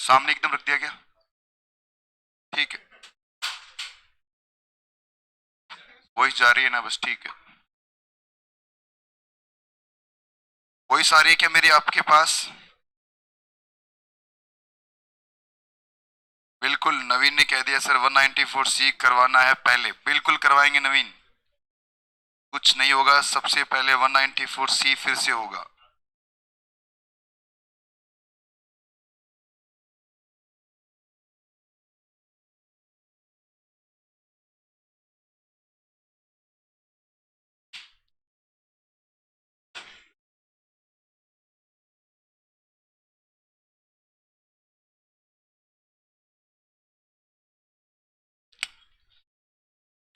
सामने एकदम रख दिया क्या? ठीक है, वॉइस जा रही है ना? बस ठीक है। वॉइस आ रही है क्या मेरी आपके पास? बिल्कुल, नवीन ने कह दिया सर 194C करवाना है पहले। बिल्कुल करवाएंगे नवीन, कुछ नहीं होगा, सबसे पहले 194C फिर से होगा।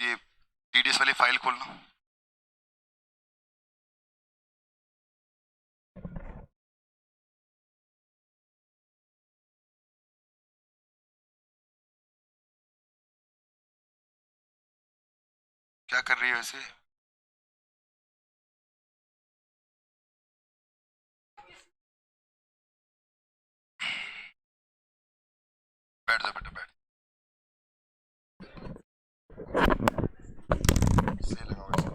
ये टीडीएस वाली फाइल खोलना। क्या कर रही है वैसे? बैठ जाओ बेटा, बैठ। सही लगाओ वैसे।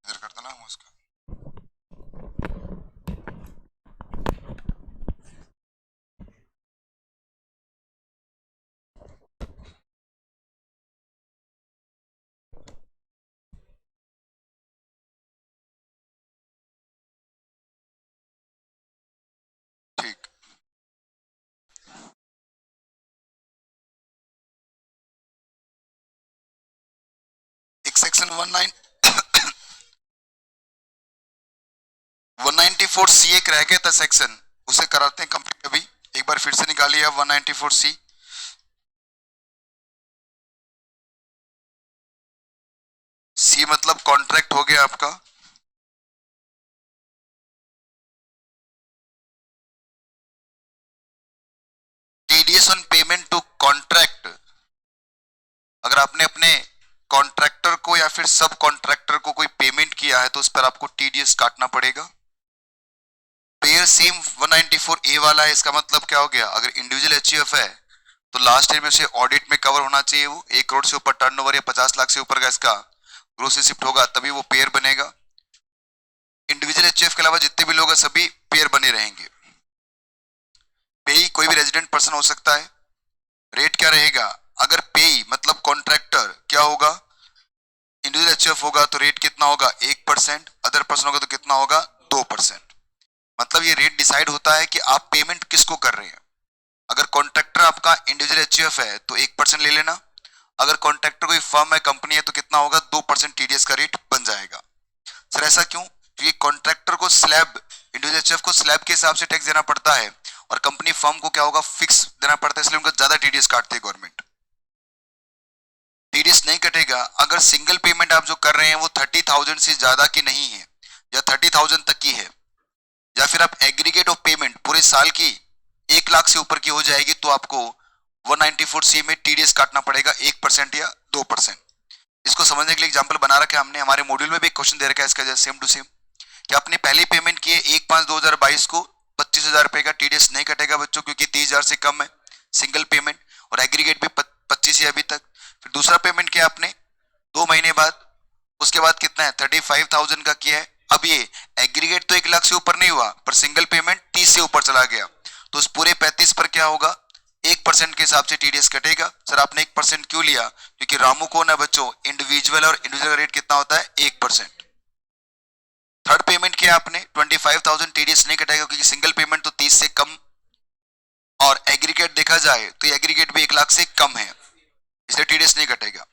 इधर करता ना हूँ उसका। ठीक। एक सेक्शन 194C एक रह गया था सेक्शन, उसे कराते हैं कंप्लीट अभी। एक बार फिर से निकालिए आप 194C। सी मतलब कॉन्ट्रैक्ट हो गया आपका। TDS on payment to contract. अगर आपने अपने कॉन्ट्रैक्टर को या फिर सब कॉन्ट्रैक्टर को कोई पेमेंट किया है तो उस पर आपको टीडीएस काटना पड़ेगा। पेयर सेम 194A वाला है, इसका मतलब क्या हो गया? अगर इंडिविजुअल एचयूएफ है तो लास्ट ईयर में से ऑडिट में कवर होना चाहिए, वो 1 करोड़ से ऊपर टर्नओवर या 50 लाख से ऊपर का इसका ग्रोस रिसिप्ट होगा, तभी वो पेयर बनेगा। इंडिविजुअल एचयूएफ के अलावा जितने भी लोग हैं सभी पेयर बने रहेंगे। पेई कोई भी रेजिडेंट पर्सन हो सकता है। रेट क्या रहेगा? अगर पेई मतलब कॉन्ट्रैक्टर क्या होगा, इंडिविजुअल एचयूएफ होगा तो रेट कितना होगा? 1%। अदर पर्सन होगा तो कितना होगा? 2%। मतलब ये रेट डिसाइड होता है कि आप पेमेंट किसको कर रहे हैं। अगर कॉन्ट्रैक्टर आपका इंडिविजुअल एचयूएफ है तो 1% ले लेना। अगर कॉन्ट्रैक्टर कोई फर्म है, कंपनी है, तो कितना होगा? 2% टीडीएस का रेट बन जाएगा। सर ऐसा क्यों? क्योंकि कॉन्ट्रैक्टर को स्लैब, इंडिविजुअल एचयूएफ को स्लैब के हिसाब से टैक्स देना पड़ता है और कंपनी फर्म को क्या होगा? फिक्स देना पड़ता है, इसलिए उनको ज्यादा टीडीएस काटती है गवर्नमेंट। टीडीएस नहीं कटेगा अगर सिंगल पेमेंट आप जो कर रहे हैं वो 30,000 से ज्यादा की नहीं है या 30,000 तक की है, या फिर आप एग्रीगेट ऑफ पेमेंट पूरे साल की 1 लाख से ऊपर की हो जाएगी तो आपको 194C में टीडीएस काटना पड़ेगा 1% या 2%। इसको समझने के लिए एग्जांपल बना रखा है हमने, हमारे मॉड्यूल में भी क्वेश्चन दे रखा है इसका सेम टू सेम, कि आपने पहले पेमेंट किए 1/5/2022 को 25,000 रुपए का, टीडीएस नहीं कटेगा बच्चों क्योंकि 30,000 से कम है सिंगल पेमेंट, और एग्रीगेट भी 25 है अभी तक। फिर दूसरा पेमेंट किया आपने 2 महीने बाद, उसके बाद कितना है? 35,000 का किया है। अब ये एग्रीगेट तो 1 लाख से ऊपर नहीं हुआ पर सिंगल पेमेंट 30 से ऊपर चला गया, तो उस पूरे 35 पर क्या होगा? 1% के हिसाब से टीडीएस कटेगा। सर आपने 1% क्यों लिया? क्योंकि रामू कौन है बच्चों? इंडिविजुअल, और इंडिविजुअल का रेट कितना होता है? 1%। थर्ड पेमेंट किया आपने 25,000, टीडीएस नहीं कटेगा क्योंकि सिंगल पेमेंट तो 30 से कम, और एग्रीगेट देखा जाए तो एग्रीगेट भी 1 लाख से कम है, इसलिए टीडीएस नहीं कटेगा।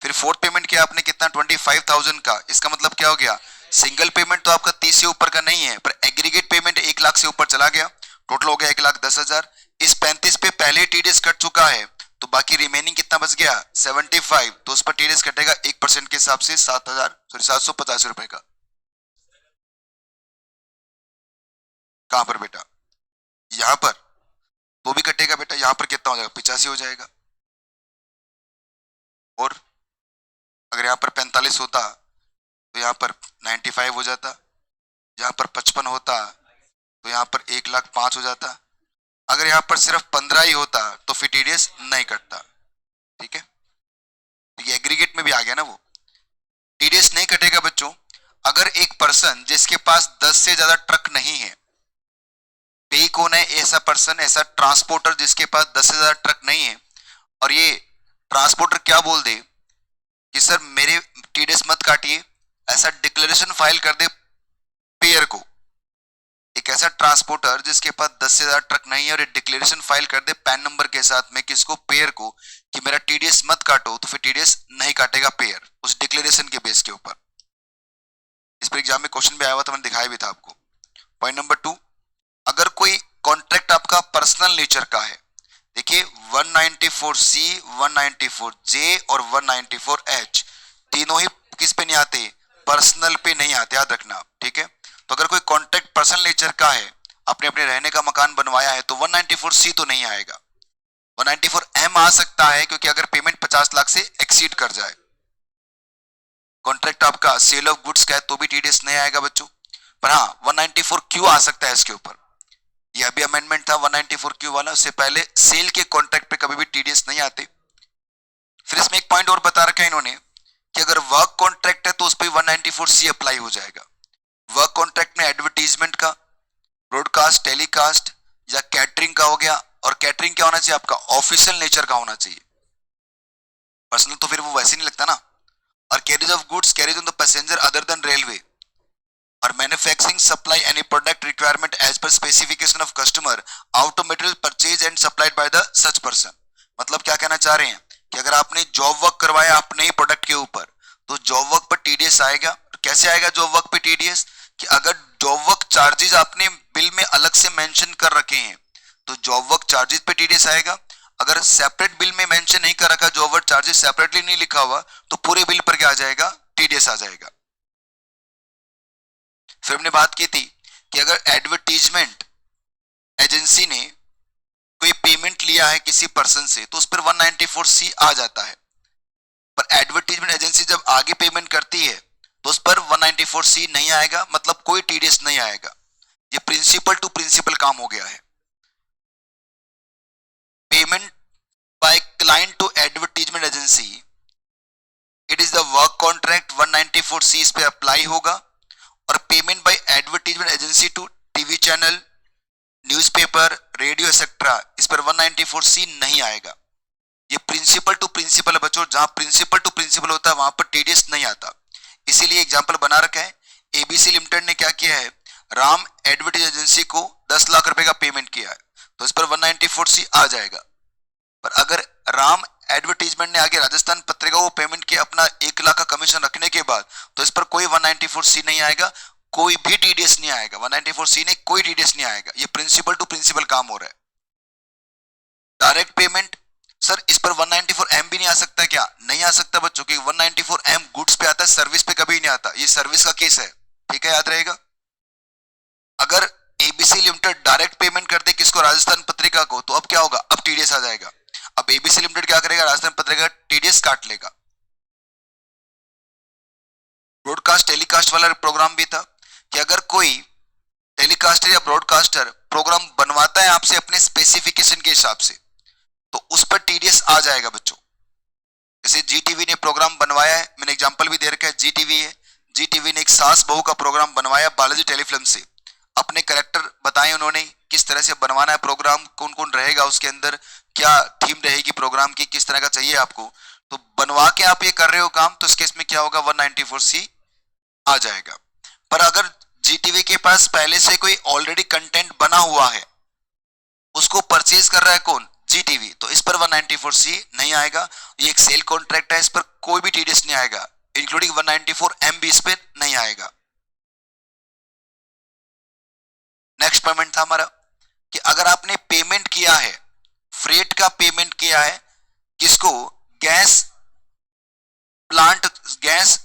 फिर फोर्थ पेमेंट किया आपने कितना? 25,000 का। इसका मतलब क्या हो गया? सिंगल पेमेंट तो आपका 30 से ऊपर का नहीं है पर एग्रीगेट पेमेंट 1 लाख से ऊपर चला गया, टोटल हो गया 1,10,000। इस 35 पे पहले टीडीएस कट चुका है तो बाकी रिमेनिंग कितना बच गया 75, तो उस पर टीडीएस कटेगा 1% के हिसाब से 7,750 का। कहां पर बेटा, यहां पर वो भी कटेगा बेटा, यहां पर कितना हो जाएगा 85 हो जाएगा। और अगर यहां पर 45 होता तो यहां पर 95 हो जाता, यहां पर 55 होता तो यहां पर 1,05,000 हो जाता। अगर यहां पर सिर्फ 15 ही होता तो फिर टीडीएस नहीं कटता। ठीक है, तो ये एग्रीगेट में भी आ गया ना, वो टीडीएस नहीं कटेगा बच्चों अगर एक पर्सन जिसके पास 10 से ज्यादा ट्रक नहीं है। पे कौन है, ऐसा पर्सन, ऐसा ट्रांसपोर्टर जिसके पास 10 से ज्यादा ट्रक नहीं है, और ये ट्रांसपोर्टर क्या बोल दे कि सर मेरे टीडीएस मत काटिए, ऐसा डिक्लेरेशन फाइल कर दे पेयर को। एक ऐसा ट्रांसपोर्टर जिसके पास 10 से ज्यादा ट्रक नहीं है और ये डिक्लेरेशन फाइल कर दे पैन नंबर के साथ में किसको, पेयर को, कि मेरा टीडीएस मत काटो, तो फिर टीडीएस नहीं काटेगा पेयर उस डिक्लेरेशन के बेस के ऊपर। इस पर एग्जाम में क्वेश्चन भी आया हुआ था, मैंने दिखाया भी था आपको। पॉइंट नंबर 2, अगर कोई कॉन्ट्रैक्ट आपका पर्सनल नेचर का है, देखिए 194C, 194J और 194H तीनों ही किस पे नहीं आते, पर्सनल पे नहीं आते, याद रखना। ठीक है, तो अगर कोई कॉन्ट्रैक्ट पर्सनल नेचर का है, आपने अपने रहने का मकान बनवाया है, तो 194C तो नहीं आएगा। 194M आ सकता है क्योंकि अगर पेमेंट 50 लाख से एक्सीड कर जाए। कॉन्ट्रैक्ट आपका सेल ऑफ गुड्स का है तो भी टीडीएस नहीं आएगा बच्चों, पर हाँ 194Q आ सकता है इसके ऊपर। ये अभी अमेंडमेंट था 194Q वाला, उससे पहले सेल के कॉन्ट्रैक्ट पे कभी भी टीडीएस नहीं आते। फिर इसमें एक पॉइंट और बता रखा है इन्होंने कि अगर वर्क कॉन्ट्रैक्ट है तो उस पर 194C अप्लाई हो जाएगा। वर्क कॉन्ट्रैक्ट में एडवर्टीजमेंट का, ब्रॉडकास्ट, टेलीकास्ट या कैटरिंग का हो गया, और कैटरिंग क्या होना चाहिए आपका, ऑफिशियल नेचर का होना चाहिए, पर्सनल तो फिर वो वैसे नहीं लगता ना। और carriage of goods carriage on the passenger other than railway, और manufacturing supply any product requirement as per specification of customer out of material purchase and supplied by the such person. मतलब क्या कहना चाह रहे हैं कि अगर आपने जॉब वर्क करवाया अपने ही प्रोडक्ट के ऊपर, तो जॉब वर्क पर टीडीएस आएगा। कैसे आएगा जॉब वर्क पे टीडीएस, कि अगर जॉब वर्क चार्जेस आपने बिल में अलग से मेंशन कर रखे हैं तो जॉब वर्क चार्जेस पे टीडीएस आएगा। अगर सेपरेट बिल में मेंशन नहीं कर रखा, जॉब वर्क चार्जेस सेपरेटली नहीं लिखा हुआ, तो पूरे बिल पर क्या आ जाएगा, टीडीएस आ जाएगा। फिर हमने बात की थी कि अगर एडवर्टीजमेंट एजेंसी ने कोई पेमेंट लिया है किसी पर्सन से तो उस पर 194C आ जाता है, पर एडवर्टीजमेंट एजेंसी जब आगे पेमेंट करती है तो उस पर 194C नहीं आएगा, मतलब कोई टीडीएस नहीं आएगा। ये प्रिंसिपल टू प्रिंसिपल काम हो गया है। Payment by client to advertisement agency, it is the work contract, 194C इस पे अप्लाई होगा। और payment by advertisement agency to TV channel, newspaper, radio etcetera, इस पर 194C नहीं आएगा। ये प्रिंसिपल टू प्रिंसिपल है बच्चों, जहां प्रिंसिपल टू प्रिंसिपल होता है वहां पर टीडीएस नहीं आता। इसीलिए एग्जांपल बना रखा है, एबीसी लिमिटेड ने क्या किया है, राम एडवर्टाइज एजेंसी को 10 लाख रुपए का पेमेंट किया है, तो इस पर 194C आ जाएगा। पर अगर राम एडवर्टीजमेंट ने आगे राजस्थान पत्रिका को पेमेंट किया अपना 1 लाख का कमीशन रखने के बाद, तो इस पर कोई 194C नहीं आएगा, कोई भी टीडीएस नहीं आएगा। 194C ने कोई टीडीएस नहीं आएगा। ये प्रिंसिपल टू प्रिंसिपल काम हो रहा है। डायरेक्ट पेमेंट, सर इस पर 194M भी नहीं आ सकता क्या, नहीं आ सकता बच्चों, क्योंकि 194M गुड्स पे आता है, सर्विस पे कभी नहीं आता। ये सर्विस का केस है, ठीक है, याद रहेगा। अगर एबीसी लिमिटेड डायरेक्ट पेमेंट करते किसको, राजस्थान पत्रिका को, तो अब क्या होगा, अब टीडीएस आ जाएगा। अब एबीसी लिमिटेड क्या करेगा, राजस्थान पत्रिका टीडीएस काट लेगा। ब्रॉडकास्ट टेलीकास्ट वाला प्रोग्राम भी था कि अगर कोई टेलीकास्टर या ब्रॉडकास्टर प्रोग्राम बनवाता है आपसे अपने स्पेसिफिकेशन के हिसाब से, तो उस पर टीडीएस आ जाएगा बच्चों। जैसे जीटीवी ने प्रोग्राम बनवाया है, मैंने एग्जांपल भी दे रखा है, जीटीवी है, जीटीवी ने एक सास बहू का प्रोग्राम बनवाया बालाजी टेलीफिल्म से, अपने कैरेक्टर बताए उन्होंने किस तरह से बनवाना है प्रोग्राम, कौन कौन रहेगा उसके अंदर, क्या थीम रहेगी प्रोग्राम की, किस तरह का चाहिए आपको, तो बनवा के आप ये कर रहे हो काम, तो इस केस में क्या होगा, 194C आ जाएगा। पर अगर जीटीवी के पास पहले से कोई ऑलरेडी कंटेंट बना हुआ है, उसको परचेज कर रहा है कौन, जीटीवी, तो इस पर 194C नहीं आएगा। ये एक सेल कॉन्ट्रैक्ट है, इस पर कोई भी टीडीएस नहीं आएगा, इंक्लूडिंग 194M भी इस पर नहीं आएगा। नेक्स्ट पेमेंट था हमारा कि अगर आपने पेमेंट किया है, फ्रेट का पेमेंट किया है किसको? Gas plant, gas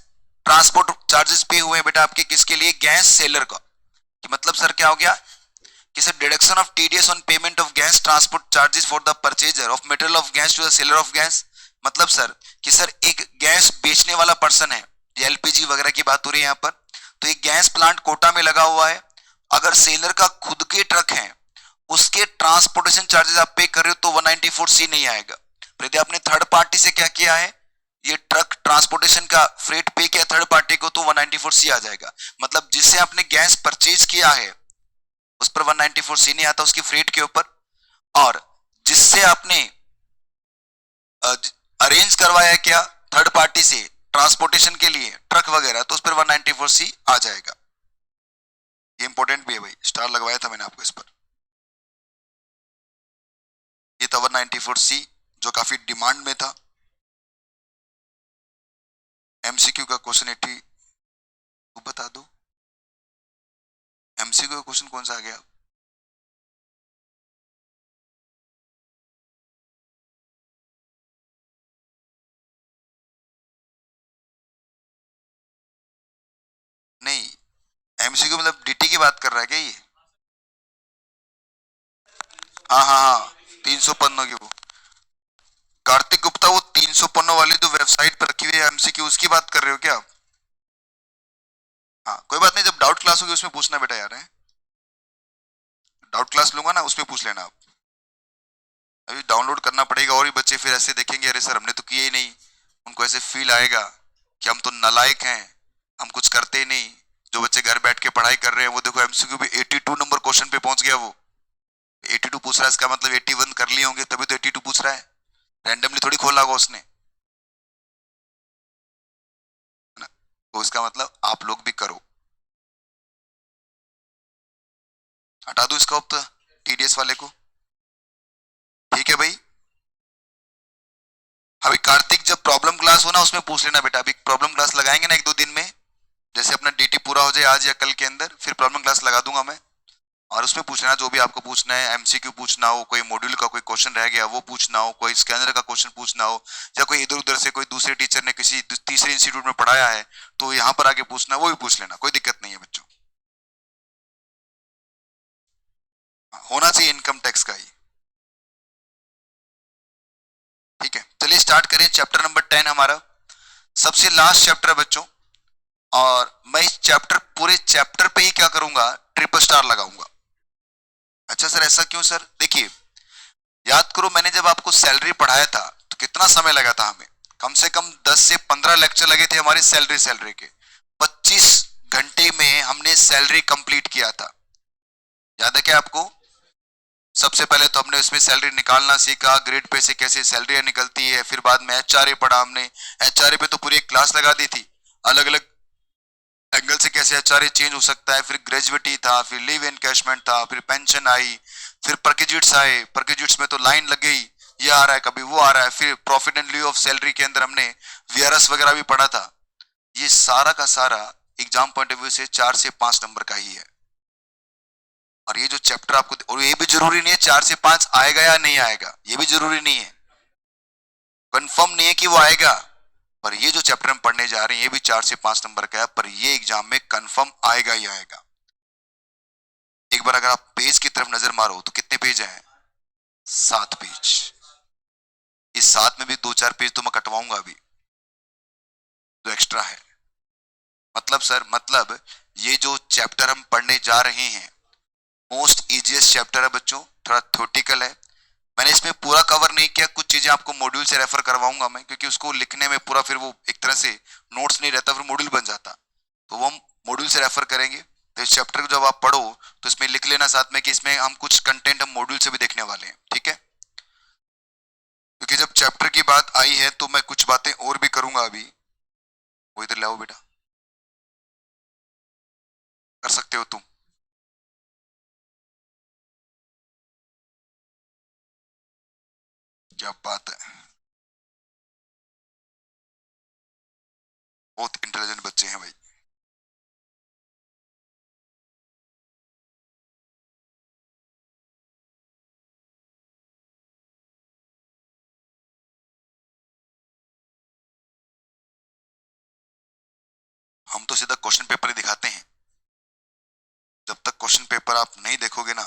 transport charges पे हुए हैं बेटा आपके, किसके लिए? गैस सेलर का। कि मतलब सर क्या हो गया कि sir deduction of TDS on payment of gas transport charges for the purchaser of material of gas to the seller of gas. मतलब सर कि सर एक गैस बेचने वाला पर्सन है, एलपीजी वगैरह की बात हो रही है यहाँ पर, तो एक गैस प्लांट कोटा में लगा हुआ है, अगर सेलर का खुद के ट्रक है, उसके ट्रांसपोर्टेशन चार्जेस आप पे कर रहे हो तो 194 सी नहीं आएगा। पर यदि आपने थर्ड पार्टी से क्या किया है, ये ट्रक ट्रांसपोर्टेशन का फ्रेट पे किया थर्ड पार्टी को, तो 194 सी आ जाएगा। मतलब जिससे आपने गैस परचेज किया है उस पर 194 सी नहीं आता उसकी फ्रेट के ऊपर, और जिससे आपने अरेंज करवाया क्या थर्ड पार्टी से ट्रांसपोर्टेशन के लिए ट्रक वगैरह, तो उस पर 194 सी आ जाएगा। ये इंपॉर्टेंट भी है भाई, स्टार लगवाया था मैंने आपको इस पर। ये था 194 सी जो काफी डिमांड में था। एमसीक्यू का क्वेश्चन 80 तू बता दो, एमसीक्यू का क्वेश्चन कौन सा आ गया? नहीं, एमसीक्यू मतलब डीटी की बात कर रहा है क्या ये? हाँ हाँ हाँ, 300 पन्नों की वो, कार्तिक गुप्ता वो 300 पन्नों वाली जो वेबसाइट पर रखी हुई है एमसीक्यू, उसकी बात कर रहे हो क्या आप? हाँ कोई बात नहीं, जब डाउट क्लास होगी उसमें पूछना बेटा यार है, डाउट क्लास लूंगा ना उसमें पूछ लेना आप। अभी डाउनलोड करना पड़ेगा, और भी बच्चे फिर ऐसे देखेंगे अरे सर हमने तो किए ही नहीं, उनको ऐसे फील आएगा कि हम तो नालायक हैं, हम कुछ करते ही नहीं। जो बच्चे घर बैठ के पढ़ाई कर रहे हैं वो देखो एमसीक्यू भी 82 नंबर क्वेश्चन पे पहुंच गया वो, 82 पूछ रहा है, इसका मतलब 81 कर लिए होंगे तभी तो 82 पूछ रहा है, रैंडमली थोड़ी खोला होगा उसने, है ना? तो इसका मतलब आप लोग भी करो। हटा दो इसका अब टीडीएस वाले को, ठीक है भाई। अभी कार्तिक जब प्रॉब्लम क्लास हो ना उसमें पूछ लेना बेटा, अभी प्रॉब्लम क्लास लगाएंगे ना 1-2 दिन में, जैसे अपना डीटी पूरा हो जाए आज या कल के अंदर, फिर प्रॉब्लम क्लास लगा दूंगा मैं, और उसमें पूछ लेना जो भी आपको पूछना है, एमसीक्यू पूछना हो, कोई मॉड्यूल का कोई क्वेश्चन रह गया वो पूछना हो, कोई स्कैनर का क्वेश्चन पूछना हो, या कोई इधर उधर से कोई दूसरे टीचर ने किसी तीसरे इंस्टीट्यूट में पढ़ाया है तो यहाँ पर आके पूछना, वो भी पूछ लेना, कोई दिक्कत नहीं है बच्चों। होना चाहिए इनकम टैक्स का ही, ठीक है। चलिए स्टार्ट करें, चैप्टर नंबर 10 हमारा सबसे लास्ट चैप्टर है बच्चों, और मैं इस चैप्टर पूरे चैप्टर पे ही क्या करूंगा, ट्रिपल स्टार लगाऊंगा। अच्छा सर ऐसा क्यों सर? देखिए याद करो मैंने जब आपको सैलरी पढ़ाया था तो कितना समय लगा था हमें, कम से कम 10 से 15 लेक्चर लगे थे हमारे सैलरी के, 25 घंटे में हमने सैलरी कंप्लीट किया था, याद है क्या आपको? सबसे पहले तो हमने उसमें सैलरी निकालना सीखा, ग्रेड पे से कैसे सैलरी निकलती है, फिर बाद में एचआरए पढ़ा हमने, एचआरए पे तो पूरी एक क्लास लगा दी थी, अलग अलग एंगल से कैसे एचआरए चेंज हो सकता है, फिर ग्रेजुएटी था, फिर लीव एनकैशमेंट था, फिर पेंशन आई, फिर परकेजिट्स आए, परकेजिट्स में तो लाइन लग गई, ये आ रहा है कभी वो आ रहा है, फिर profit and leave of salary के अंदर हमने वीआरएस वगैरह भी पढ़ा था। ये सारा का सारा एग्जाम पॉइंट ऑफ व्यू से 4 से 5 नंबर का ही है, और ये जो चैप्टर आपको, और ये भी जरूरी नहीं है 4 से 5 आएगा या नहीं आएगा, ये भी जरूरी नहीं है, कंफर्म नहीं है कि वो आएगा, पर ये जो चैप्टर हम पढ़ने जा रहे हैं ये भी 4 से 5 नंबर का है, पर ये एग्जाम में कंफर्म आएगा ही आएगा। एक बार अगर आप पेज की तरफ नजर मारो तो कितने पेज हैं? 7 पेज। इस 7 में भी 2-4 पेज तो मैं कटवाऊंगा अभी, जो एक्स्ट्रा है। मतलब सर मतलब ये जो चैप्टर हम पढ़ने जा रहे हैं मोस्ट इजीएस्ट चैप्टर है बच्चों, थोड़ा थ्योरेटिकल है, मैंने इसमें पूरा कवर नहीं किया, कुछ चीजें आपको मॉड्यूल से रेफर करवाऊंगा मैं, क्योंकि उसको लिखने में पूरा फिर वो एक तरह से नोट्स नहीं रहता, फिर मॉड्यूल बन जाता, तो वो हम मॉड्यूल से रेफर करेंगे। तो इस चैप्टर को जब आप पढ़ो तो इसमें लिख लेना साथ में कि इसमें हम कुछ कंटेंट हम मॉड्यूल से भी देखने वाले हैं, ठीक है? क्योंकि जब चैप्टर की बात आई है तो मैं कुछ बातें और भी करूंगा अभी। वो इधर लाओ बेटा, कर सकते हो तुम। क्या बात है, बहुत इंटेलिजेंट बच्चे हैं भाई। हम तो सीधा क्वेश्चन पेपर ही दिखाते हैं। जब तक क्वेश्चन पेपर आप नहीं देखोगे ना,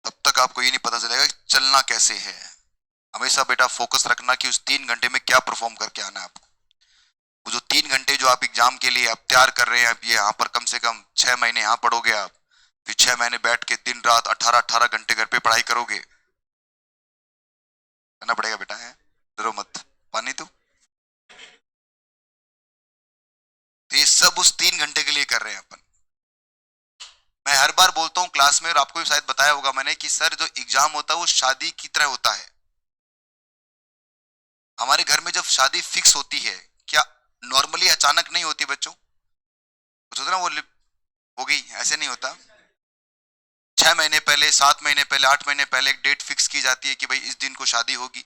तब तक आपको ये नहीं पता चलेगा कि चलना कैसे है। हमेशा बेटा फोकस रखना कि उस 3 घंटे में क्या परफॉर्म करके आना है आपको। वो जो 3 घंटे जो आप एग्जाम के लिए आप तैयार कर रहे हैं, अब ये यहाँ पर कम से कम 6 महीने यहाँ पढ़ोगे आप, फिर 6 महीने बैठ के दिन रात 18-18 घंटे घर पे पढ़ाई करोगे, करना पड़ेगा बेटा है। डरो मत, पानी तो ये सब उस 3 घंटे के लिए कर रहे हैं अपन। मैं हर बार बोलता हूँ क्लास में, और आपको भी शायद बताया होगा मैंने, कि सर जो एग्जाम होता है वो शादी की तरह होता है। हमारे घर में जब शादी फिक्स होती है, क्या नॉर्मली अचानक नहीं होती बच्चों? कुछ होता ना, वो हो गई, ऐसे नहीं होता। 6 महीने पहले, 7 महीने पहले, 8 महीने पहले एक डेट फिक्स की जाती है कि भाई इस दिन को शादी होगी,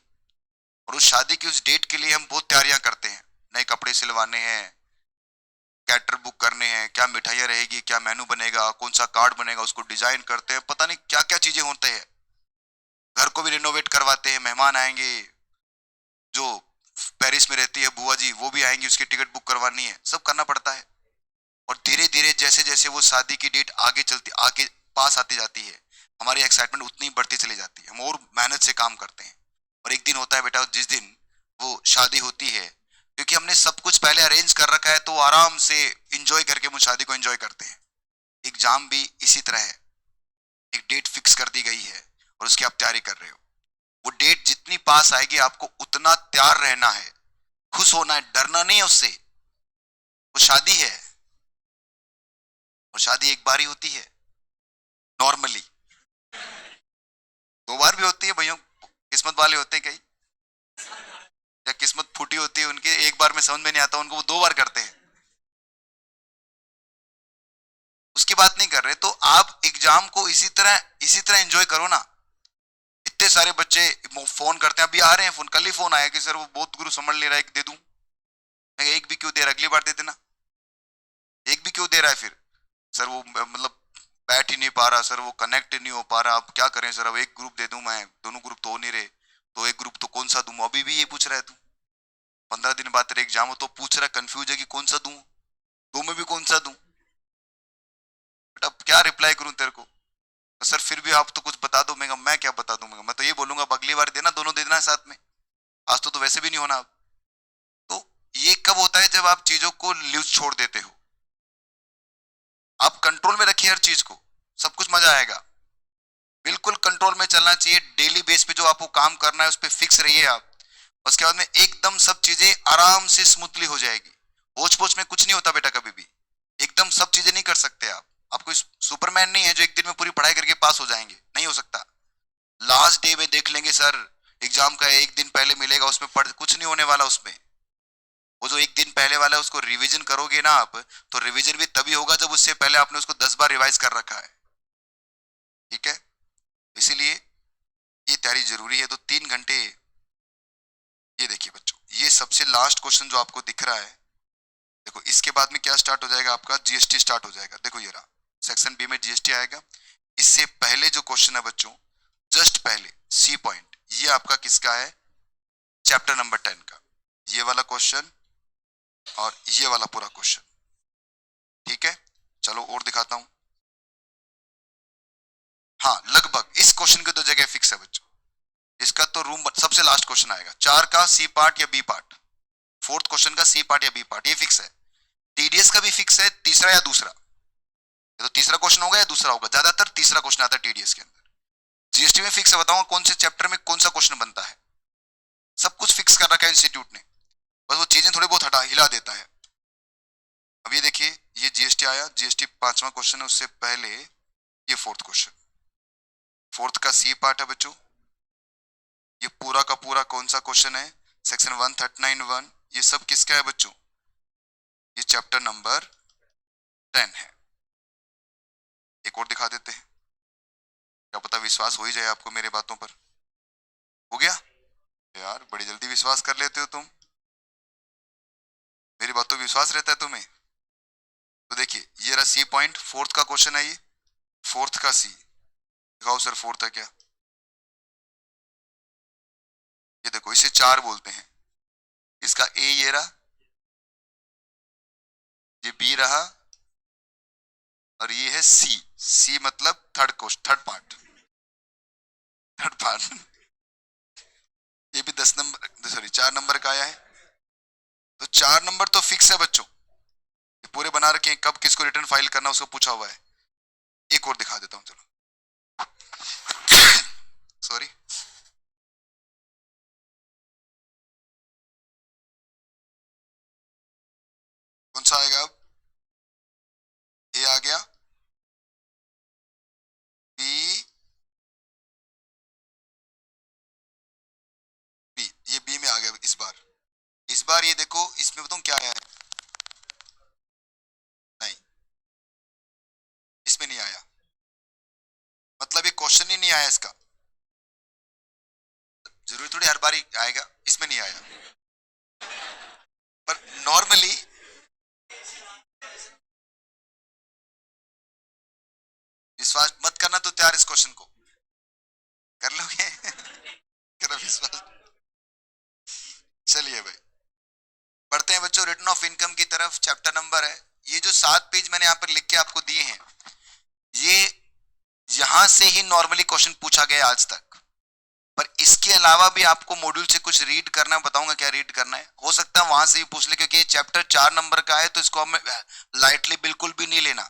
और उस शादी की उस डेट के लिए हम बहुत तैयारियां करते हैं। नए कपड़े सिलवाने हैं, कैटर बुक करने हैं, क्या मिठाइयाँ रहेगी, क्या मेनू बनेगा, कौन सा कार्ड बनेगा, उसको डिजाइन करते हैं, पता नहीं क्या क्या चीजें होते हैं। घर को भी रिनोवेट करवाते हैं, मेहमान आएंगे, जो पेरिस में रहती है बुआ जी वो भी आएंगी, उसकी टिकट बुक करवानी है, सब करना पड़ता है। और धीरे धीरे जैसे जैसे वो शादी की डेट आगे चलती, आगे पास आती जाती है, हमारी एक्साइटमेंट उतनी बढ़ती चली जाती है, हम और मेहनत से काम करते हैं। और एक दिन होता है बेटा, जिस दिन वो शादी होती है, क्योंकि हमने सब कुछ पहले अरेंज कर रखा है, तो आराम से इंजॉय करके हम उस शादी को इंजॉय करते हैं। एग्जाम भी इसी तरह है, एक डेट फिक्स कर दी गई है और उसकी आप तैयारी कर रहे हो। वो डेट जितनी पास आएगी आपको उतना तैयार रहना है, खुश होना है, डरना नहीं है उससे। वो शादी है, और शादी एक बार ही होती है नॉर्मली, 2 बार भी होती है भैया, किस्मत वाले होते हैं कई, या किस्मत फूटी होती है उनके, एक बार में समझ में नहीं आता उनको, वो 2 बार करते हैं। उसकी बात नहीं कर रहे, तो आप एग्जाम को इसी तरह एंजॉय करो ना। इतने सारे बच्चे फोन करते हैं, अभी आ रहे हैं फोन, कल ही फोन आया कि सर वो बहुत गुरु समझ ले रहा है, दे दूं? मैं एक भी क्यों दे रहा, अगली बार दे देना। एक भी क्यों दे रहा है फिर? सर वो मतलब बैठ ही नहीं पा रहा सर, वो कनेक्ट नहीं हो पा रहा, अब क्या करें सर, अब एक ग्रुप दे दूं मैं, दोनों ग्रुप तो हो नहीं रहे, तो एक ग्रुप तो कौन सा दूं? अभी भी ये पूछ रहा है तू, 15 दिन बाद तेरे एग्जाम हो तो पूछ रहा है, कंफ्यूज है कि कौन सा दूं, दो में भी कौन सा दूं? बट अब क्या रिप्लाई करूं तेरे को? तो सर फिर भी आप तो कुछ बता दो। मैं क्या बता दूंगा, मैं तो ये बोलूंगा अगली बार देना, दोनों दे देना साथ में, आज तो वैसे भी नहीं होना अब। तो ये कब होता है, जब आप चीजों को लूज छोड़ देते हो। आप कंट्रोल में रखिए हर चीज को, सब कुछ मजा आएगा। बिल्कुल कंट्रोल में चलना चाहिए, डेली बेस पे जो आपको काम करना है उस पर फिक्स रहिए आप। उसके बाद में एकदम सब चीजें आराम से स्मूथली हो जाएगी। होच पोच में कुछ नहीं होता बेटा, कभी भी एकदम सब चीजें नहीं कर सकते आप। आप कोई सुपरमैन नहीं है जो एक दिन में पूरी पढ़ाई करके पास हो जाएंगे, नहीं हो सकता। लास्ट डे में देख लेंगे सर, एग्जाम का एक दिन पहले मिलेगा, उसमें पढ़ कुछ नहीं होने वाला उसमें। वो जो एक दिन पहले वाला है उसको रिवीजन करोगे ना आप, तो रिवीजन भी तभी होगा जब उससे पहले आपने उसको 10 बार रिवाइज कर रखा है। ठीक है, इसीलिए ये तैयारी जरूरी है। तो 3 घंटे, ये देखिए बच्चों, ये सबसे लास्ट क्वेश्चन जो आपको दिख रहा है, देखो इसके बाद में क्या स्टार्ट हो जाएगा, आपका जीएसटी स्टार्ट हो जाएगा। देखो ये रहा, सेक्शन बी में जीएसटी आएगा। इससे पहले जो क्वेश्चन है बच्चों, जस्ट पहले सी पॉइंट, ये आपका किसका है, चैप्टर नंबर 10 का, ये वाला क्वेश्चन और ये वाला पूरा क्वेश्चन। ठीक है, चलो और दिखाता हूं। हाँ, लगभग इस क्वेश्चन की तो जगह फिक्स है बच्चों, इसका तो रूम सबसे लास्ट क्वेश्चन आएगा, 4 का सी पार्ट या बी पार्ट, फोर्थ क्वेश्चन का सी पार्ट या बी पार्ट, ये फिक्स है। टीडीएस का भी फिक्स है, तीसरा या दूसरा, ये तो तीसरा क्वेश्चन होगा या दूसरा होगा, ज्यादातर तीसरा क्वेश्चन आता है टीडीएस के अंदर। जीएसटी में फिक्स है, बताऊंगा कौन से चैप्टर में कौन सा क्वेश्चन बनता है, सब कुछ फिक्स कर रखा है इंस्टीट्यूट ने, बस वो चीजें थोड़ी बहुत हटा हिला देता है। अब ये देखिए, ये जीएसटी आया, जीएसटी 5वां क्वेश्चन है, उससे पहले ये फोर्थ क्वेश्चन, फोर्थ का सी पार्ट है बच्चों। ये पूरा का पूरा कौन सा क्वेश्चन है, सेक्शन 139(1), ये सब किसका है बच्चों, ये चैप्टर नंबर 10 है। एक और दिखा देते हैं, क्या पता विश्वास हो ही जाए आपको मेरे बातों पर। हो गया यार, बड़ी जल्दी विश्वास कर लेते हो तुम, मेरी बातों पर विश्वास रहता है तुम्हें। तो देखिए ये रहा सी पॉइंट, फोर्थ का क्वेश्चन है ये, फोर्थ का सी, दिखाओ सर फोर्थ है क्या, ये देखो इसे 4 बोलते हैं, इसका ए ये रहा, ये बी रहा और ये है सी। सी मतलब थर्ड क्वेश्चन, थर्ड पार्ट। ये भी 10 नंबर, सॉरी 4 नंबर का आया है। तो 4 नंबर तो फिक्स है बच्चों, ये पूरे बना रखे हैं, कब किसको रिटर्न फाइल करना उसको पूछा हुआ है। एक और दिखा देता हूं चलो, सॉरी। कौन सा आएगा अब? ए आ गया, बी, बी, ये बी में आ गया इस बार। इस बार ये देखो इसमें बताऊं क्या आया है? नहीं, इसमें नहीं आया, मतलब ये क्वेश्चन ही नहीं आया इसका। जरूरी थोड़ी हर बार ही आएगा, इसमें नहीं आया। पर नॉर्मली विश्वास मत करना तो तैयार इस क्वेश्चन को कर लोगे। करो विश्वास। चलिए भाई बढ़ते हैं बच्चों रिटर्न ऑफ इनकम की तरफ। चैप्टर नंबर है, ये जो 7 पेज मैंने यहाँ पर लिख के आपको दिए हैं, ये यहां से ही नॉर्मली क्वेश्चन पूछा गया आज तक। पर इसके अलावा भी आपको मॉड्यूल से कुछ रीड करना, बताऊंगा क्या रीड करना है। हो सकता है वहां से भी पूछ ले, क्योंकि ये चैप्टर 4 नंबर का है, तो इसको हमें लाइटली बिल्कुल भी नहीं लेना।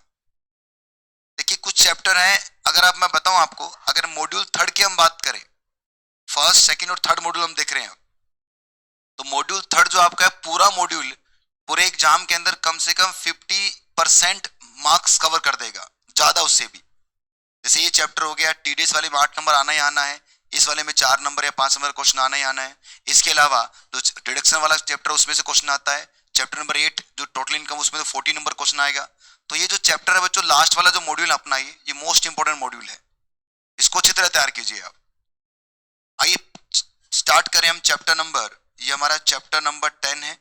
देखिए कुछ चैप्टर हैं, अगर आप मैं बताऊं आपको, अगर मॉड्यूल 3 की हम बात करें, फर्स्ट सेकंड और थर्ड मॉड्यूल हम देख रहे हैं, तो मॉड्यूल 3 जो आपका है, पूरा मॉड्यूल पूरे एग्जाम के अंदर कम से कम 50% मार्क्स कवर कर देगा, ज्यादा उससे भी। जैसे ये चैप्टर हो गया, टीडीएस वाले में 8 नंबर आना ही आना है, इस वाले में 4 नंबर या 5 नंबर क्वेश्चन आना ही आना है। इसके अलावा जो डिडक्शन वाला चैप्टर उसमें से क्वेश्चन आता है, चैप्टर नंबर 8 जो टोटल इनकम, उसमें तो 40 नंबर क्वेश्चन आएगा। तो ये जो चैप्टर है बच्चों, लास्ट वाला जो मॉड्यूल अपना, ये मोस्ट इंपोर्टेंट मॉड्यूल है, इसको अच्छी तरह तैयार कीजिए आप। आइए स्टार्ट करें हम चैप्टर नंबर, ये हमारा चैप्टर नंबर 10 है,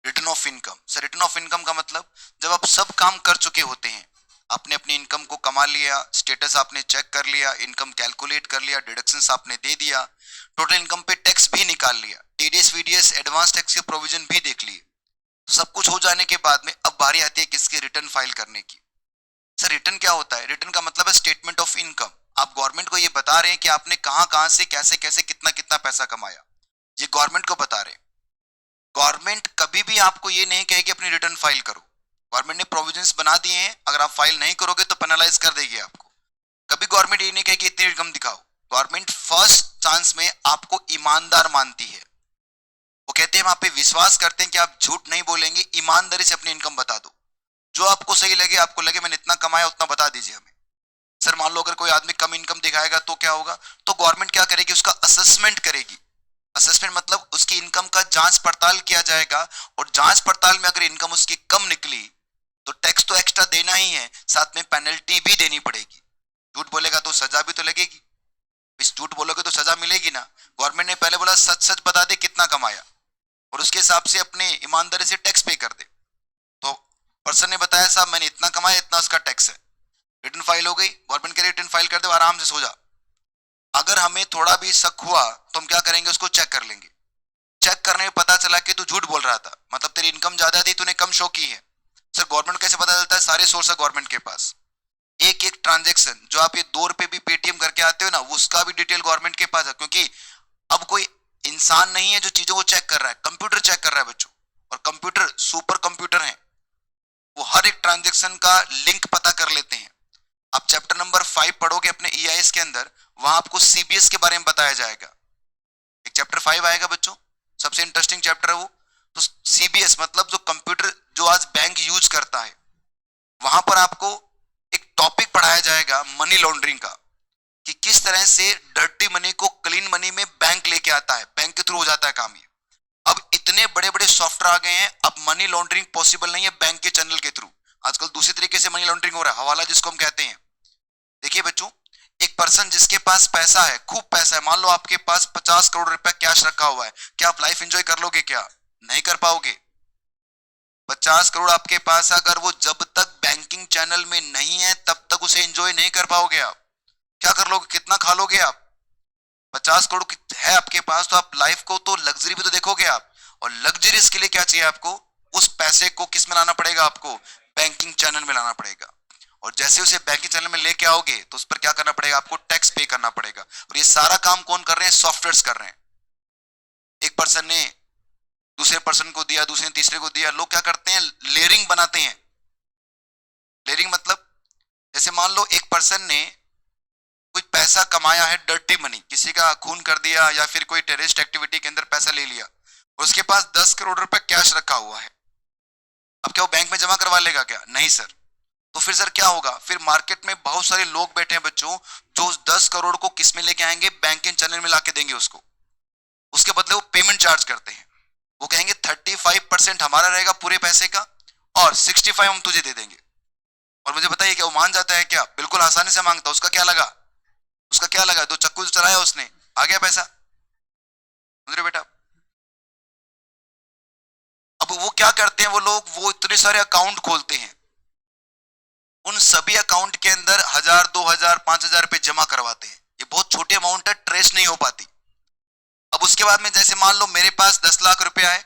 return of income. Sir return of income का मतलब, जब आप सब काम कर चुके होते हैं, आपने अपनी इनकम को कमा लिया, स्टेटस आपने चेक कर लिया, इनकम कैलकुलेट कर लिया, डिडक्शंस आपने दे दिया, टोटल इनकम पे टैक्स भी निकाल लिया, टीडीएस वीडीएस एडवांस टैक्स के प्रोविजन भी देख लिए, तो सब कुछ हो जाने के बाद में अब बारी आती है किसकी? रिटर्न फाइल करने की। सर रिटर्न क्या होता है? रिटर्न का मतलब है स्टेटमेंट ऑफ इनकम। आप गवर्नमेंट को ये बता रहे हैं कि आपने कहां कहां से कैसे कैसे कितना कितना पैसा कमाया, ये गवर्नमेंट को बता रहे हैं। गवर्नमेंट कभी भी आपको ये नहीं कहेगी अपनी रिटर्न फाइल करो, गवर्नमेंट ने प्रोविजंस बना दिए हैं, अगर आप फाइल नहीं करोगे तो पेनलाइज कर देगी आपको। कभी गवर्नमेंट ये नहीं कहेगी इतनी इनकम दिखाओ। गवर्नमेंट फर्स्ट चांस में आपको ईमानदार मानती है, वो कहते हैं वहां पे विश्वास करते हैं कि आप झूठ नहीं बोलेंगे, ईमानदारी से अपनी इनकम बता दो, जो आपको सही लगे, आपको लगे मैंने इतना कमाया उतना बता दीजिए हमें। सर मान लो अगर कोई आदमी कम इनकम दिखाएगा तो क्या होगा? तो गवर्नमेंट क्या करेगी? उसका असेसमेंट करेगी। असेसमेंट मतलब उसकी इनकम का जांच पड़ताल किया जाएगा, और जांच पड़ताल में अगर इनकम उसकी कम निकली तो टैक्स तो एक्स्ट्रा देना ही है, साथ में पेनल्टी भी देनी पड़ेगी। झूठ बोलेगा तो सजा भी तो लगेगी, इस झूठ बोलोगे तो सजा मिलेगी ना। गवर्नमेंट ने पहले बोला सच सच बता दे कितना कमाया, और उसके हिसाब से अपने ईमानदारी से टैक्स पे कर दे। तो पर्सन ने बताया साहब मैंने इतना कमाया, इतना उसका टैक्स है, रिटर्न फाइल हो गई, गवर्नमेंट के रिटर्न फाइल कर दो, आराम से सो जा। अगर हमें थोड़ा भी शक हुआ तो हम क्या करेंगे? उसको चेक कर लेंगे। चेक करने में पता चला कि तू झूठ बोल रहा था, मतलब तेरी इनकम ज्यादा थी, तूने कम शो की है। सर गवर्नमेंट कैसे पता चलता है? सारे सोर्स है गवर्नमेंट के पास। एक एक ट्रांजेक्शन जो आप ये 2 रुपए भी पेटीएम करके आते हो ना, उसका भी डिटेल गवर्नमेंट के पास है, क्योंकि अब कोई इंसान नहीं है जो चीजों को चेक कर रहा है, कंप्यूटर चेक कर रहा है बच्चों, और कंप्यूटर सुपर कंप्यूटर है, वो हर एक ट्रांजेक्शन का लिंक पता कर लेते हैं। आप चैप्टर नंबर 5 पढ़ोगे अपने ईआईएस के अंदर, वहां आपको सीबीएस के बारे में बताया जाएगा। एक चैप्टर 5 आएगा बच्चों, सबसे इंटरेस्टिंग चैप्टर है वो। तो सीबीएस मतलब जो कंप्यूटर जो आज बैंक यूज करता है, वहां पर आपको एक टॉपिक पढ़ाया जाएगा मनी लॉन्ड्रिंग का, कि किस तरह से डर्टी मनी को क्लीन मनी में बैंक लेके आता है, बैंक के थ्रू हो जाता है काम ये। अब इतने बड़े बड़े सॉफ्टवेयर आ गए हैं, अब मनी लॉन्ड्रिंग पॉसिबल नहीं है बैंक के चैनल के थ्रू। आजकल दूसरी तरीके से मनी लॉन्ड्रिंग हो रहा है, हवाला जिसको हम कहते हैं। देखिए बच्चों, एक पर्सन जिसके पास पैसा है, खूब पैसा है, मान लो आपके पास 50 करोड़ रुपया कैश रखा हुआ है, क्या आप लाइफ एंजॉय कर लोगे? क्या नहीं कर पाओगे। 50 करोड़ आपके पास है, अगर वो जब तक बैंकिंग चैनल में नहीं है तब तक उसे एंजॉय नहीं कर पाओगे आप। क्या कर लोगे? कितना खा लोगे आप? 50 करोड़ है आपके पास, तो आप लाइफ को तो लग्जरी भी तो देखोगे आप, और लग्जरीज के लिए क्या चाहिए आपको? उस पैसे को किस में लाना पड़ेगा आपको, बैंकिंग चैनल में लाना पड़ेगा। और जैसे उसे बैंकिंग चैनल में लेके आओगे तो उस पर क्या करना पड़ेगा आपको, टैक्स पे करना पड़ेगा। और ये सारा काम कौन कर रहे हैं, सॉफ्टवेयर कर रहे हैं। एक पर्सन ने दूसरे पर्सन को दिया, दूसरे ने तीसरे को दिया। लोग क्या करते हैं, लेयरिंग बनाते हैं। लेयरिंग मतलब जैसे मान लो एक पर्सन ने कोई पैसा कमाया है, डर्टी मनी, किसी का खून कर दिया या फिर कोई टेररिस्ट एक्टिविटी के अंदर पैसा ले लिया, और उसके पास 10 करोड़ रुपए कैश रखा हुआ है। अब क्या वो बैंक में जमा करवा लेगा क्या, नहीं सर। तो फिर सर क्या होगा, फिर मार्केट में बहुत सारे लोग बैठे हैं बच्चों, जो उस 10 करोड़ को किस में लेके आएंगे, बैंकिंग चैनल में लाके देंगे उसको। उसके बदले वो पेमेंट चार्ज करते हैं। वो कहेंगे 35% हमारा रहेगा पूरे पैसे का, और 65 हम तुझे दे देंगे। और मुझे बताइए क्या वो मान जाता है क्या, बिल्कुल आसानी से मांगता। उसका क्या लगा, उसका क्या लगा, दो चक्कू चलाया उसने, आ गया पैसा। समझ रहे बेटा। अब वो क्या करते हैं वो लोग, वो इतने सारे अकाउंट खोलते हैं, उन सभी अकाउंट के अंदर 1000 2000 5000 रुपए जमा करवाते हैं। ये बहुत छोटी अमाउंट है, ट्रेस नहीं हो पाती। अब उसके बाद में जैसे मान लो मेरे पास 10 लाख रुपया है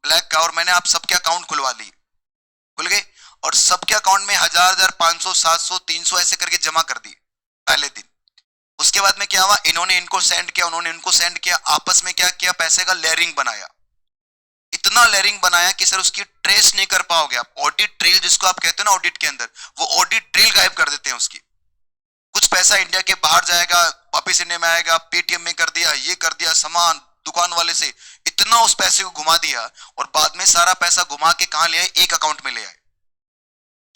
ब्लैक का, और मैंने आप सबके अकाउंट खुलवा लिए, खुल गए, और सबके अकाउंट में 1000 500 700 300 ऐसे करके जमा कर दिए पहले दिन। उसके बाद में क्या हुआ, इन्होंने इनको सेंड किया, उन्होंने इनको सेंड किया, आपस में क्या किया, पैसे का लेयरिंग बनाया। इतना लेयरिंग बनाया कि सर उसकी ट्रेस नहीं कर पाओगे आप। ऑडिट ट्रेल जिसको आप कहते हो ना ऑडिट के अंदर, वो ऑडिट ट्रेल गायब कर देते हैं उसकी। कुछ पैसा इंडिया के बाहर जाएगा, वापिस इंडिया में आएगा, पेटीएम में कर दिया, ये कर दिया, सामान दुकान वाले से इतना उस पैसे को घुमा दिया, और बाद में सारा पैसा घुमा के कहां ले आए, एक अकाउंट में ले आए।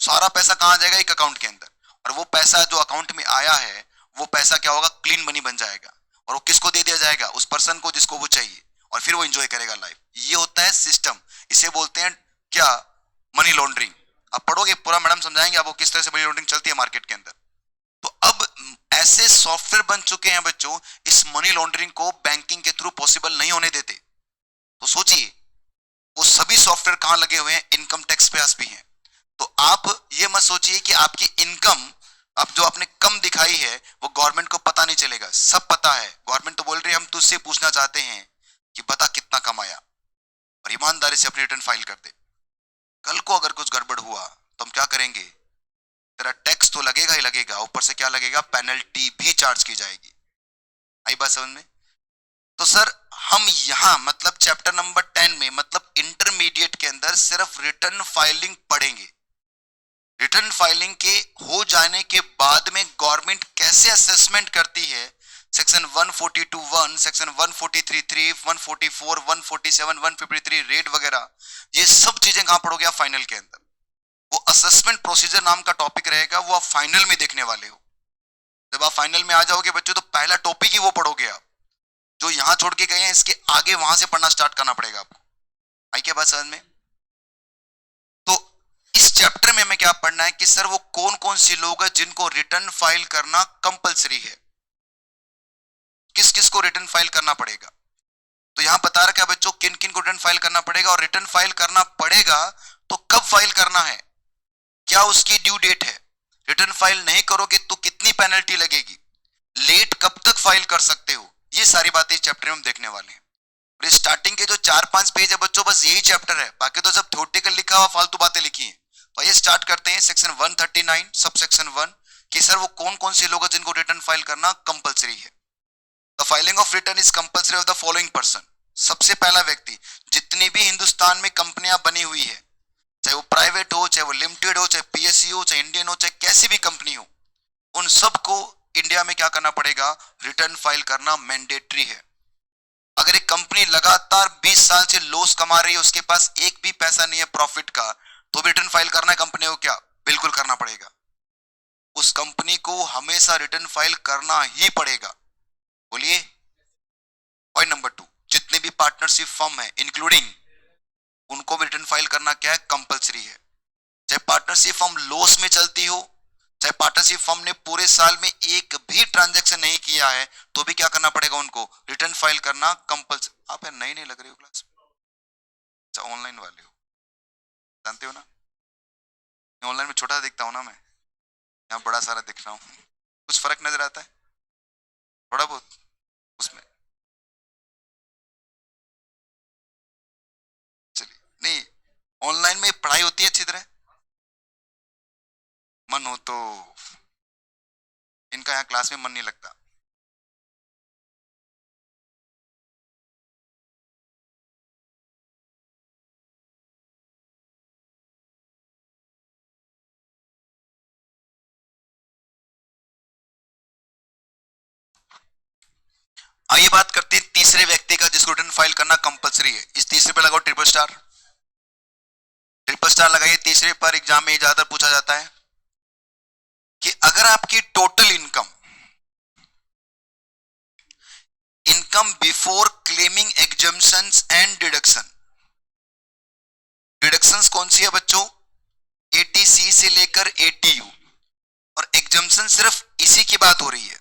सारा पैसा कहां जाएगा, एक अकाउंट के अंदर। और वो पैसा जो अकाउंट में आया है, वो पैसा क्या होगा, क्लीन मनी बन जाएगा, और वो किसको दे दिया जाएगा, उस पर्सन को जिसको वो चाहिए, और फिर वो एंजॉय करेगा लाइफ। ये होता है सिस्टम, इसे बोलते हैं क्या, मनी लॉन्ड्रिंग। आप पढ़ोगे पूरा, मैडम समझाएंगे आपको किस तरह से मनी लॉन्ड्रिंग चलती है मार्केट के अंदर। तो अब ऐसे सॉफ्टवेयर बन चुके हैं बच्चों, इस मनी लॉन्ड्रिंग को बैंकिंग के थ्रू पॉसिबल नहीं होने देते। तो सोचिए वो सभी सॉफ्टवेयर कहां लगे हुए हैं, इनकम टैक्स पे भी हैं। तो आप ये मत सोचिए कि आपकी इनकम अब जो आपने कम दिखाई है वो गवर्नमेंट को पता नहीं चलेगा, सब पता है। गवर्नमेंट तो बोल रही है हम तुझसे पूछना चाहते हैं कि बता कितना कमाया, और ईमानदारी से अपनी रिटर्न फाइल कर दे। कल को अगर कुछ गड़बड़ हुआ तो हम क्या करेंगे, तेरा टैक्स तो लगेगा ही लगेगा, ऊपर से क्या लगेगा, पेनल्टी भी चार्ज की जाएगी। आई बात समझ में। तो सर हम यहां मतलब चैप्टर नंबर 10 में मतलब इंटरमीडिएट के अंदर सिर्फ रिटर्न फाइलिंग पढ़ेंगे। रिटर्न फाइलिंग के हो जाने के बाद में गवर्नमेंट कैसे असेसमेंट करती है, सेक्शन 142(1), सेक्शन 143(3), 144, 147, 153 रेट वगैरह, ये सब चीजें कहां पढ़ोगे आप, फाइनल के अंदर। वो असेसमेंट प्रोसीजर नाम का टॉपिक रहेगा, वो आप फाइनल में देखने वाले हो। जब आप फाइनल में आ जाओगे बच्चों तो पहला टॉपिक ही वो पढ़ोगे आप, जो यहां छोड़ के गए हैं इसके आगे वहां से पढ़ना स्टार्ट करना पड़ेगा आपको। आई क्या बात समझ में। तो इस चैप्टर में हमें क्या पढ़ना है कि सर वो कौन कौन सी लोग हैं जिनको रिटर्न फाइल करना कंपलसरी है, किस किस को रिटर्न फाइल करना पड़ेगा। तो यहां बता रखा है बच्चों किन किन को रिटर्न फाइल करना पड़ेगा, और रिटर्न फाइल करना पड़ेगा तो कब फाइल करना है, क्या उसकी ड्यू डेट है, रिटर्न फाइल नहीं करोगे तो कितनी पेनल्टी लगेगी, लेट कब तक फाइल कर सकते हो, ये सारी बातें इस चैप्टर में हम देखने वाले हैं। और स्टार्टिंग के जो 4-5 पेज है बच्चों बस यही चैप्टर है, बाकी तो सब थ्योरेटिकल लिखा हुआ फालतू बातें लिखी हैं। तो ये स्टार्ट करते हैं सेक्शन 139 सब सेक्शन 1 कि सर वो कौन कौन से लोग हैं जिनको रिटर्न फाइल करना कंपलसरी है। The filing of return is compulsory of the following person. सबसे पहला व्यक्ति, जितनी भी हिंदुस्तान में कंपनियां बनी हुई है, चाहे वो प्राइवेट हो, चाहे वो लिमिटेड हो, चाहे पीएसयू हो, चाहे इंडियन हो, चाहे कैसी भी कंपनी हो, उन सबको इंडिया में क्या करना पड़ेगा, रिटर्न फाइल करना मैंडेटरी है। अगर एक कंपनी लगातार 20 साल से लॉस कमा रही है, उसके पास एक भी पैसा नहीं है प्रॉफिट का, तो भी रिटर्न फाइल करना है कंपनी को क्या, बिल्कुल करना पड़ेगा। उस कंपनी को हमेशा रिटर्न फाइल करना ही पड़ेगा। बोलिए। पॉइंट नंबर 2, जितने भी पार्टनरशिप फर्म है इंक्लूडिंग, उनको भी रिटर्न फाइल करना क्या है, कंपलसरी है। चाहे पार्टनरशिप फर्म लॉस में चलती हो, चाहे पार्टनरशिप फर्म ने पूरे साल में एक भी ट्रांजैक्शन नहीं किया है, तो भी क्या करना पड़ेगा उनको, रिटर्न फाइल करना कंपलसरी। आप नई नहीं लग रही हो क्लास, अच्छा ऑनलाइन वाले हो, जानते हो ना, ऑनलाइन में छोटा दिखता हूं ना मैं, यहाँ बड़ा सारा दिख रहा हूँ, कुछ फर्क नजर आता है थोड़ा बहुत उसमें। चलिए नहीं, ऑनलाइन में पढ़ाई होती है अच्छी तरह? मन हो तो। इनका यहाँ क्लास में मन नहीं लगता। आइए बात करते हैं तीसरे व्यक्ति का जिसको रिटर्न फाइल करना कंपलसरी है। इस तीसरे पे लगाओ ट्रिपल स्टार। ट्रिपल स्टार लगाइए। तीसरे पर एग्जाम में ज्यादातर पूछा जाता है कि अगर आपकी total income income before claiming exemptions and deduction, deductions कौन सी है बच्चों? 80C से लेकर 80U, और एग्जम्पशन सिर्फ इसी की बात हो रही है।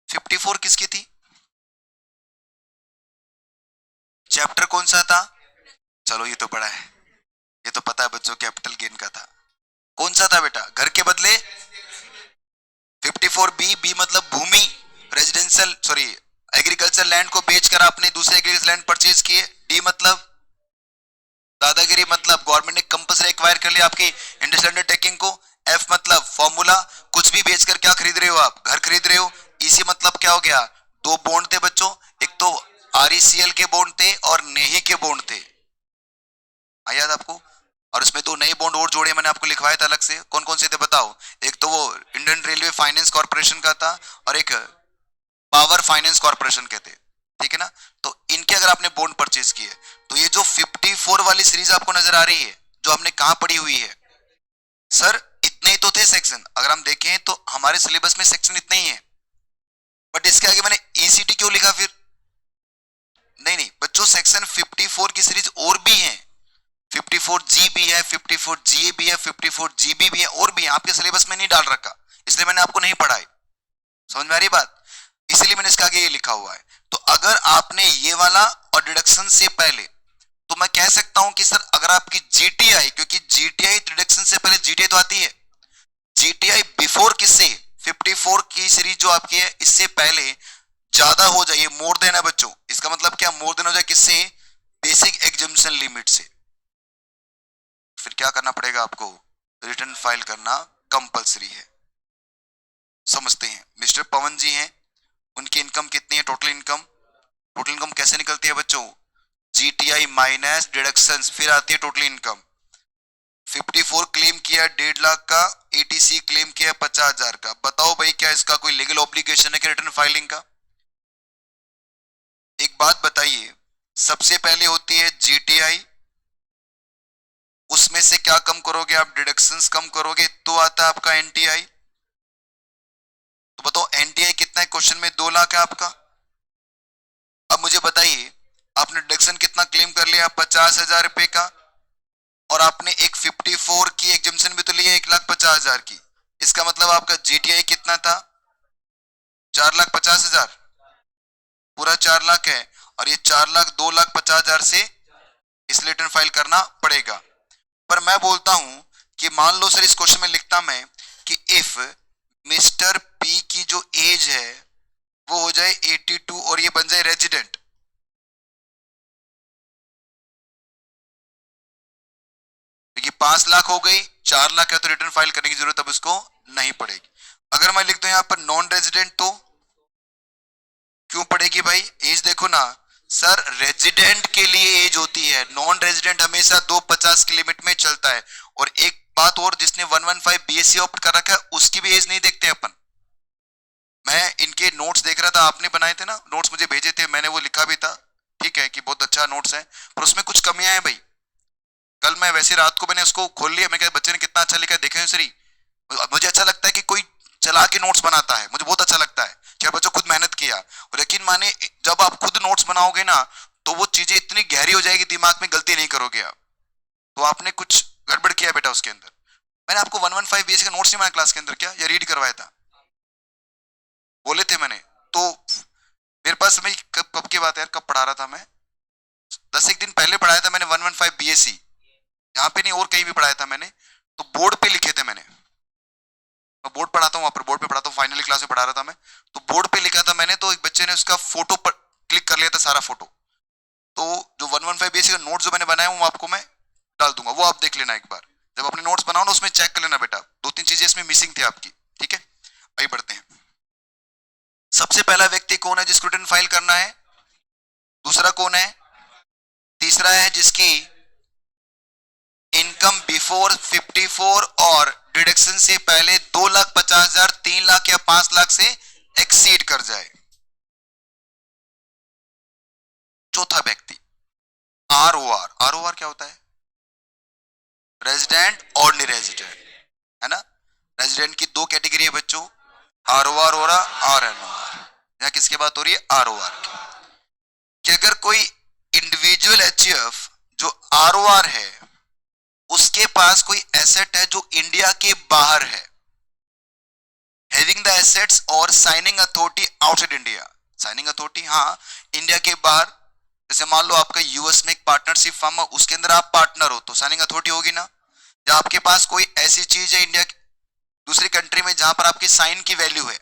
54 किसकी थी? चैप्टर कौन सा था? चलो ये तो पढ़ा है, ये तो पता है बच्चों, कैपिटल गेन का था। कौन सा था बेटा? घर के बदले 54B, बी मतलब भूमि, रेजिडेंशियल सॉरी एग्रीकल्चर लैंड को बेचकर आपने दूसरे एग्रीकल्चर लैंड परचेज किए। डी मतलब दादागिरी, मतलब गवर्नमेंट ने कंपल्सरी एक्वायर कर लिया आपकी इंडस्ट्रियल अंडरटेकिंग को। एफ मतलब फॉर्मूला, कुछ भी बेचकर क्या खरीद रहे हो आप? घर खरीद रहे हो। इसी मतलब क्या हो गया? दो बॉन्ड थे बच्चों, एक तो RECL के बॉन्ड थे और नेही के बॉन्ड थे, याद आपको? और उसमें दो नए बॉन्ड और जोड़े, मैंने आपको लिखवाया था अलग से। कौन कौन से थे बताओ? एक तो वो इंडियन रेलवे फाइनेंस कॉर्पोरेशन का था और एक पावर फाइनेंस कॉर्पोरेशन के थे, ठीक है ना? तो इनके अगर आपने बॉन्ड परचेज किए तो ये जो 54 वाली सीरीज आपको नजर आ रही है जो हमने कहां पढ़ी हुई है, सर इतने ही तो थे सेक्शन। अगर हम देखें तो हमारे सिलेबस में सेक्शन इतने ही है, बट इसके आगे मैंने ECT क्यों लिखा फिर? नहीं नहीं बच्चों, सेक्शन 54 की सीरीज और भी है। 54G भी है, 54GA भी है, 54GB भी है, और भी है, आपके सिलेबस में नहीं डाल रखा, इसलिए मैंने आपको नहीं पढ़ाई। समझ में आ रही बात? इसीलिए मैंने इसके आगे ये लिखा हुआ है। तो अगर आपने ये वाला और डिडक्शन से पहले, तो मैं कह सकता हूं कि सर अगर आपकी GTI, क्योंकि GTI डिडक्शन से पहले GTI तो आती है, GTI बिफोर किससे? 54 की सीरीज जो आपकी है इससे पहले ज्यादा हो जाए, मोर देन है बच्चों। इसका मतलब क्या? मोर देन हो जाए किससे? बेसिक एग्जामिनेशन लिमिट से। फिर क्या करना पड़ेगा आपको? रिटर्न फाइल करना कंपलसरी है। समझते हैं। मिस्टर पवन जी हैं, उनकी इनकम कितनी है? Total income. टोटल इनकम कैसे निकलती है बच्चों? GTI माइनस डिडक्शंस, फिर आती है टोटल इनकम। 54 क्लेम किया 1.5 लाख का, ATC क्लेम किया 50,000 का। बताओ भाई क्या इसका कोई लीगल ऑब्लिगेशन है कि रिटर्न फाइलिंग का? एक बात बताइए, सबसे पहले होती है GTI, उसमें से क्या कम करोगे आप? डिडक्शंस कम करोगे तो आता है आपका NTI। तो बताओ NTI कितना है? क्वेश्चन में 2 लाख है आपका। अब मुझे बताइए, आपने डिडक्शन कितना क्लेम कर लिया? 50,000 रुपए का, और आपने एक 54 की एग्जम्पशन भी तो लिया 1,50,000 की। इसका मतलब आपका GTI कितना था? 4,50,000, पूरा 4 लाख है, और ये 4 लाख 2,50,000 से इसलिए रिटर्न फाइल करना पड़ेगा। पर मैं बोलता हूं कि मान लो सर इस क्वेश्चन में लिखता मैं कि इफ मिस्टर P की जो एज है वो हो जाए 82 और ये बन जाए रेजिडेंट, देखिए 5 लाख हो गई, 4 लाख है तो रिटर्न फाइल करने की जरूरत अब उसको नहीं पड़ेगी। अगर मैं लिख दूं यहां पर नॉन रेजिडेंट, तो क्यों पड़ेगी भाई? एज देखो ना सर, रेजिडेंट के लिए एज होती है, नॉन रेजिडेंट हमेशा 250 की लिमिट में चलता है। और एक बात और, जिसने 115 BSc ऑप्ट कर रखा है उसकी भी एज नहीं देखते अपन। मैं इनके नोट्स देख रहा था, आपने बनाए थे ना नोट्स, मुझे भेजे थे, मैंने वो लिखा भी था, ठीक है कि बहुत अच्छा नोट्स है, पर उसमें कुछ कमियां हैं भाई। कल मैं वैसे रात को मैंने उसको खोल लिया, मैं कहा बच्चे ने कितना अच्छा लिखा है, देखे सरी। मुझे अच्छा लगता है कि कोई चला के नोट्स बनाता है, मुझे बहुत अच्छा लगता है कि बच्चों खुद मेहनत किया। और यकीन माने जब आप खुद नोट्स बनाओगे ना तो वो चीजें इतनी गहरी हो जाएगी, दिमाग में गलती नहीं करोगे आप। तो आपने कुछ गड़बड़ किया बेटा उसके अंदर। मैंने आपको 115 BSc का नोट्स नहीं बनाया क्लास के अंदर क्या, या रीड करवाया था? बोले थे मैंने तो। मेरे पास मैं कब कब की बात है यार, कब पढ़ा रहा था मैं? 10 एक दिन पहले पढ़ाया था मैंने 115 BSc, यहाँ पे नहीं और कहीं भी पढ़ाया था मैंने। तो बोर्ड पे लिखे थे मैंने, मैं बोर्ड पढ़ाता हूँ, वहां पर बोर्ड पे पढ़ाता हूँ, फाइनली क्लास में पढ़ा रहा था मैं। तो बोर्ड पे लिखा था मैंने, तो एक बच्चे ने उसका फोटो क्लिक कर लिया था, सारा फोटो। तो जो 115 BSc का नोट जो मैंने बनाया हूँ आपको मैं डाल दूंगा, वो आप देख लेना एक बार, जब अपने नोट्स बनाओ ना उसमें चेक कर लेना बेटा, दो तीन चीजें इसमें मिसिंग थी आपकी। ठीक है, आइए बढ़ते हैं। सबसे पहला व्यक्ति कौन है जिसको रिटर्न फाइल करना है? दूसरा कौन है? तीसरा है जिसकी इनकम बिफोर 54 और डिडक्शन से पहले 2,50,000, 3 लाख या 5 लाख से एक्सीड कर जाए। चौथा व्यक्ति R O R. R O R क्या होता है? रेजिडेंट और नी रेजिडेंट, है ना। रेजिडेंट की दो कैटेगरी है बच्चों, आर ओ आर और आर एन ओ आर। यहाँ किसकी बात हो रही है? आर ओ आर की। कि अगर कोई इंडिविजुअल एचयूएफ जो आर ओ आर है उसके पास कोई एसेट है जो इंडिया के बाहर है, हैविंग द एसेट्स और signing authority outside India. Signing authority, हाँ, इंडिया के बाहर। जैसे मान लो आपका यूएस में एक पार्टनरशिप फर्म है, उसके अंदर आप पार्टनर हो तो साइनिंग अथॉरिटी होगी ना। या आपके पास कोई ऐसी चीज है इंडिया दूसरी कंट्री में जहां पर आपकी साइन की वैल्यू है,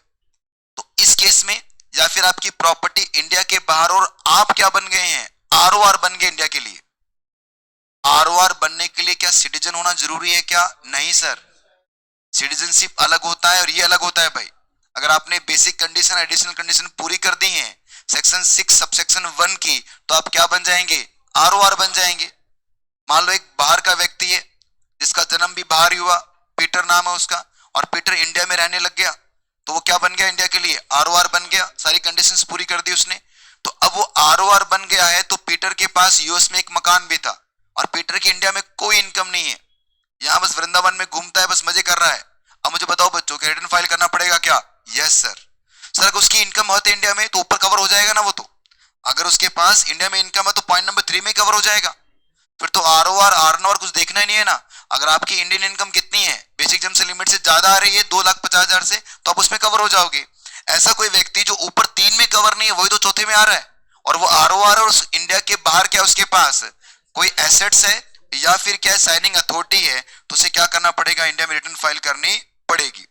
तो इस केस में, या फिर आपकी प्रॉपर्टी इंडिया के बाहर और आप क्या बन गए हैं? आरओआर बन गए इंडिया के लिए। आरओआर बनने के लिए क्या सिटीजन होना जरूरी है क्या? नहीं सर, सिटीजनशिप अलग होता है और ये अलग होता है भाई। अगर आपने बेसिक कंडीशन एडिशनल कंडीशन पूरी कर दी है सेक्शन 6 सबसेक्शन 1 की, तो आप क्या बन जाएंगे? आरओआर बन जाएंगे। मान लो एक बाहर का व्यक्ति है जिसका जन्म भी बाहर ही हुआ, पीटर नाम है उसका, और पीटर इंडिया में रहने लग गया, तो वो क्या बन गया इंडिया के लिए? आरओआर बन गया। सारी कंडीशंस पूरी कर दी उसने, तो अब वो आरओआर बन गया है। तो पीटर के पास यूएस में एक मकान भी था और पीटर की इंडिया में कोई इनकम नहीं है, यहाँ बस वृंदावन में घूमता है, बस मजे कर रहा है। अब मुझे बताओ बच्चों, क्या रिटर्न फाइल करना पड़ेगा क्या? Yes sir. सर अगर उसकी इनकम होती है इंडिया में तो ऊपर कवर हो जाएगा ना वो तो। अगर उसके पास इंडिया में इनकम है तो पॉइंट नंबर 3 में कवर हो जाएगा। फिर तो R O R R N R कुछ देखना ही नहीं है ना। अगर आपकी इंडियन इनकम कितनी है, बेसिक जम से लिमिट से ज्यादा आ रही है 2,50,000 से, तो आप उसमें कवर हो जाओगे। ऐसा कोई व्यक्ति जो ऊपर 3 में कवर नहीं है वही तो चौथे में आ रहा है, और वो आर ओ आर और इंडिया के बाहर क्या उसके पास कोई एसेट्स है या फिर क्या साइनिंग अथॉरिटी है, तो उसे क्या करना पड़ेगा? इंडिया में रिटर्न फाइल करनी पड़ेगी।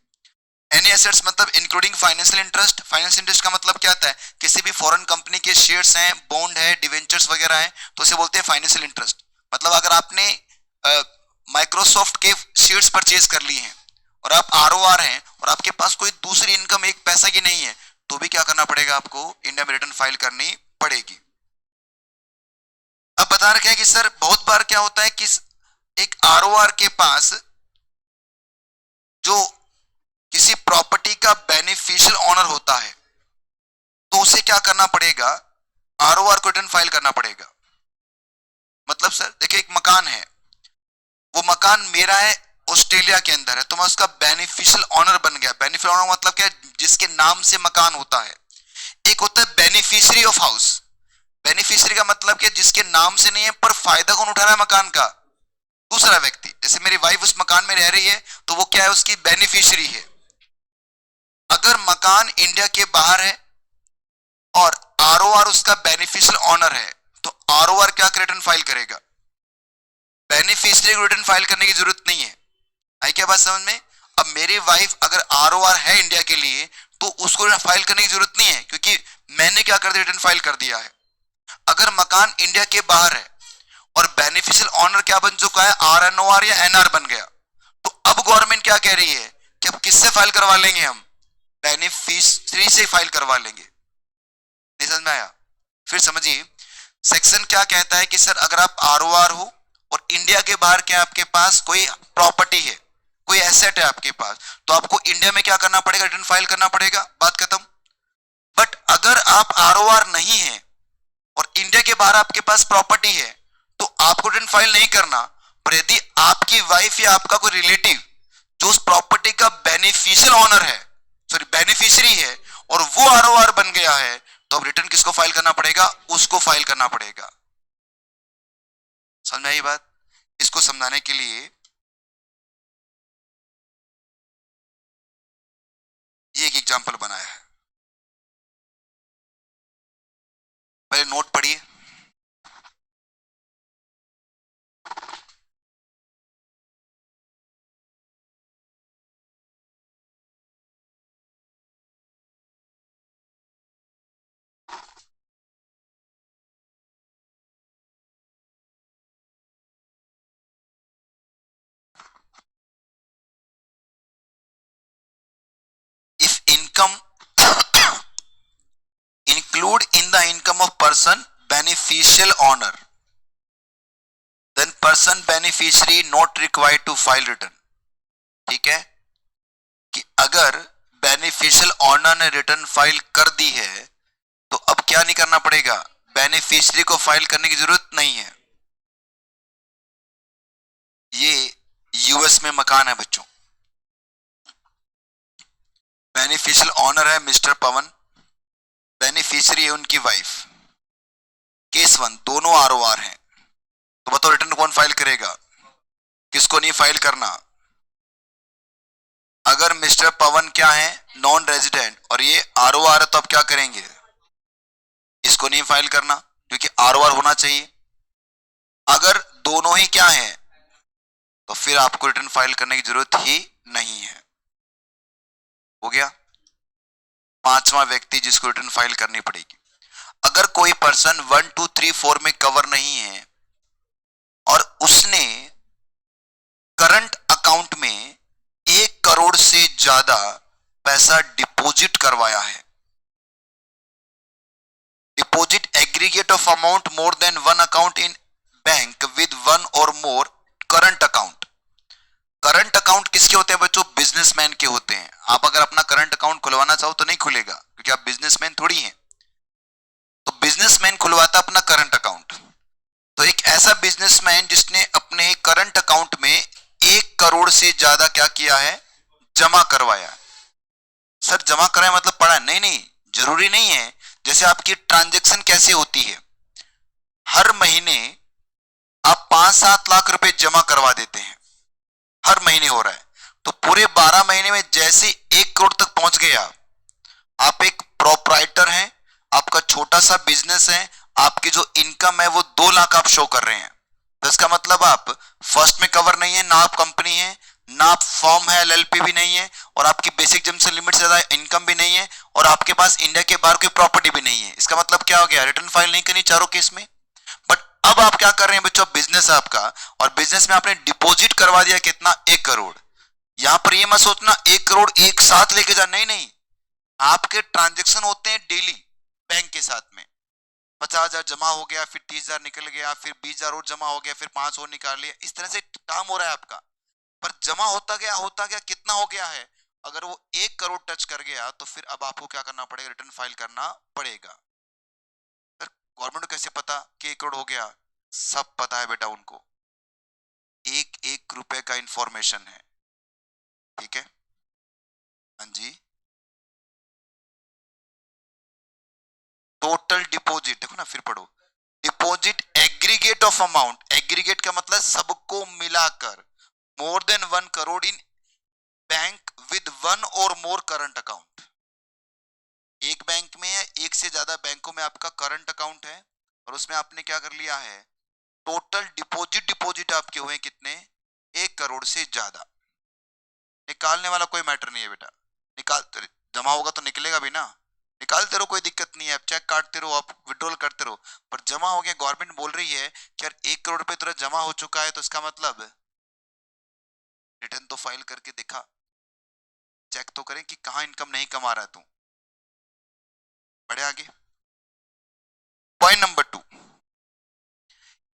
एनी एसेट्स मतलब including financial interest. Financial interest का मतलब क्या होता है? किसी भी फॉरेन कंपनी के शेयर्स हैं, बॉन्ड है, डिवेंचर्स वगैरह हैं, तो उसे बोलते हैं फाइनेंशियल इंटरेस्ट। मतलब अगर आपने माइक्रोसॉफ्ट के शेयर्स परचेज कर लिए हैं और आप आरओआर हैं और आपके पास कोई दूसरी इनकम एक पैसा की नहीं है, तो भी क्या करना पड़ेगा आपको? इंडिया में रिटर्न फाइल करनी पड़ेगी। अब बता रखे हैं कि सर बहुत बार क्या होता है कि एक आरओआर के पास जो किसी प्रॉपर्टी का बेनिफिशियल ऑनर होता है, तो उसे क्या करना पड़ेगा? आरओआर को रिटर्न फाइल करना पड़ेगा। मतलब सर देखिए, एक मकान है, वो मकान मेरा है, ऑस्ट्रेलिया के अंदर है, तो मैं उसका बेनिफिशियल ऑनर बन गया। बेनिफिशियल ऑनर मतलब क्या? जिसके नाम से मकान होता है। एक होता है बेनिफिशियरी ऑफ हाउस। बेनिफिशियरी का मतलब क्या? जिसके नाम से नहीं है पर फायदा कौन उठा रहा है मकान का? दूसरा व्यक्ति। जैसे मेरी वाइफ उस मकान में रह रही है तो वो क्या है? उसकी बेनिफिशियरी है। अगर मकान इंडिया के बाहर है और आरओआर उसका बेनिफिशियल ऑनर है, तो आरओआर क्या रिटर्न फाइल करेगा? बेनिफिशियरी को रिटर्न फाइल करने की जरूरत नहीं है। आई क्या बात समझ में? अब मेरी वाइफ अगर आरओआर है इंडिया के लिए तो उसको फाइल करने की जरूरत नहीं है, क्योंकि मैंने क्या कर दिया? रिटर्न फाइल कर दिया है। अगर मकान इंडिया के बाहर है और बेनिफिशियल ऑनर क्या बन चुका है? आरएनओआर या एनआर बन गया, तो अब गवर्नमेंट क्या कह रही है कि अब किससे फाइल करवा लेंगे? हम बेनिफिशियरी से फाइल करवा लेंगे। नहीं समझ में आया? फिर समझिए, सेक्शन क्या कहता है कि सर अगर आप आरओआर हो और इंडिया के बाहर क्या आपके पास कोई प्रॉपर्टी है, कोई एसेट है आपके पास, तो आपको इंडिया में क्या करना पड़ेगा? रिटर्न फाइल करना पड़ेगा, बात खत्म। बट अगर आप आरओआर नहीं है और इंडिया के बाहर आपके पास प्रॉपर्टी है, तो आपको रिटर्न फाइल नहीं करना। पर यदि आपकी वाइफ या आपका कोई रिलेटिव जो उस प्रॉपर्टी का बेनिफिशियल ऑनर है, सॉरी बेनिफिशियरी है, और वो आरओआर बन गया है, तो अब रिटर्न किसको फाइल करना पड़ेगा? उसको फाइल करना पड़ेगा। समझ में आई बात? इसको समझाने के लिए ये एक एग्जांपल बनाया है, पहले नोट पढ़िए। The income of person beneficial owner, then person beneficiary not required to file return. ठीक है, कि अगर बेनिफिशियल ऑनर ने रिटर्न फाइल कर दी है तो अब क्या नहीं करना पड़ेगा, बेनिफिशियरी को फाइल करने की जरूरत नहीं है। ये यूएस में मकान है बच्चों, बेनिफिशियल ऑनर है मिस्टर पवन, बेनिफिशियरी है उनकी वाइफ। केस वन, दोनों आरओआर हैं, तो बताओ रिटर्न कौन फाइल करेगा, किसको नहीं फाइल करना। अगर मिस्टर पवन क्या है, नॉन रेजिडेंट, और ये आरओआर है, तो अब क्या करेंगे, इसको नहीं फाइल करना क्योंकि आरओआर होना चाहिए। अगर दोनों ही क्या है तो फिर आपको रिटर्न फाइल करने की जरूरत ही नहीं है। हो गया पांचवा व्यक्ति जिसको रिटर्न फाइल करनी पड़ेगी। अगर कोई पर्सन 1 2 3 4 में कवर नहीं है और उसने करंट अकाउंट में 1 करोड़ से ज्यादा पैसा डिपॉजिट करवाया है, deposit aggregate of amount more than 1 account in bank with 1 और मोर करंट अकाउंट। करंट अकाउंट किसके होते हैं बच्चों, बिजनेसमैन के होते हैं। आप अगर अपना करंट अकाउंट खुलवाना चाहो तो नहीं खुलेगा क्योंकि आप बिजनेसमैन थोड़ी हैं, तो बिजनेसमैन खुलवाता अपना करंट अकाउंट। तो एक ऐसा बिजनेसमैन जिसने अपने करंट अकाउंट में 1 करोड़ से ज्यादा क्या किया है, जमा करवाया। सर जमा कराया मतलब पड़ा, नहीं नहीं, जरूरी नहीं है। जैसे आपकी ट्रांजैक्शन कैसे होती है, हर महीने आप 5-7 लाख रुपए जमा करवा देते हैं, हर महीने हो रहा है, तो पूरे 12 महीने में जैसे 1 करोड़ तक पहुंच गया, आप एक प्रोप्राइटर हैं, आपका छोटा सा बिजनेस है, आपकी जो इनकम है वो 2 लाख आप शो कर रहे हैं, तो इसका मतलब आप फर्स्ट में कवर नहीं है, ना आप कंपनी है, ना आप फॉर्म है, एलएलपी भी नहीं है, और आपकी बेसिक जमसन लिमिट से ज्यादा इनकम भी नहीं है, और आपके पास इंडिया के बाहर कोई प्रॉपर्टी भी नहीं है। इसका मतलब क्या हो गया, रिटर्न फाइल नहीं करनी चारों केस में। बट अब आप क्या कर रहे हैं बच्चों, बिजनेस है आपका, और बिजनेस में आपने डिपॉजिट करवा दिया कितना, 1 करोड़। यहां पर ये मत सोचना 1 करोड़ एक साथ लेके जा, नहीं नहीं, आपके ट्रांजेक्शन होते हैं डेली बैंक के साथ में। 50,000 जमा हो गया, फिर 30,000 निकल गया, फिर 20,000 और जमा हो गया, फिर 5 और निकाल लिया, इस तरह से काम हो रहा है आपका। पर जमा होता गया कितना हो गया है, अगर वो 1 करोड़ टच कर गया तो फिर अब आपको क्या करना पड़ेगा, रिटर्न फाइल करना पड़ेगा। गवर्नमेंट को कैसे पता कि 1 करोड़ हो गया, सब पता है बेटा उनको, एक एक रुपए का इंफॉर्मेशन है। ठीक है, हाँ जी। टोटल डिपॉजिट देखो ना, फिर पढ़ो, deposit aggregate of amount, aggregate का मतलब सबको मिलाकर, more than 1 crore in bank with 1 और मोर करंट अकाउंट। एक बैंक में या एक से ज्यादा बैंकों में आपका करंट अकाउंट है और उसमें आपने क्या कर लिया है, टोटल डिपॉजिट आपके हुए कितने, 1 करोड़ से ज्यादा। निकालने वाला कोई मैटर नहीं है बेटा, निकाल, जमा होगा तो निकलेगा भी ना, निकालते रहो, कोई दिक्कत नहीं है, आप चेक काटते रहो, आप विड्रॉल करते रहो, पर जमा हो गया। गवर्नमेंट बोल रही है कि यार 1 करोड़ रुपए तुरंत जमा हो चुका है, तो इसका मतलब रिटर्न तो फाइल करके दिखा, चेक तो करें कि कहां इनकम नहीं कमा रहा है तू। बढ़े आगे, पॉइंट नंबर 2,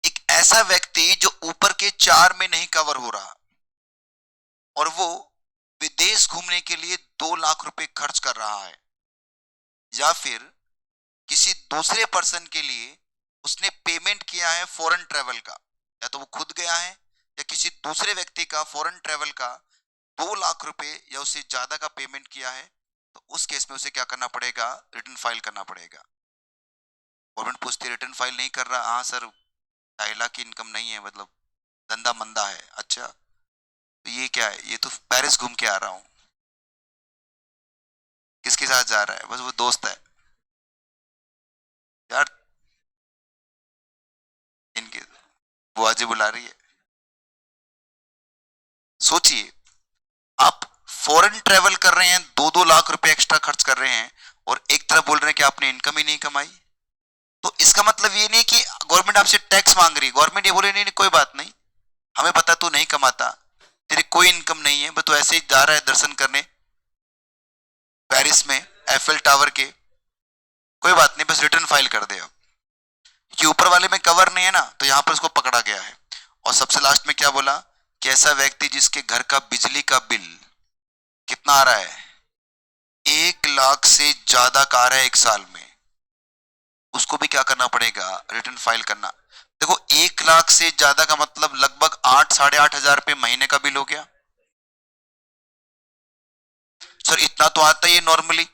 एक ऐसा व्यक्ति जो ऊपर के 4 में नहीं कवर हो रहा और वो विदेश घूमने के लिए 2 लाख रुपए खर्च कर रहा है, या फिर किसी दूसरे पर्सन के लिए उसने पेमेंट किया है फॉरेन ट्रेवल का, या तो वो खुद गया है या किसी दूसरे व्यक्ति का फॉरेन ट्रेवल का 2 लाख रुपए या उससे ज्यादा का पेमेंट किया है, तो उस केस में उसे क्या करना पड़ेगा, रिटर्न फाइल करना पड़ेगा। गवर्नमेंट पूछती है रिटर्न फाइल नहीं कर रहा, हाँ सर 2.5 लाख की इनकम नहीं है, मतलब धंधा मंदा है। अच्छा तो ये क्या है, ये तो पेरिस घूम के आ रहा हूं। किसके साथ जा रहा है, बस वो दोस्त है यार, इनके बुआ जी बुला रही है। सोचिए आप फॉरेन ट्रेवल कर रहे हैं, 2-2 लाख रुपए एक्स्ट्रा खर्च कर रहे हैं, और एक तरफ बोल रहे हैं कि आपने इनकम ही नहीं कमाई। तो इसका मतलब ये नहीं कि गवर्नमेंट आपसे टैक्स मांग रही है, गवर्नमेंट ये बोले नहीं, नहीं कोई बात नहीं, हमें पता तू नहीं कमाता, तेरी कोई इनकम नहीं है, बस तू ऐसे ही जा रहा है दर्शन करने पेरिस में एफिल टावर के, कोई बात नहीं, बस रिटर्न फाइल कर दे। अब कि ऊपर वाले में कवर नहीं है ना, तो यहां पर उसको पकड़ा गया है। और सबसे लास्ट में क्या बोला कि ऐसा व्यक्ति जिसके घर का बिजली का बिल कितना आ रहा है, 1 लाख से ज्यादा का आ रहा है एक साल में, उसको भी क्या करना पड़ेगा, रिटर्न फाइल करना। देखो 1 लाख से ज्यादा का मतलब लगभग 8-8.5 हजार रुपए महीने का बिल हो गया। सर इतना तो आता ही है नॉर्मली,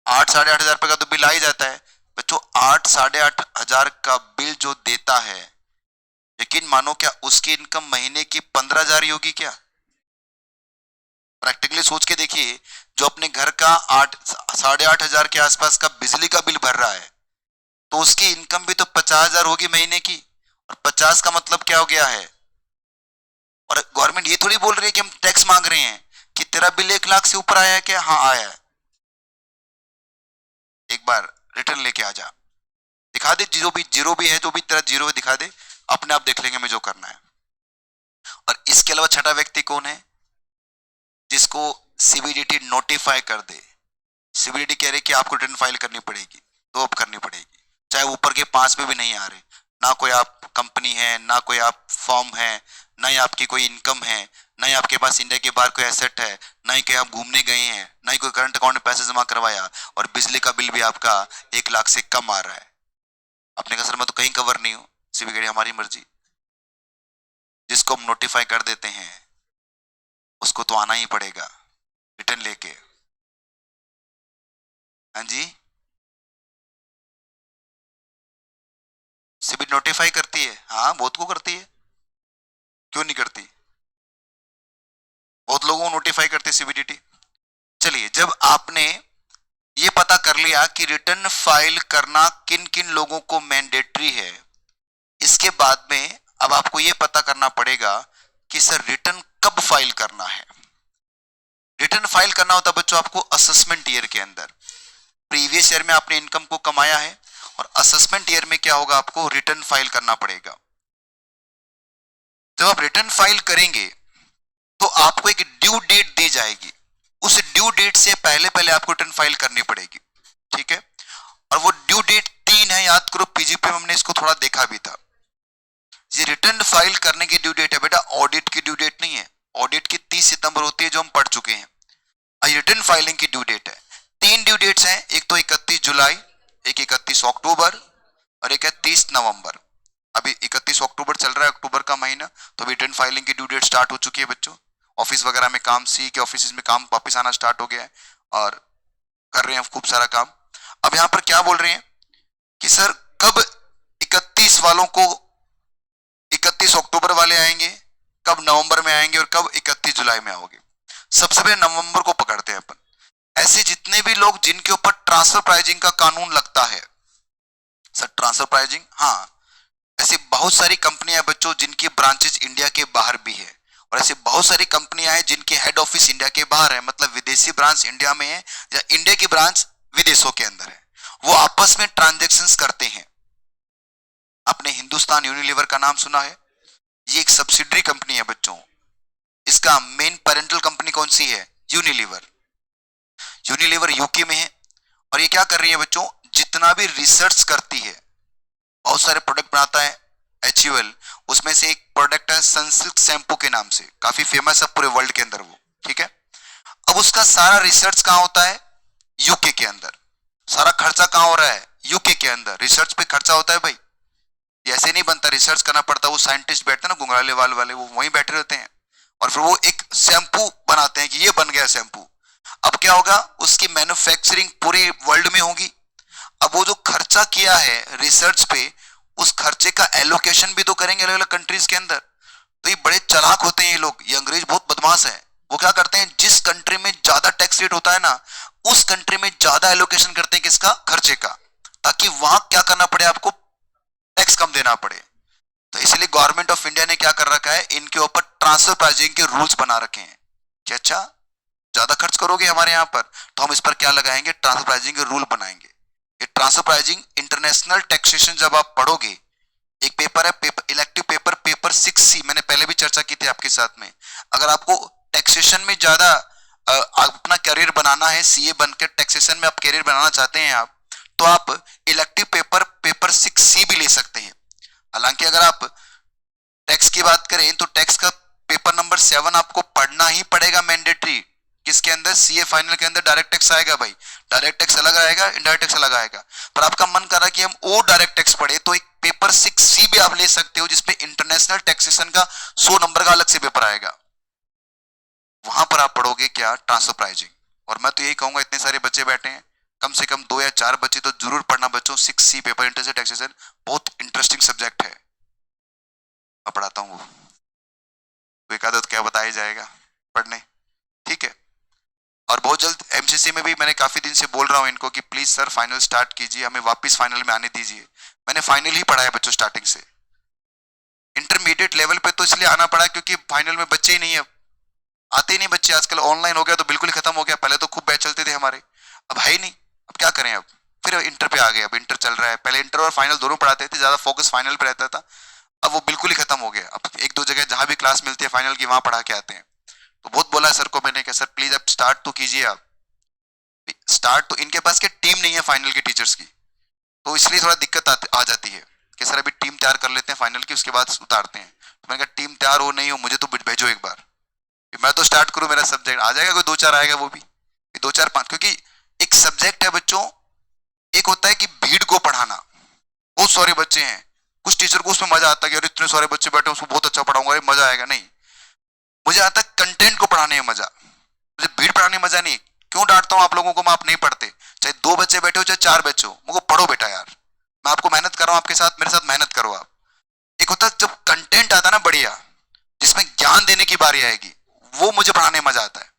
8-8.5 हजार रुपए का तो बिल आ ही जाता है। बच्चों 8-8.5 हजार का बिल जो देता है, यकीन मानो क्या उसकी इनकम महीने की 15 हजार ही होगी क्या? प्रैक्टिकली सोच के देखिए, जो अपने घर का 8-8.5 हजार के आसपास का बिजली का बिल भर रहा है, तो उसकी इनकम भी तो 50 हजार होगी महीने की। और 50 का मतलब क्या हो गया है? और गवर्नमेंट ये थोड़ी बोल रही है कि हम टैक्स मांग रहे हैं कि तेरा बिल 1 लाख से ऊपर आया है क्या? हाँ आया है। एक बार रिटर्न लेके आ जा, दिखा दे, जीरो भी है, जो भी तेरा जीरो है दिखा दे, अपने आप देख लेंगे मैं जो करना है। और इसके अलावा छठा व्यक्ति कौन है? जिसको सीबीडीटी नोटिफाई कर दे। सीबीडीटी कह रही कि आपको रिटर्न फाइल करनी पड़ेगी, तो अब करनी पड़ेगी, चाहे ऊपर के 5 में भी नहीं आ रहे, ना कोई आप कंपनी है, ना कोई आप फॉर्म है, ना ही आपकी कोई इनकम है, ना ही आपके पास इंडिया के बाहर कोई एसेट है, ना ही कहीं आप घूमने गए हैं, ना ही कोई करंट अकाउंट में पैसे जमा करवाया, और बिजली का बिल भी आपका 1 लाख से कम आ रहा है। अपने का सर मैं तो कहीं कवर नहीं हूँ, सीबीडीटी हमारी मर्जी। जिसको हम नोटिफाई कर देते हैं उसको तो आना ही पड़ेगा रिटर्न लेके। हाँ जी, सीबीडीटी नोटिफाई करती है, हाँ बहुत को करती है, क्यों नहीं करती, बहुत लोगों को नोटिफाई करती है सीबीडीटी। चलिए, जब आपने ये पता कर लिया कि रिटर्न फाइल करना किन किन लोगों को मैंडेटरी है, इसके बाद में अब आपको ये पता करना पड़ेगा कि सर रिटर्न कब फाइल करना है। रिटर्न फाइल करना होता है बच्चों आपको असेसमेंट ईयर के अंदर। प्रीवियस ईयर में आपने इनकम को कमाया है, और असेसमेंट ईयर में क्या होगा, आपको रिटर्न फाइल करना पड़ेगा। जब आप रिटर्न फाइल करेंगे तो आपको एक ड्यू डेट दी जाएगी, उस ड्यू डेट से पहले पहले आपको रिटर्न फाइल करनी पड़ेगी, ठीक है। और वो ड्यू डेट 3 है, याद करो पीजीपी में हमने इसको थोड़ा देखा भी था। ये रिटर्न फाइल करने की ड्यू डेट है बेटा, ऑडिट की ड्यू डेट नहीं है। ऑडिट की 30 सितंबर होती है जो हम पढ़ चुके हैं। रिटर्न फाइलिंग की ड्यू डेट है, 3 ड्यू डेट्स हैं, एक तो 31 जुलाई, एक 31 अक्टूबर, और एक है 30 नवंबर। अभी 31 अक्टूबर चल रहा है, अक्टूबर का महीना, तो रिटर्न फाइलिंग की ड्यू डेट स्टार्ट हो चुकी है बच्चों। ऑफिस वगैरह में काम, सी के ऑफिस में काम वापस आना स्टार्ट हो गया है, और कर रहे हैं खूब सारा काम। अब यहाँ पर क्या बोल रहे हैं कि सर कब 31 वालों को 31 अक्टूबर वाले आएंगे, कब नवंबर में आएंगे, और कब 31 जुलाई में आओगे। सबसे पहले नवंबर को पकड़ते हैं अपन। ऐसे जितने भी लोग जिनके ऊपर ट्रांसफर प्राइजिंग का कानून लगता है, सर ट्रांसफर प्राइजिंग, हाँ, ऐसी बहुत सारी कंपनियां बच्चों जिनकी ब्रांचेस इंडिया के बाहर भी है, और ऐसी बहुत सारी कंपनियां हैं जिनके हेड ऑफिस इंडिया के बाहर है, मतलब विदेशी ब्रांच इंडिया में है या इंडिया की ब्रांच विदेशों के अंदर है। वो आपस में ट्रांजेक्शन्स करते हैं। आपने हिंदुस्तान यूनिलीवर का नाम सुना है? ये एक सब्सिडरी कंपनी है बच्चों। इसका मेन पेरेंटल कंपनी कौन सी है? यूनिलीवर। यूनिलीवर यूके में है, और ये क्या कर रही है बच्चों, जितना भी रिसर्च करती है, बहुत सारे प्रोडक्ट बनाता है HUL, उसमें से एक प्रोडक्ट है सनसिल्क शैम्पू के नाम से, काफी फेमस है पूरे वर्ल्ड के अंदर वो, ठीक है। अब उसका सारा रिसर्च कहां होता है? यूके के अंदर। सारा खर्चा कहां हो रहा है? यूके के अंदर। रिसर्च पे खर्चा होता है भाई, ऐसे नहीं बनता, रिसर्च करना पड़ता है। वो साइंटिस्ट बैठते हैं ना, घुंघराले वाल वाले, वो वहीं बैठे रहते हैं, और फिर वो एक शैम्पू बनाते हैं कि ये बन गया शैम्पू। अब क्या होगा, उसकी मैन्युफैक्चरिंग पूरे वर्ल्ड में होगी। अब वो जो खर्चा किया है रिसर्च पे, उस खर्चे का एलोकेशन भी तो करेंगे अलग अलग कंट्रीज के अंदर। तो ये बड़े चालाक होते हैं ये लोग, ये अंग्रेज बहुत बदमाश है। वो क्या करते हैं, जिस कंट्री में ज्यादा टैक्स रेट होता है ना, उस कंट्री में ज्यादा एलोकेशन करते हैं किसका? खर्चे का, ताकि वहां क्या करना पड़े, आपको टैक्स कम देना पड़े। तो इसलिए गवर्नमेंट ऑफ इंडिया ने क्या कर रखा है, इनके ऊपर ट्रांसफर प्राइसिंग के रूल्स बना रखे हैं कि अच्छा ज्यादा खर्च करोगे हमारे यहाँ पर, तो हम इस पर क्या लगाएंगे, ट्रांसफर प्राइसिंग के रूल बनाएंगे। ये ट्रांसफर प्राइसिंग इंटरनेशनल टैक्सेशन जब आप पढ़ोगे, एक पेपर है इलेक्टिव पेपर 6C, मैंने पहले भी चर्चा की थी आपके साथ में। अगर आपको टैक्सेशन में ज्यादा अपना करियर बनाना है, सीए बनकर टैक्सेशन में आप करियर बनाना चाहते हैं आप, तो आप इलेक्टिव पेपर 6C भी ले सकते हैं। हालांकि अगर आप टैक्स की बात करें तो टैक्स का पेपर नंबर 7 आपको पढ़ना ही पड़ेगा मैंडेटरी। किसके अंदर? सीए फाइनल के अंदर डायरेक्ट टैक्स आएगा भाई। डायरेक्ट टैक्स अलग आएगा, इनडायरेक्ट टैक्स अलग आएगा। पर आपका मन कर रहा है कि हम वो डायरेक्ट टैक्स पढ़े, तो एक पेपर 6C भी आप ले सकते हो जिसमें इंटरनेशनल टैक्सेशन का 100 नंबर का अलग से पेपर आएगा। वहां पर आप पढ़ोगे क्या? Transfer pricing. और मैं तो यही कहूंगा, इतने सारे बच्चे बैठे हैं, कम से कम 2 या 4 बच्चे तो जरूर पढ़ना बच्चों 6C पेपर इंटरनेशनल टैक्सेशन। बहुत इंटरेस्टिंग सब्जेक्ट है, मैं पढ़ाता हूँ। वो एक आदत क्या बताया जाएगा पढ़ने, ठीक है। और बहुत जल्द एमसीसी में भी मैं काफी दिन से बोल रहा हूँ इनको कि प्लीज सर फाइनल स्टार्ट कीजिए, हमें वापस फाइनल में आने दीजिए। मैंने फाइनल ही पढ़ा है बच्चों स्टार्टिंग से। इंटरमीडिएट लेवल पे तो इसलिए आना पड़ा क्योंकि फाइनल में बच्चे ही नहीं है, आते ही नहीं बच्चे। आजकल ऑनलाइन हो गया तो बिल्कुल ही खत्म हो गया। पहले तो खूब बैच चलते थे हमारे, अब है ही नहीं। अब क्या करें, अब फिर इंटर पे आ गए। अब इंटर चल रहा है, पहले इंटर और फाइनल दोनों पढ़ाते थे, ज्यादा फोकस फाइनल पे रहता था। अब वो बिल्कुल ही खत्म हो गया। अब 1-2 जगह जहां भी क्लास मिलती है फाइनल की, वहां पढ़ा के आते हैं। तो बहुत बोला सर को मैंने कि सर प्लीज अब स्टार्ट तो कीजिए आप। स्टार्ट तो इनके पास क्या टीम नहीं है फाइनल के टीचर्स की, तो इसलिए थोड़ा दिक्कत आ जाती है कि सर अभी टीम तैयार कर लेते हैं फाइनल की, उसके बाद उतारते हैं। तो मैंने कहा टीम तैयार हो नहीं हो मुझे तो भेजो एक बार, मैं तो स्टार्ट करूं। मेरा सब्जेक्ट आ जाएगा, कोई 2-4 आएगा, वो भी 2-4-5, क्योंकि एक सब्जेक्ट है बच्चों। एक होता है कि भीड़ को पढ़ाना, बहुत सारे बच्चे हैं, कुछ टीचर को उसमें मजा आता है कि अरे इतने सारे बच्चे बैठे उसको बहुत अच्छा पढ़ाऊंगा, मजा आएगा। नहीं, मुझे आता है कंटेंट को पढ़ाने में मजा, मुझे भीड़ पढ़ाने में मजा नहीं। क्यों डांटता हूं आप लोगों को? मैं आप नहीं पढ़ते, चाहे 2 बच्चे बैठे हो चाहे 4 बच्चे हो, मुझको पढ़ो बेटा यार। मैं आपको मेहनत कर रहा हूं आपके साथ, मेरे साथ मेहनत करो आप। एक होता है जब कंटेंट आता है ना बढ़िया, जिसमें ज्ञान देने की बारी आएगी, वो मुझे पढ़ाने में मजा आता है,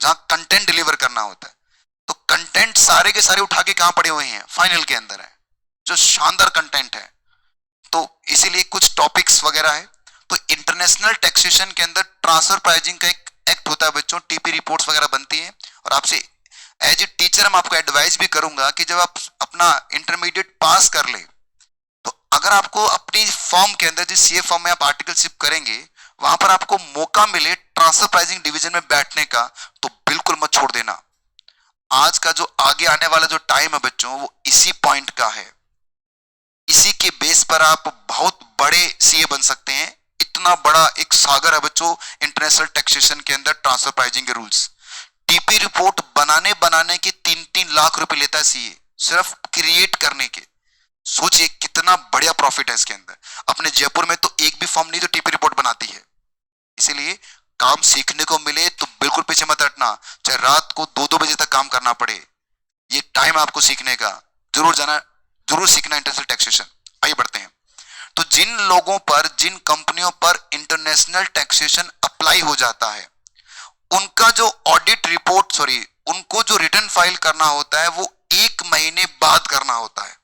जहां कंटेंट डिलीवर करना होता है। तो कंटेंट सारे के सारे उठा के कहां पड़े हुए हैं? फाइनल के अंदर है, जो शानदार कंटेंट है। तो इसीलिए कुछ टॉपिक्स वगैरह है। तो इंटरनेशनल टैक्सेशन के अंदर ट्रांसफर प्राइजिंग का एक एक्ट होता है बच्चों, टीपी रिपोर्ट्स वगैरह बनती हैं। और आपसे एज ए टीचर हम आपको एडवाइस भी करूंगा कि जब आप अपना इंटरमीडिएट पास कर ले, तो अगर आपको अपनी फॉर्म के अंदर जिस सीए फॉर्म में आप आर्टिकलशिप करेंगे, वहां पर आपको मौका मिले ट्रांसफर प्राइजिंग डिवीजन में बैठने का, तो बिल्कुल मत छोड़ देना। आज का जो आगे आने वाला जो टाइम है बच्चों, वो इसी पॉइंट का है। इसी के बेस पर आप बहुत बड़े सीए बन सकते हैं। इतना बड़ा एक सागर है बच्चों इंटरनेशनल टैक्सेशन के अंदर ट्रांसफर प्राइजिंग के रूल्स। टीपी रिपोर्ट बनाने के 3-3 लाख रुपए लेता है सीए, सिर्फ क्रिएट करने के। सोचिए कितना बढ़िया प्रॉफिट है इसके अंदर। अपने जयपुर में तो एक भी फॉर्म नहीं जो टीपी रिपोर्ट बनाती है। इसीलिए काम सीखने को मिले तो बिल्कुल पीछे मत हटना, चाहे रात को 2-2 बजे तक काम करना पड़े। ये टाइम आपको सीखने का, जरूर जाना, जरूर सीखना इंटरनेशनल टैक्सेशन। आइए बढ़ते हैं। तो जिन लोगों पर, जिन कंपनियों पर इंटरनेशनल टैक्सेशन अप्लाई हो जाता है, उनका जो ऑडिट रिपोर्ट, उनको जो रिटर्न फाइल करना होता है वो 1 महीने बाद करना होता है।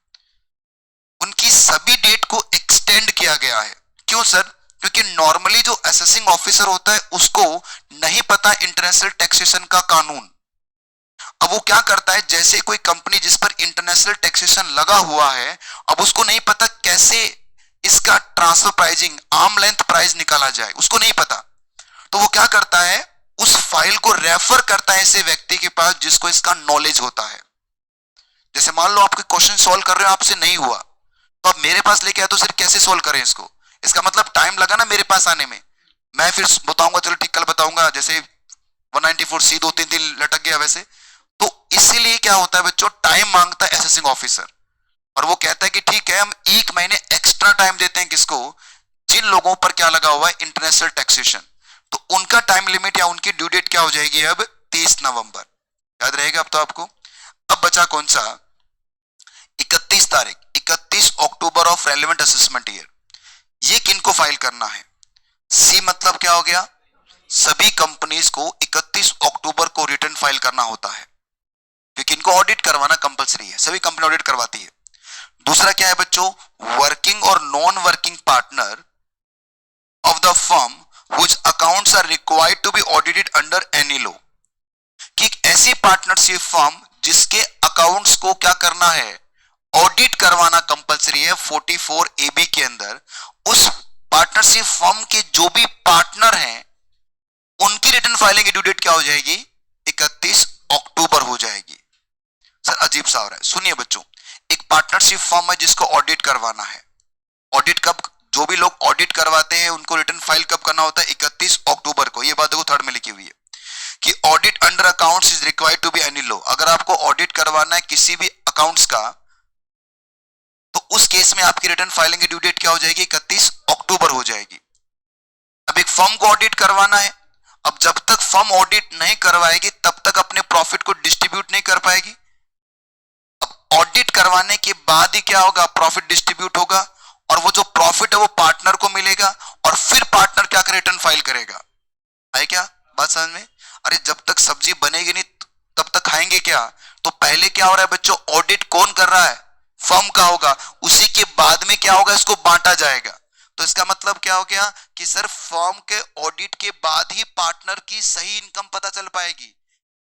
उनकी सभी डेट को एक्सटेंड किया गया है। क्यों सर? क्योंकि नॉर्मली जो असेसिंग ऑफिसर होता है उसको नहीं पता इंटरनेशनल टैक्सेशन का कानून। अब वो क्या करता है, जैसे कोई कंपनी जिस पर इंटरनेशनल टैक्सेशन लगा हुआ है, अब उसको नहीं पता कैसे इसका transfer pricing, arm length price निकाला जाए, उसको नहीं पता। तो वो क्या करता है, उस फाइल को रेफर करता है ऐसे व्यक्ति के पास जिसको इसका नॉलेज होता है। जैसे मान लो आपके क्वेश्चन सॉल्व कर रहे हो, आपसे नहीं हुआ, तो आप मेरे पास लेके आए, तो सिर्फ कैसे सॉल्व करें इसको? इसका मतलब टाइम लगा ना मेरे पास आने में। मैं फिर बताऊंगा, चलो ठीक कल बताऊंगा, जैसे 194C 2-3 दिन लटक गया वैसे। तो इसीलिए क्या होता है बच्चों, टाइम मांगता है असेसिंग ऑफिसर, और वो कहता है कि ठीक है हम 1 महीने एक्स्ट्रा टाइम देते हैं। किसको? जिन लोगों पर क्या लगा हुआ है इंटरनेशनल टैक्सेशन। तो उनका टाइम लिमिट या उनकी ड्यू डेट क्या हो जाएगी अब? 30 नवंबर। याद रहेगा अब तो आपको। अब बचा कौन सा? 31 तारीख, 31 अक्टूबर ऑफ रेलेवेंट असेसमेंट ईयर। ये किनको फाइल करना है? सी मतलब क्या हो गया? सभी कंपनीज को 31 अक्टूबर को रिटर्न फाइल करना होता है, क्योंकि इनको ऑडिट करवाना कंपलसरी है, सभी कंपनी ऑडिट करवाती है। दूसरा क्या है बच्चों? वर्किंग और non working partner of the firm which accounts are required to be audited under any law. कि ऐसी पार्टनरशिप फर्म जिसके अकाउंट्स को क्या करना है, ऑडिट करवाना कंपलसरी है 44 AB के अंदर। उस पार्टनरशिप फर्म के जो भी पार्टनर हैं उनकी रिटर्न फाइलिंग की ड्यू डेट क्या हो जाएगी? 31 अक्टूबर हो जाएगी। सर अजीब सा हो रहा है, सुनिए बच्चों। पार्टनरशिप फर्म है जिसको ऑडिट करवाना है। ऑडिट कब, जो भी लोग ऑडिट करवाते हैं उनको रिटर्न फाइल कब करना होता है? 31 अक्टूबर को। ये बात देखो थर्ड में लिखी हुई है कि audit under accounts is required to be any law. अगर आपको ऑडिट करवाना है किसी भी अकाउंट्स का, तो उस केस में आपकी रिटर्न फाइलिंग की ड्यू डेट क्या हो जाएगी? 31 अक्टूबर हो जाएगी। अब एक फर्म को ऑडिट करवाना है, अब जब तक फर्म ऑडिट नहीं करवाएगी तब तक अपने प्रॉफिट को डिस्ट्रीब्यूट नहीं कर पाएगी। अब ऑडिट करवाने के बाद ही क्या होगा? प्रॉफिट डिस्ट्रीब्यूट होगा, और वो जो प्रॉफिट है वो पार्टनर को मिलेगा, और फिर पार्टनर क्या करे? रिटर्न फाइल करेगा। है क्या बात समझ में? अरे जब तक सब्जी बनेगी नहीं तब तक खाएंगे क्या? तो पहले क्या हो रहा है बच्चों? ऑडिट कौन कर रहा है? फर्म का होगा। उसी के बाद में क्या होगा? इसको बांटा जाएगा। तो इसका मतलब क्या हो गया कि सर फर्म के ऑडिट के बाद ही पार्टनर की सही इनकम पता चल पाएगी।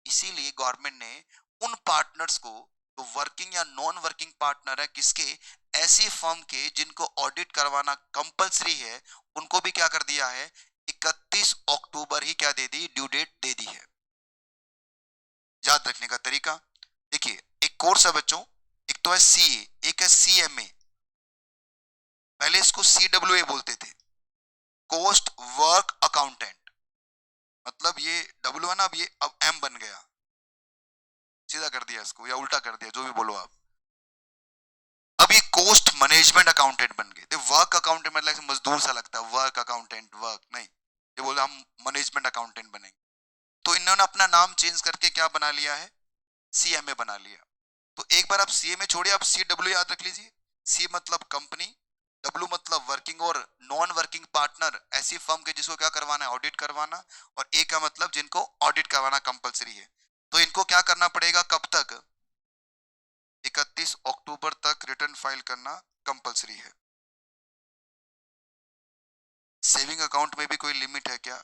इसीलिए गवर्नमेंट ने उन पार्टनर्स को, जो वर्किंग या नॉन वर्किंग पार्टनर है किसके, ऐसी फर्म के जिनको ऑडिट करवाना कंपलसरी है, उनको भी क्या कर दिया है? 31 अक्टूबर ही क्या दे दी? ड्यू डेट दे दी है। याद रखने का तरीका देखिए, एक कोर्स है बच्चों, एक तो है सीए, एक है सीएमए। पहले इसको सीडब्ल्यूए बोलते थे, कोस्ट वर्क अकाउंटेंट। मतलब ये डब्ल्यू है ना, अब ये अब एम बन गया, सीधा कर दिया इसको या उल्टा कर दिया, जो भी बोलो आप। अब ये कोस्ट मैनेजमेंट अकाउंटेंट बन गए। वर्क अकाउंटेंट मतलब मजदूर सा लगता है, वर्क अकाउंटेंट, वर्क नहीं, ये बोले हम मैनेजमेंट अकाउंटेंट बनेंगे। तो इन्होंने अपना नाम चेंज करके क्या बना लिया है? सीएमए बना लिया। तो एक बार आप सीएमए छोड़िए, आप सीडब्ल्यू याद रख लीजिए। सी मतलब कंपनी, डब्ल्यू मतलब वर्किंग और नॉन वर्किंग पार्टनर, ऐसी फर्म के जिसको क्या करवाना है? ऑडिट करवाना। और ए का मतलब जिनको ऑडिट करवाना कंपलसरी है। तो इनको क्या करना पड़ेगा? कब तक? 31 अक्टूबर तक रिटर्न फाइल करना कंपलसरी है। सेविंग अकाउंट में भी कोई लिमिट है क्या?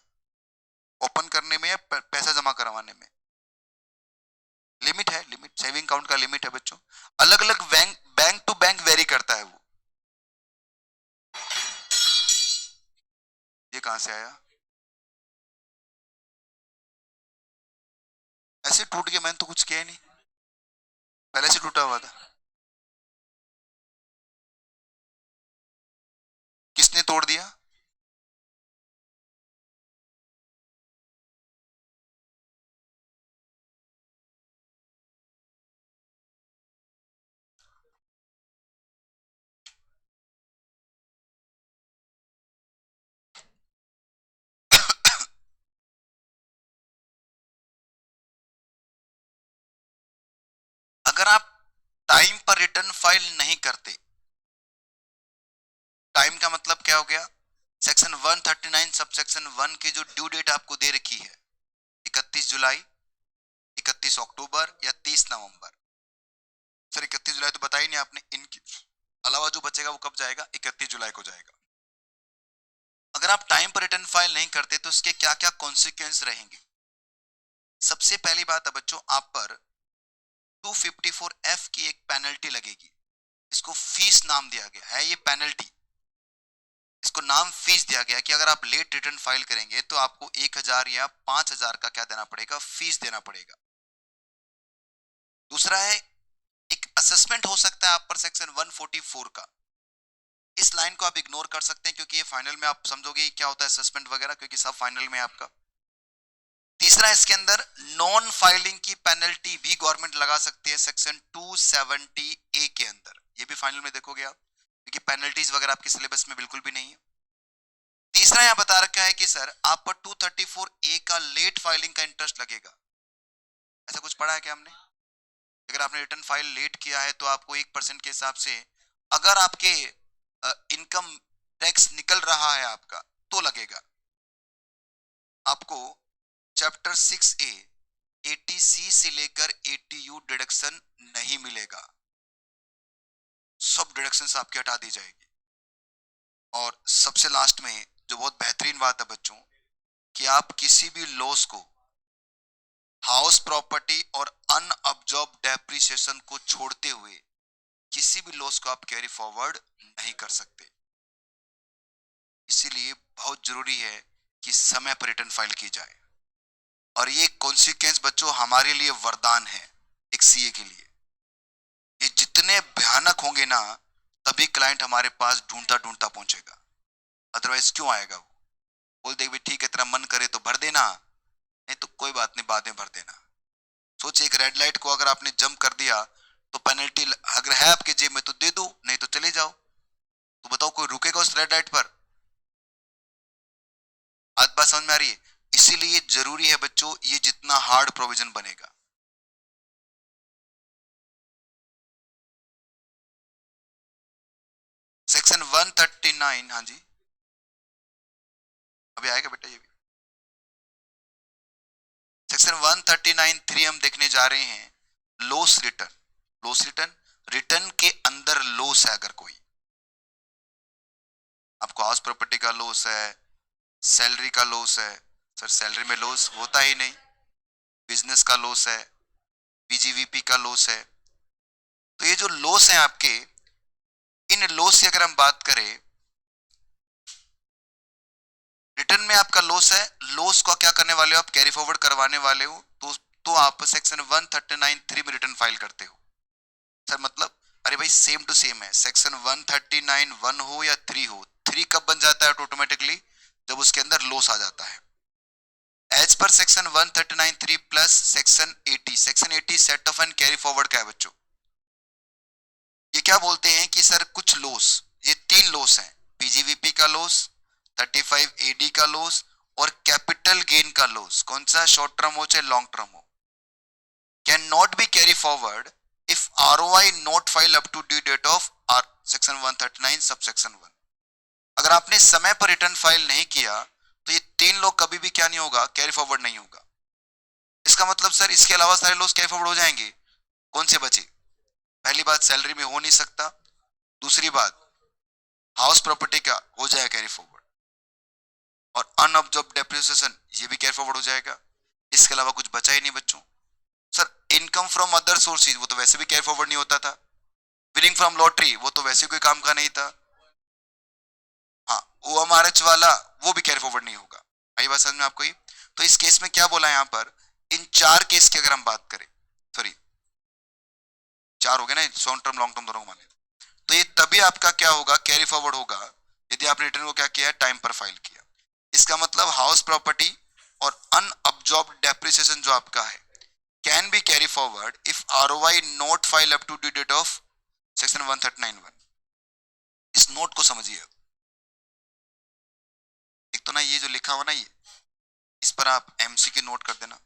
ओपन करने में या पैसा जमा करवाने में? लिमिट है, लिमिट, सेविंग अकाउंट का लिमिट है बच्चों। अलग अलग बैंक टू बैंक वेरी करता है वो। ये कहां से आया? ऐसे टूट गया, मैंने तो कुछ किया ही नहीं, पहले से टूटा हुआ था। किसने तोड़ दिया? अगर आप टाइम पर रिटर्न फाइल नहीं करते, टाइम का मतलब क्या हो गया? सेक्शन 139 सब सेक्शन 1 की जो ड्यू डेट आपको दे रखी है, 31 जुलाई, 31 अक्टूबर या 30 नवंबर। सर 31 जुलाई तो बताई नहीं आपने, इनके अलावा जो बचेगा वो कब जाएगा? 31 जुलाई को जाएगा। अगर आप टाइम पर रिटर्न फाइल नहीं करते तो इसके क्या क्या कॉन्सिक्वेंस रहेंगे? सबसे पहली बात है बच्चों, आप पर 254F की एक पेनल्टी लगेगी। इसको फीस नाम दिया गया है, ये पेनल्टी, इसको नाम फीस दिया गया कि अगर आप लेट रिटर्न फाइल करेंगे तो आपको 1000 या 5000 का क्या देना पड़ेगा? फीस देना पड़ेगा। दूसरा है, एक असेसमेंट हो सकता है आप पर सेक्शन 144 का। इस लाइन को आप इग्नोर कर सकते हैं क्योंकि ये फाइनल में आप समझोगे क्या होता है असेसमेंट वगैरह, क्योंकि सब फाइनल में आपका। तीसरा, इसके अंदर नॉन फाइलिंग की पेनल्टी भी गवर्नमेंट लगा सकती है सेक्शन 270A के अंदर। ये भी फाइनल में देखोगे आप, क्योंकि पेनल्टीज वगैरह आपके सिलेबस में बिल्कुल भी नहीं है। तीसरा यहां बता रखा है कि सर आप पर 234A का लेट फाइलिंग का इंटरेस्ट लगेगा। ऐसा कुछ पढ़ा है क्या हमने? अगर आपने रिटर्न फाइल लेट किया है तो आपको 1% के हिसाब से, अगर आपके इनकम टैक्स निकल रहा है आपका, तो लगेगा आपको। चैप्टर 6A 80C से लेकर 80U डिडक्शन नहीं मिलेगा, सब डिडक्शंस आपके हटा दी जाएगी। और सबसे लास्ट में जो बहुत बेहतरीन बात है बच्चों, कि आप किसी भी लॉस को, हाउस प्रॉपर्टी और अनअब्जॉर्ब डेप्रिसिएशन को छोड़ते हुए किसी भी लॉस को आप कैरी फॉरवर्ड नहीं कर सकते। इसीलिए बहुत जरूरी है कि समय पर रिटर्न फाइल की जाए। और ये कॉन्सिक्वेंस बच्चों हमारे लिए वरदान है एक सीए के लिए। ये जितने इतने भयानक होंगे ना, तभी क्लाइंट हमारे पास ढूंढता ढूंढता पहुंचेगा। अदरवाइज क्यों आएगा? वो बोल देगा भाई ठीक है, तेरा मन करे तो भर देना, नहीं तो कोई बात नहीं, बाद में भर देना। सोचिए, एक रेड लाइट को अगर आपने जंप कर दिया तो पेनल्टी अगर है आपके जेब में तो दे दो, नहीं तो चले जाओ। तो बताओ कोई रुकेगा उस रेड लाइट पर? आज बात समझ में आ रही है? इसीलिए जरूरी है बच्चों, ये जितना हार्ड प्रोविजन बनेगा। सेक्शन 139, हाँ जी, अभी आएगा बेटा ये भी। सेक्शन 139(3) हम देखने जा रहे हैं, loss return. Loss return, return के अंदर लॉस है अगर कोई, आपको हाउस प्रॉपर्टी का लॉस है, सैलरी का लॉस है। सर सैलरी में लॉस होता ही नहीं। बिजनेस का लॉस है, पीजीवीपी का लॉस है। तो ये जो लॉस है आपके, इन लॉस की अगर हम बात करें, रिटर्न में आपका लॉस है, लॉस को क्या करने वाले हो आप? कैरी फॉरवर्ड करवाने वाले हो। तो आप सेक्शन 139(3) में रिटर्न फाइल करते हो। सर मतलब, अरे भाई सेम टू सेम है, सेक्शन 139(1) हो या 3 हो, 3 कब बन जाता है ऑटोमेटिकली? जब उसके अंदर लॉस आ जाता है। As per section 139(3) plus section 80। Section 80 set off and carry forward का है बच्चों। ये क्या बोलते हैं कि सर कुछ लॉस, ये 3 लॉस हैं, पीजीवीपी का लॉस, 35 एडी का लॉस और कैपिटल गेन का लॉस। कौन सा? शॉर्ट टर्म हो चाहे लॉन्ग टर्म हो, can not be carry forward if ROI not file up to due date of or section 139 sub section 1। अगर आपने समय पर रिटर्न फाइल नहीं किया तो ये 3 लोग कभी भी क्या नहीं होगा? कैरी फॉरवर्ड नहीं होगा। इसका मतलब सर इसके अलावा सारे लॉस कैरी फॉरवर्ड हो जाएंगे। कौन से बचे? पहली बात, सैलरी में हो नहीं सकता। दूसरी बात, हाउस प्रॉपर्टी का हो जाएगा कैरी फॉरवर्ड, और अनअब्जॉर्ब्ड डेप्रिसिएशन ये भी कैरी फॉरवर्ड हो जाएगा। इसके अलावा कुछ बचा ही नहीं बच्चों। Sir income from other sources वो तो वैसे भी कैरी फॉरवर्ड नहीं होता था। विनिंग फ्रॉम लॉटरी वो तो वैसे कोई काम का नहीं था। हाँ, ओएमआरएच वाला वो भी कैरी फॉरवर्ड नहीं होगा। आई बात समझ में आपको? ही तो इस केस में क्या बोला है यहाँ पर, इन 4 केस की अगर हम बात करें, सॉरी 4 हो गए ना, शॉर्ट टर्म लॉन्ग टर्म दोनों को माने, तो ये तभी आपका क्या होगा? कैरी फॉरवर्ड होगा यदि आपने रिटर्न को क्या किया है? टाइम पर फाइल किया। इसका मतलब हाउस प्रॉपर्टी और अनअब्जॉर्ब्ड डेप्रिसिएशन जो आपका है can be carry forward if ROI not file up to due date of section 139(1). इस नोट को समझिए। एक तो ना ये जो लिखा हुआ ना, ये इस पर आप एमसी की नोट कर देना।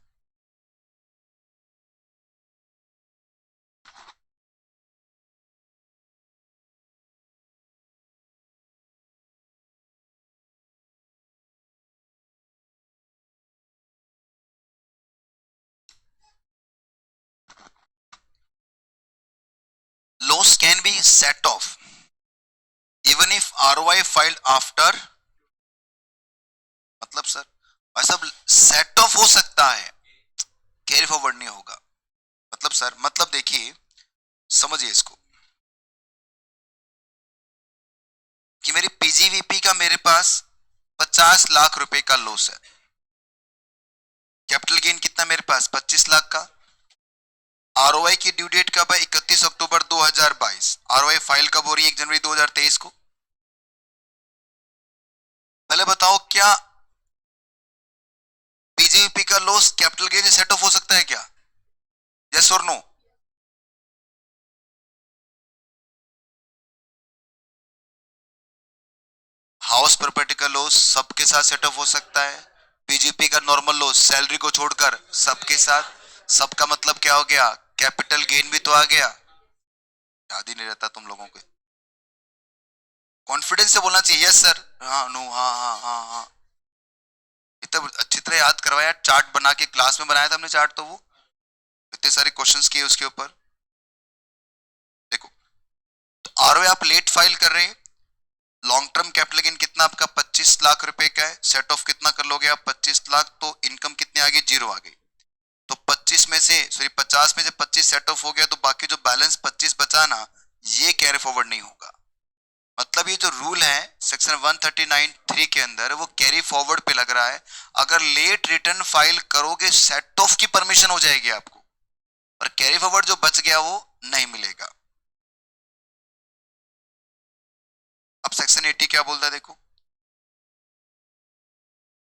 Loss can be set off even if ROI filed after, मतलब सर भाई साहब सेट ऑफ हो सकता है, कैरी फॉरवर्ड नहीं होगा। मतलब सर, मतलब देखिए, समझिए इसको कि मेरी पीजीवीपी का मेरे पास 50 लाख रुपए का लॉस है, कैपिटल गेन कितना मेरे पास? 25 लाख का। आरओआई की ड्यू डेट कब है? 31 अक्टूबर 2022। आरओआई फाइल कब हो रही है? 1 जनवरी 2023 को। पहले बताओ, क्या पीजीवीपी का लॉस कैपिटल गेन से सेट ऑफ हो सकता है क्या? यस और नो? हाउस प्रॉपर्टी का लॉस सबके साथ सेट ऑफ हो सकता है। पीजीपी का नॉर्मल लॉस सैलरी को छोड़कर सबके साथ। सबका मतलब क्या हो गया? कैपिटल गेन भी तो आ गया। याद ही नहीं रहता तुम लोगों को। कॉन्फिडेंस से बोलना चाहिए यस सर, हाँ नो, हाँ हाँ हाँ हाँ। इतना अच्छी तरह याद करवाया, चार्ट बना के क्लास में बनाया था हमने चार्ट, तो वो इतने सारे क्वेश्चंस किए उसके ऊपर। देखो, तो आरओए आप लेट फाइल कर रहे हैं, लॉन्ग टर्म कैपिटल गेन कितना आपका? 25 लाख रुपए का है। सेट ऑफ कितना कर लोगे आप? 25 लाख। तो इनकम कितनी आ गई? 0 आ गई। तो 25 में से, सॉरी 50 में से 25 सेट ऑफ हो गया, तो बाकी जो बैलेंस 25 बचा ना, ये कैरी फॉरवर्ड नहीं होगा। मतलब ये जो रूल है सेक्शन 139(3) के अंदर, वो कैरी फॉरवर्ड पे लग रहा है। अगर लेट रिटर्न फाइल करोगे, सेट ऑफ की परमिशन हो जाएगी आपको, पर कैरी फॉरवर्ड जो बच गया वो नहीं मिलेगा। अब सेक्शन 80 क्या बोलता है देखो,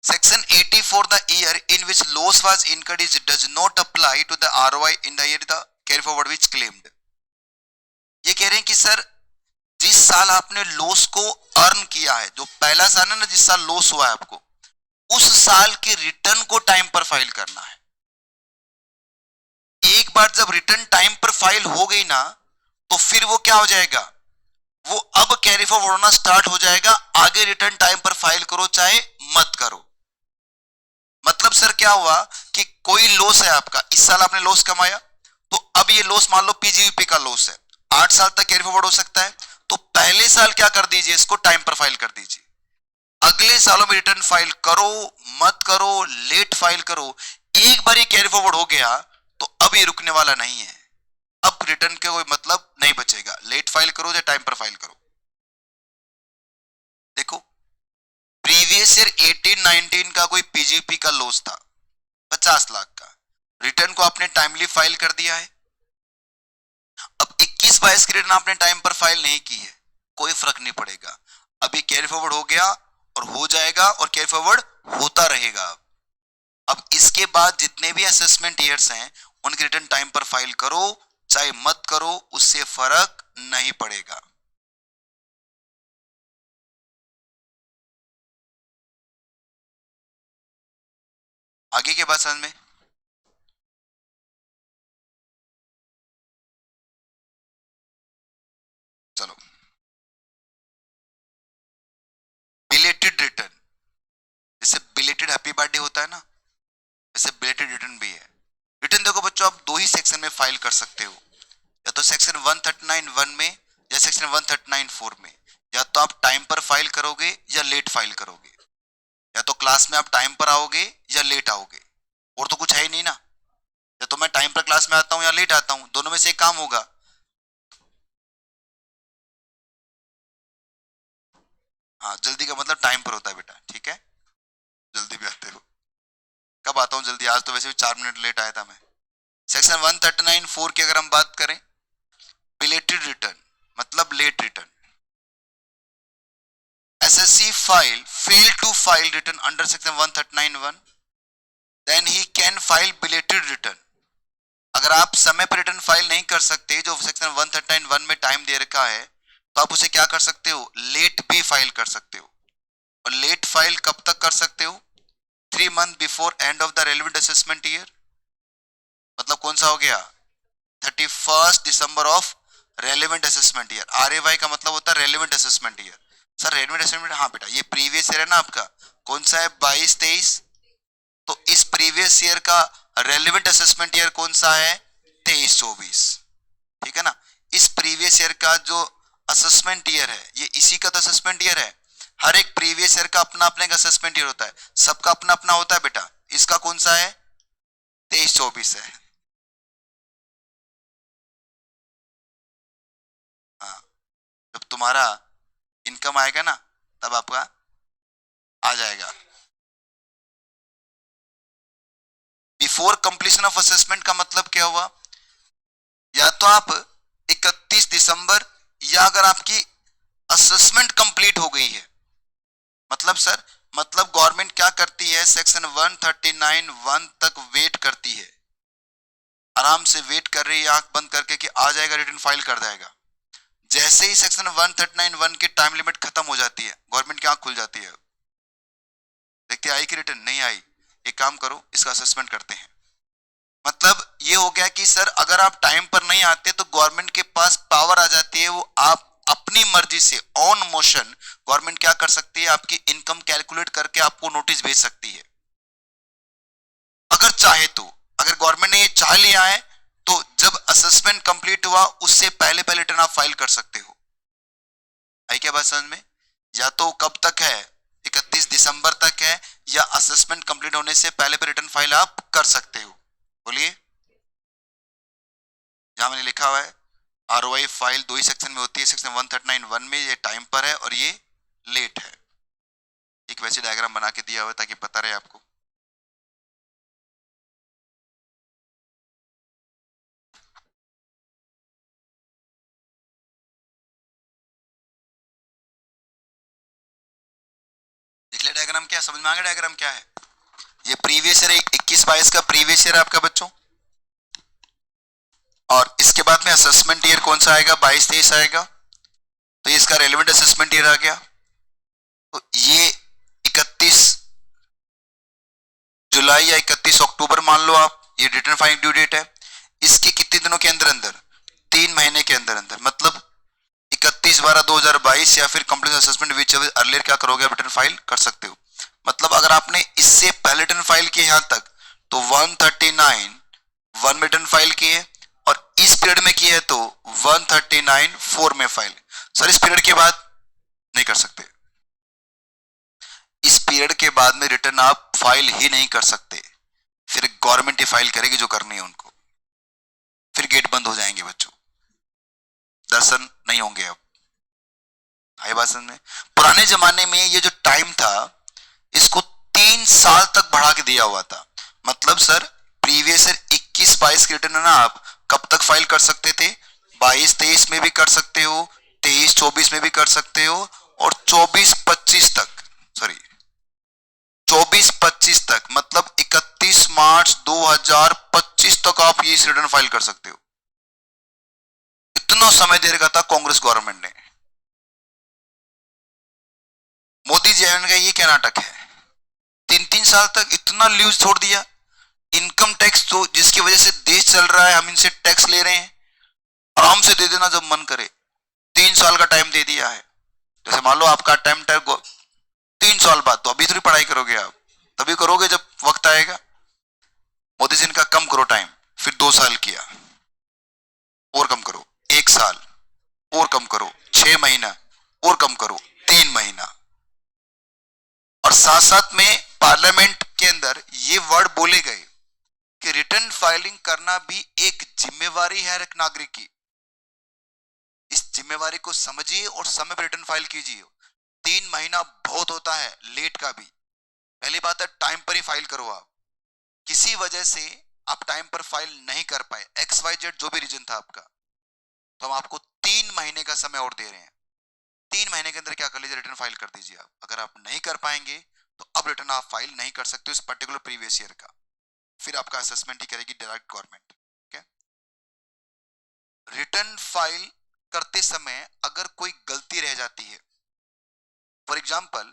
Section 80 for the year in which loss was incurred is does not apply to the ROI in the year the carry forward which claimed. ये कह रहे हैं कि सर जिस साल आपने लॉस को अर्न किया है, जो पहला साल है ना जिस साल लॉस हुआ है आपको, उस साल के रिटर्न को टाइम पर फाइल करना है। एक बार जब रिटर्न टाइम पर फाइल हो गई ना, तो फिर वो क्या हो जाएगा, वो अब कैरी फॉरवर्ड होना स्टार्ट हो जाएगा। आगे रिटर्न टाइम पर फाइल करो चाहे मत करो। मतलब सर क्या हुआ कि कोई लॉस है आपका, इस साल आपने लॉस कमाया, तो अब ये लॉस मान लो पीजीवीपी का लॉस है, 8 साल तक कैरी फॉरवर्ड हो सकता है, तो पहले साल क्या कर दीजिए, इसको टाइम पर फाइल कर दीजिए। अगले सालों में रिटर्न फाइल करो मत करो, लेट फाइल करो, एक बार ये कैरी फॉरवर्ड हो गया तो अब ये रुकने वाला नहीं है। अब रिटर्न के कोई मतलब नहीं बचेगा, लेट फाइल करो या टाइम पर फाइल करो। देखो प्रीवियस ईयर 18-19 का कोई पीजीपी का लॉस था 50 लाख का, रिटर्न को आपने टाइमली फाइल कर दिया है। अब 21-22 की रिटर्न आपने टाइम पर फाइल नहीं की है, कोई फर्क नहीं पड़ेगा, अभी कैरी फॉरवर्ड हो गया और हो जाएगा और कैरी फॉरवर्ड होता रहेगा। अब इसके बाद जितने भी असेसमेंट ईयर्स हैं उनकी रिटर्न टाइम पर फाइल करो चाहे मत करो, उससे फर्क नहीं पड़ेगा। आगे के बाद समझ में, चलो बिलेटेड रिटर्न, जैसे बिलेटेड हैप्पी बर्थडे होता है ना, वैसे बिलेटेड रिटर्न भी है। रिटर्न देखो बच्चों, आप दो ही सेक्शन में फाइल कर सकते हो, या तो सेक्शन 139(1) में या सेक्शन 139(4) में। या तो आप टाइम पर फाइल करोगे या लेट फाइल करोगे, या तो क्लास में आप टाइम पर आओगे या लेट आओगे, और तो कुछ है ही नहीं ना। या तो मैं टाइम पर क्लास में आता हूं या लेट आता हूं, दोनों में से एक काम होगा। हाँ, जल्दी का मतलब टाइम पर होता है बेटा, ठीक है, जल्दी भी आते हो। कब आता हूँ जल्दी, आज तो वैसे भी 4 मिनट लेट आया था मैं। सेक्शन 139(4) की अगर हम बात करें, बिलेटेड रिटर्न मतलब late return. Assessee file fail to file return under section 139(1), then he can file belated return. अगर आप समय पर रिटर्न फाइल नहीं कर सकते, जो सेक्शन 139(1) में टाइम दे रखा है, तो आप उसे क्या कर सकते हो, लेट भी फाइल कर सकते हो। और लेट फाइल कब तक कर सकते हो, 3 month before end of the relevant assessment year. मतलब कौन सा हो गया, 31 December of relevant assessment year. RAY का मतलब होता है relevant assessment year. Sir relevant assessment, हाँ बेटा ये प्रीवियस ईयर है ना आपका, कौन सा है, 22-23, तो इस प्रीवियस ईयर का रेलिवेंट असेसमेंट ईयर कौन सा है, 23-24, ठीक है ना। इस प्रीवियस ईयर का जो असेसमेंट ईयर है, ये इसी का तो असेसमेंट ईयर है। हर एक प्रीवियस ईयर का अपना अपने का असेसमेंट ईयर होता है, सबका अपना अपना होता है बेटा। इसका कौन सा है, 23-24 है। हाँ, जब तुम्हारा इनकम आएगा ना तब आपका आ जाएगा। बिफोर कंप्लीशन ऑफ असेसमेंट का मतलब क्या हुआ, या तो आप 31 दिसंबर, या अगर आपकी असेसमेंट कंप्लीट हो गई है। मतलब सर, मतलब गवर्नमेंट क्या करती है, सेक्शन 139(1) तक वेट करती है, आराम से वेट कर रही है आंख बंद करके कि आ जाएगा रिटर्न फाइल कर जाएगा। जैसे ही सेक्शन 139(1) की टाइम लिमिट खत्म हो जाती है, गवर्नमेंट की आंख खुल जाती है, देखते आई कि रिटर्न नहीं आई, एक काम करो इसका असेसमेंट करते हैं। मतलब ये हो गया कि सर अगर आप टाइम पर नहीं आते तो गवर्नमेंट के पास पावर आ जाती है, वो आप अपनी मर्जी से ऑन मोशन गवर्नमेंट क्या कर सकती है, आपकी इनकम कैलकुलेट करके आपको नोटिस भेज सकती है, अगर चाहे तो। अगर गवर्नमेंट ने ये चाह लिया है तो जब असेसमेंट कंप्लीट हुआ उससे पहले पहले रिटर्न आप फाइल कर सकते हो। आई क्या बात समझ में, या तो कब तक है, 31 दिसंबर तक है, या असेसमेंट कंप्लीट होने से पहले पे रिटर्न फाइल आप कर सकते हो। बोलिए, जहां मैंने लिखा हुआ है ROI फाइल दो ही सेक्शन में होती है, सेक्शन 139(1) में ये टाइम पर है और ये लेट है। एक वैसे डायग्राम बना के दिया हुआ है ताकि पता रहे आपको। क्या समझ में आ गया डायग्राम क्या है? ये प्रीवियस ईयर 21-22 का प्रीवियस ईयर आपका बच्चों, और इसके बाद में असेसमेंट ईयर कौन सा आएगा? 22-23 आएगा, तो ये इसका रेलेवेंट असेसमेंट ईयर आ गया। तो ये 31 जुलाई या 31 अक्टूबर मान लो आप, ये रिटर्न फाइलिंग ड्यू डेट है। इसके कितने दिनों के अंदर अंदर? 3 महीने के अंदर अंदर, मतलब 31/12/2022 या फिर कंप्लीट असेसमेंट विच अर्लियर क्या करोगे, रिटर्न फाइल कर सकते हो। मतलब अगर आपने इससे पहले रिटर्न फाइल किए यहां तक तो 139 1 में रिटर्न फाइल किए, और इस पीरियड में किए तो 139 4 में फाइल। सर इस पीरियड के बाद नहीं कर सकते, इस पीरियड के बाद में रिटर्न आप फाइल ही नहीं कर सकते, फिर गवर्नमेंट ही फाइल करेगी जो करनी है उनको, फिर गेट बंद हो जाएंगे बच्चों, दर्शन नहीं होंगे। अब आई बात समझ में? पुराने जमाने में ये जो टाइम था इसको 3 साल तक बढ़ा के दिया हुआ था। मतलब सर प्रीवियस ईयर 21-22 के रिटर्न है ना, आप कब तक फाइल कर सकते थे? 22-23 में भी कर सकते हो, 23-24 में भी कर सकते हो, और 24-25 तक, सॉरी 24-25 तक, मतलब 31 मार्च 2025 तक आप ये रिटर्न फाइल कर सकते हो। इतना समय दे रखा था कांग्रेस गवर्नमेंट ने। मोदी जी का ये क्या नाटक है? 3-3 साल तक इतना ल्यूज छोड़ दिया। इनकम टैक्स तो जिसकी वजह से देश चल रहा है, हम इनसे टैक्स ले रहे हैं, आराम से दे देना जब मन करे। 3 साल का टाइम दे दिया है। जैसे मान लो आपका टाइम टैग 3 साल बाद, तो अभी थोड़ी पढ़ाई करोगे आप, तभी करोगे जब वक्त आएगा। मोदी जी ने कहा कम करो टाइम, फिर 2 साल किया, और कम करो 1 साल, और कम करो 6 महीना, और कम करो 3 महीना। और साथ साथ में पार्लियामेंट के अंदर ये वर्ड बोले गए कि रिटर्न फाइलिंग करना भी एक जिम्मेवारी है एक नागरिक की। इस जिम्मेवारी को समझिए और समय पर रिटर्न फाइल कीजिए। 3 महीना बहुत होता है लेट का भी। पहली बात है टाइम पर ही फाइल करो। आप किसी वजह से आप टाइम पर फाइल नहीं कर पाए, XYZ जो भी रीजन था आपका, तो हम आपको 3 महीने का समय और दे रहे हैं। 3 महीने के अंदर क्या कर लीजिए, रिटर्न फाइल कर दीजिए आप। अगर आप नहीं कर पाएंगे तो अब रिटर्न आप फाइल नहीं कर सकते इस पर्टिकुलर प्रीवियस ईयर का, फिर आपका असेसमेंट ही करेगी डायरेक्ट गवर्नमेंट। ठीक है? रिटर्न फाइल करते समय अगर कोई गलती रह जाती है, फॉर एग्जाम्पल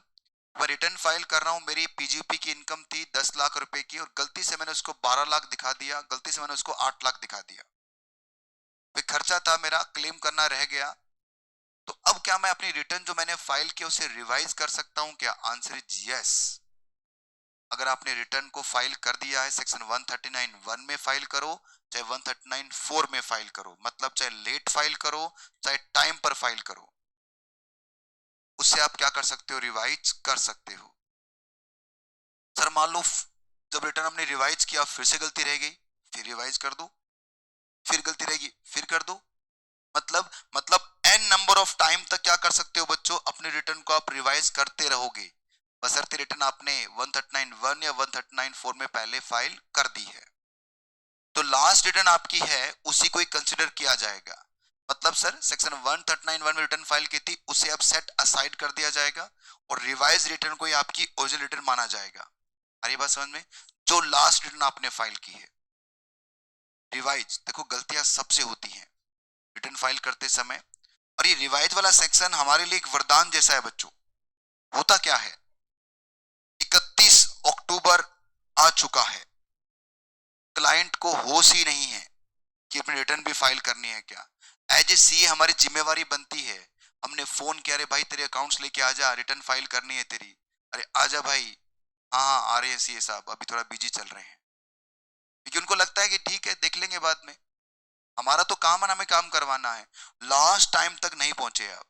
मैं रिटर्न फाइल कर रहा हूं, मेरी पीजीपी की इनकम थी 10 लाख रुपए की, और गलती से मैंने उसको 12 लाख दिखा दिया, गलती से मैंने उसको 8 लाख दिखा दिया, फिर खर्चा था मेरा, क्लेम करना रह गया, तो अब क्या मैं अपनी रिटर्न जो मैंने फाइल किया उसे रिवाइज कर सकता हूं क्या? Answer is yes. अगर आपने रिटर्न को फाइल कर दिया है, सेक्शन 139(1) में फाइल करो, चाहे 139(4) में फाइल करो, मतलब चाहे लेट फाइल करो चाहे टाइम पर फाइल करो, उससे आप क्या कर सकते हो, रिवाइज कर सकते हो। सर मान लो जब रिटर्न हमने रिवाइज किया फिर से गलती रह गई, फिर रिवाइज कर दो, फिर गलती रहेगी फिर कर दो, मतलब n नंबर ऑफ टाइम तक क्या कर सकते हो बच्चों, अपने रिटर्न को आप रिवाइज करते रहोगे, बशर्ते रिटर्न आपने 139(1) या 139(4) में पहले फाइल कर दी है। तो लास्ट रिटर्न आपकी है उसी को ही कंसिडर किया जाएगा। मतलब सर सेक्शन 139(1) में रिटर्न फाइल की थी उसे अब सेट असाइड कर दिया जाएगा, और रिवाइज रिटर्न को ही आपकी ओरिजिनल रिटर्न माना जाएगा। अरे बात समझ में? जो लास्ट रिटर्न आपने फाइल की है। रिवाइज देखो गलतियां सबसे होती हैं रिटर्न फाइल करते समय, और ये रिवाइज वाला सेक्शन हमारे लिए एक वरदान जैसा है बच्चों। होता क्या है, 31 अक्टूबर आ चुका है, क्लाइंट को होश ही नहीं है कि अपनी रिटर्न भी फाइल करनी है क्या। एज ए सीए हमारी जिम्मेवारी बनती है, हमने फोन किया, अरे भाई तेरे अकाउंट्स लेके आ जा, रिटर्न फाइल करनी है तेरी, अरे आजा भाई, हाँ हाँ आ रहे हैं सीए साहब, अभी थोड़ा बिजी चल रहे हैं, क्योंकि उनको लगता है कि ठीक है देख लेंगे बाद में, हमारा तो काम है, हमें काम करवाना है। लास्ट टाइम तक नहीं पहुंचे आप,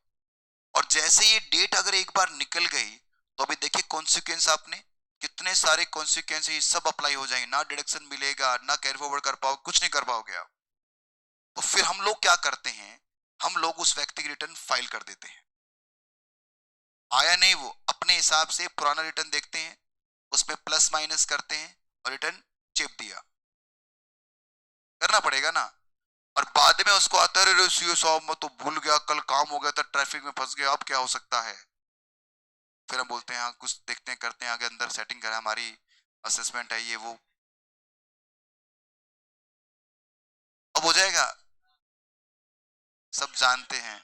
और जैसे ये डेट अगर एक बार निकल गई तो अभी देखिए कॉन्सिक्वेंस, आपने कितने सारे कॉन्सिक्वेंस सब अप्लाई हो जाएंगे, ना डिडक्शन मिलेगा, ना कैरी फॉरवर्ड कर पाओगे, कुछ नहीं कर पाओगे आप। तो फिर हम लोग क्या करते हैं, हम लोग उस व्यक्ति की रिटर्न फाइल कर देते हैं, आया नहीं वो, अपने हिसाब से पुराना रिटर्न देखते हैं, उसमें प्लस माइनस करते हैं और रिटर्न चिप दिया, करना पड़ेगा ना। और बाद में उसको आता है, सीओ साहब मैं तो भूल गया, कल काम हो गया था, ट्रैफिक में फंस गया, अब क्या हो सकता है, फिर हम बोलते हैं हाँ कुछ देखते हैं करते हैं, आगे अंदर सेटिंग करें, हमारी असेसमेंट है ये वो, अब हो जाएगा। सब जानते हैं,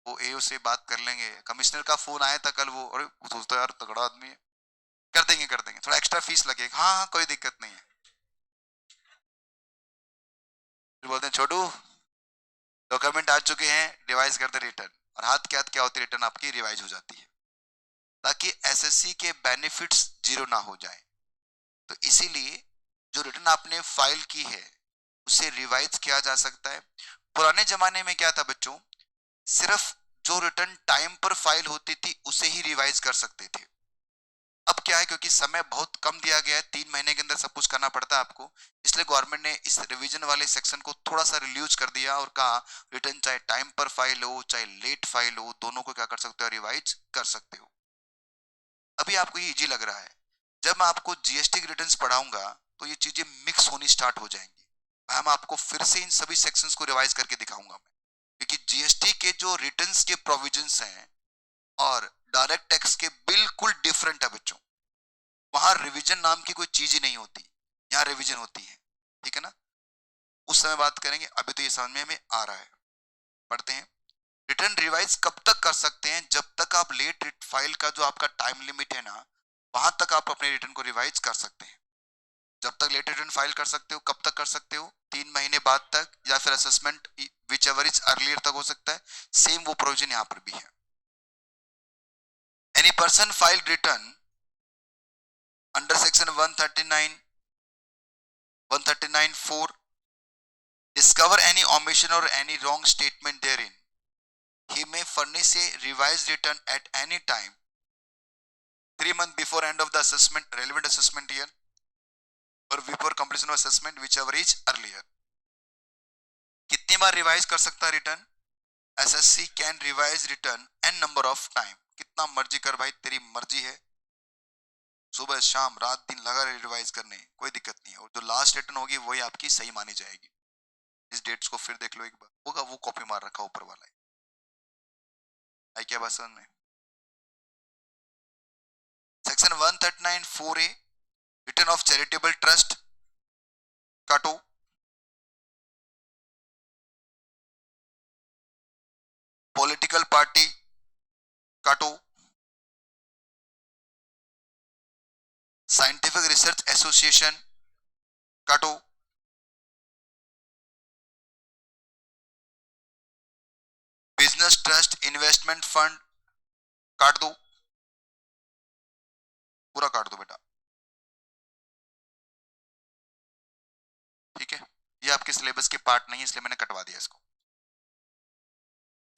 वो एओ से बात कर लेंगे। कमिश्नर का फोन आया था कल, वो अरे वो सोचता है यार तगड़ा आदमी है, कर देंगे, थोड़ा एक्स्ट्रा फीस लगेगा, हाँ हाँ कोई दिक्कत नहीं है। फिर बोलते हैं छोटू डॉक्यूमेंट आ चुके हैं, रिवाइज कर दे रिटर्न, और हाथ के हाथ क्या होती है, रिटर्न आपकी रिवाइज हो जाती है, ताकि एसएससी के बेनिफिट्स जीरो ना हो जाए। तो इसीलिए जो रिटर्न आपने फाइल की है उसे रिवाइज किया जा सकता है। पुराने जमाने में क्या था बच्चों, सिर्फ जो रिटर्न टाइम पर फाइल होती थी उसे ही रिवाइज कर सकते थे। अब क्या है, क्योंकि समय बहुत कम दिया गया है, 3 महीने के अंदर सब कुछ करना पड़ता है आपको, इसलिए गवर्नमेंट ने इस रिवीजन वाले सेक्शन को थोड़ा सा रिड्यूस कर दिया और कहा रिटर्न चाहे टाइम पर फाइल हो चाहे लेट फाइल हो, दोनों को क्या कर सकते हो, रिवाइज कर सकते हो। अभी आपको ये इजी लग रहा है, जब मैं आपको जीएसटी के रिटर्न्स पढ़ाऊंगा तो ये चीजें मिक्स होनी स्टार्ट हो जाएंगी। मैं आपको फिर से इन सभी सेक्शंस को रिवाइज करके दिखाऊंगा मैं, क्योंकि जीएसटी के जो रिटर्न्स के प्रोविजंस हैं और डायरेक्ट टैक्स के बिल्कुल डिफरेंट है बच्चों। वहां रिवीजन नाम की कोई चीज ही नहीं होती, यहाँ रिवीजन होती है, ठीक है ना। उस समय बात करेंगे, अभी तो ये समझ में हमें आ रहा है। पढ़ते हैं, रिटर्न रिवाइज कब तक कर सकते हैं, जब तक आप लेट फाइल का जो आपका टाइम लिमिट है ना, वहां तक आप अपने रिटर्न को रिवाइज कर सकते हैं। जब तक लेट रिटर्न फाइल कर सकते हो, कब तक कर सकते हो, 3 महीने बाद तक, या फिर assessment which ever is earlier तक हो सकता है। सेम वो प्रोविजन यहाँ पर भी है। Any person file return under section 139(4) discover any omission or any wrong statement therein, he may furnish a revised return at any time 3 months before end of the assessment relevant assessment year or before completion of assessment whichever is earlier। कितनी बार revise कर सकता है return, assessee can revise return n number of time, कितना मर्जी कर भाई, तेरी मर्जी है, सुबह शाम रात दिन लगा रहे रिवाइज करने, कोई दिक्कत नहीं है। और जो लास्ट रिटर्न होगी वही आपकी सही मानी जाएगी। इस डेट्स को फिर देख लो एक बार, होगा वो कॉपी मार रखा ऊपर वाला है। आई क्या बात समझ में। Section 139(4)(a) return of charitable trust काटो, पॉलिटिकल पार्टी काटो, साइंटिफिक रिसर्च एसोसिएशन काटो, बिजनेस ट्रस्ट इन्वेस्टमेंट फंड काट दो, पूरा काट दो बेटा, ठीक है। ये आपके सिलेबस के पार्ट नहीं है इसलिए मैंने कटवा दिया इसको।